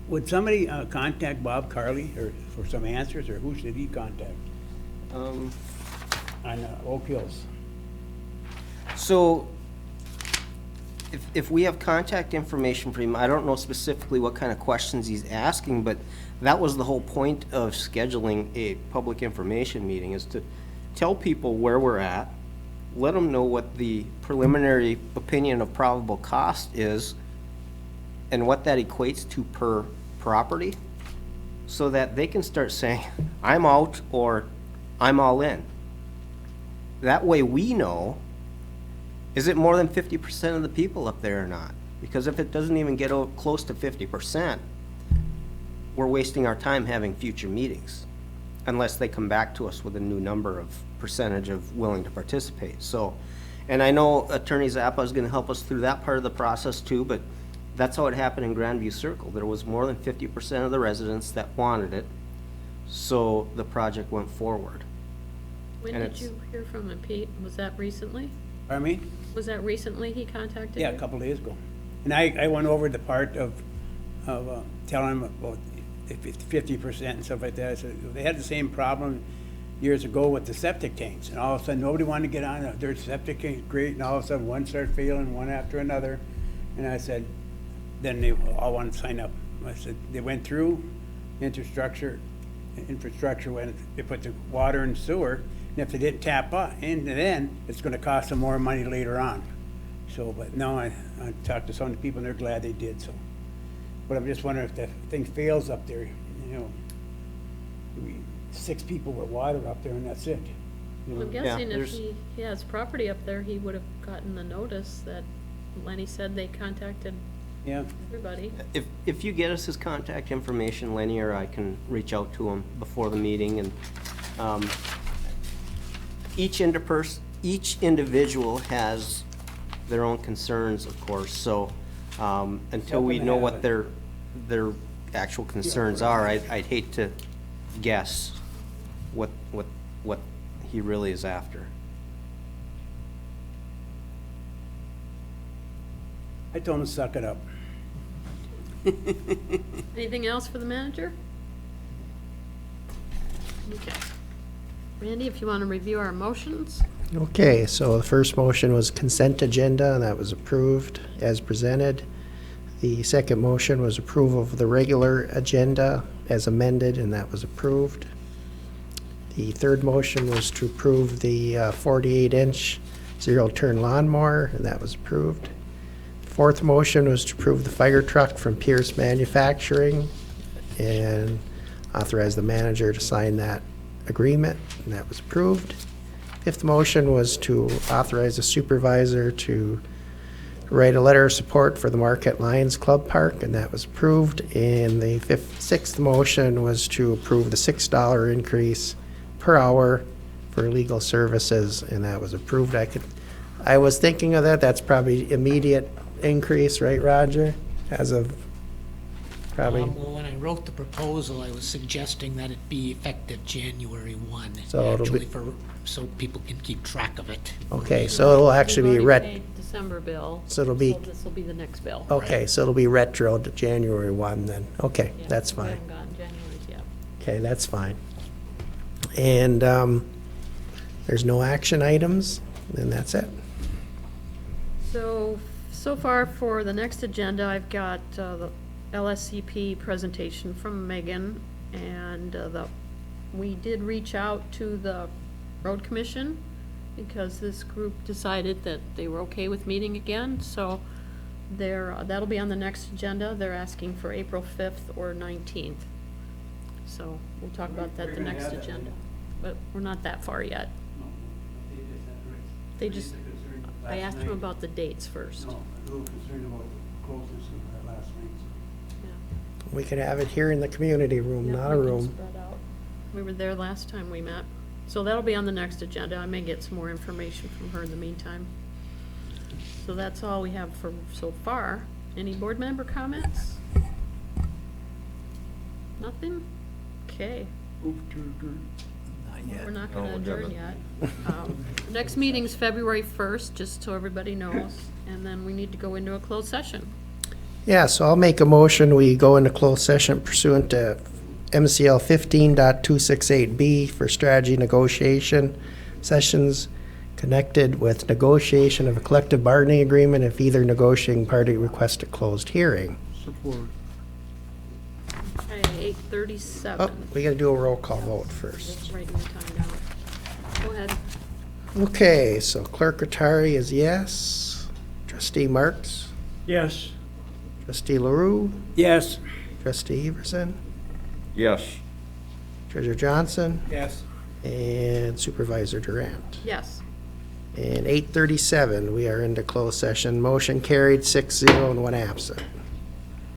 Speaker 15: Would somebody contact Bob Carley or for some answers, or who should he contact? On Oak Hills.
Speaker 22: So, if we have contact information for him, I don't know specifically what kind of questions he's asking, but that was the whole point of scheduling a public information meeting, is to tell people where we're at, let them know what the preliminary opinion of probable cost is, and what that equates to per property, so that they can start saying, I'm out or I'm all in. That way we know, is it more than 50% of the people up there or not? Because if it doesn't even get close to 50%, we're wasting our time having future meetings, unless they come back to us with a new number of percentage of willing to participate. So, and I know Attorney Zappa is going to help us through that part of the process too, but that's how it happened in Grandview Circle. There was more than 50% of the residents that wanted it, so the project went forward.
Speaker 5: When did you hear from him, Pete? Was that recently?
Speaker 15: Pardon me?
Speaker 5: Was that recently he contacted you?
Speaker 15: Yeah, a couple days ago. And I went over the part of telling him about if it's 50% and stuff like that. So they had the same problem years ago with the septic tanks, and all of a sudden nobody wanted to get on their septic tank, great, and all of a sudden one started failing, one after another. And I said, then they all wanted to sign up. I said, they went through infrastructure when they put the water and sewer, and if they didn't tap in, then it's gonna cost them more money later on. So, but no, I talked to some of the people and they're glad they did, so. But I'm just wondering if the thing fails up there, you know, 6 people with water up there and that's it. You know?
Speaker 5: I'm guessing if
Speaker 22: there's-
Speaker 5: he has property up there, he would have gotten the notice that Lenny said they contacted
Speaker 15: Yeah.
Speaker 5: everybody.
Speaker 22: If you get us his contact information, Lenny or I can reach out to him before the meeting, and each individual has their own concerns, of course, so until we know what their actual concerns are, I'd hate to guess what he really is after.
Speaker 15: I told him to suck it up.
Speaker 5: Anything else for the manager? Okay. Randy, if you want to review our motions?
Speaker 17: Okay, so the first motion was consent agenda, and that was approved as presented. The second motion was approval of the regular agenda as amended, and that was approved. The third motion was to approve the 48-inch zero-turn lawnmower, and that was approved. Fourth motion was to approve the fire truck from Pierce Manufacturing and authorize the manager to sign that agreement, and that was approved. Fifth motion was to authorize the supervisor to write a letter of support for the Marquette Lions Club Park, and that was approved. And the sixth motion was to approve the $6 increase per hour for legal services, and that was approved. I was thinking of that, that's probably immediate increase, right, Roger? As of probably,
Speaker 18: Well, when I wrote the proposal, I was suggesting that it be effective January 1.
Speaker 17: So it'll be-
Speaker 18: Actually, so people can keep track of it.
Speaker 17: okay, so it'll actually be
Speaker 5: We've already paid December bill.
Speaker 17: So it'll be-
Speaker 5: This will be the next bill.
Speaker 17: okay, so it'll be retro to January 1 then. Okay,
Speaker 5: Yeah,
Speaker 17: that's
Speaker 5: we
Speaker 17: fine.
Speaker 5: haven't gotten January's yet.
Speaker 17: Okay, that's fine. And there's no action items, and that's it.
Speaker 5: So far for the next agenda, I've got the LSCP presentation from Megan, and we did reach out to the road commission because this group decided that they were okay with meeting again, so that'll be on the next agenda. They're asking for April 5th or 19th. So we'll talk about that the next agenda, but we're not that far yet. They just, I asked them about the dates first.
Speaker 15: No, I'm a little concerned about the closeness of that last night.
Speaker 17: We could have it here in the community room,
Speaker 5: Yeah,
Speaker 17: not a
Speaker 5: we can
Speaker 17: room.
Speaker 5: spread out. We were there last time we met. So that'll be on the next agenda. I may get some more information from her in the meantime. So that's all we have for so far. Any board member comments? Nothing? Okay. We're not gonna adjourn yet. Next meeting's February 1st, just so everybody knows, and then we need to go into a closed session.
Speaker 17: Yeah, so I'll make a motion, we go into closed session pursuant to MCL 15.268B for strategy negotiation sessions connected with negotiation of a collective bargaining agreement if either negotiating party requests a closed hearing.
Speaker 15: Support.
Speaker 5: Okay, 8:37.
Speaker 17: Oh, we gotta do a roll call vote first.
Speaker 5: Just writing the time down. Go ahead.
Speaker 17: Okay, so Clerk Rattari is yes. Trustee Marks?
Speaker 16: Yes.
Speaker 17: Trustee LaRue?
Speaker 15: Yes.
Speaker 17: Trustee Everson?
Speaker 20: Yes.
Speaker 17: Treasurer Johnson?
Speaker 15: Yes.
Speaker 17: And Supervisor Durant.
Speaker 5: Yes.
Speaker 17: And 8:37, we are into closed session. Motion carried, 6-0 and 1 absent.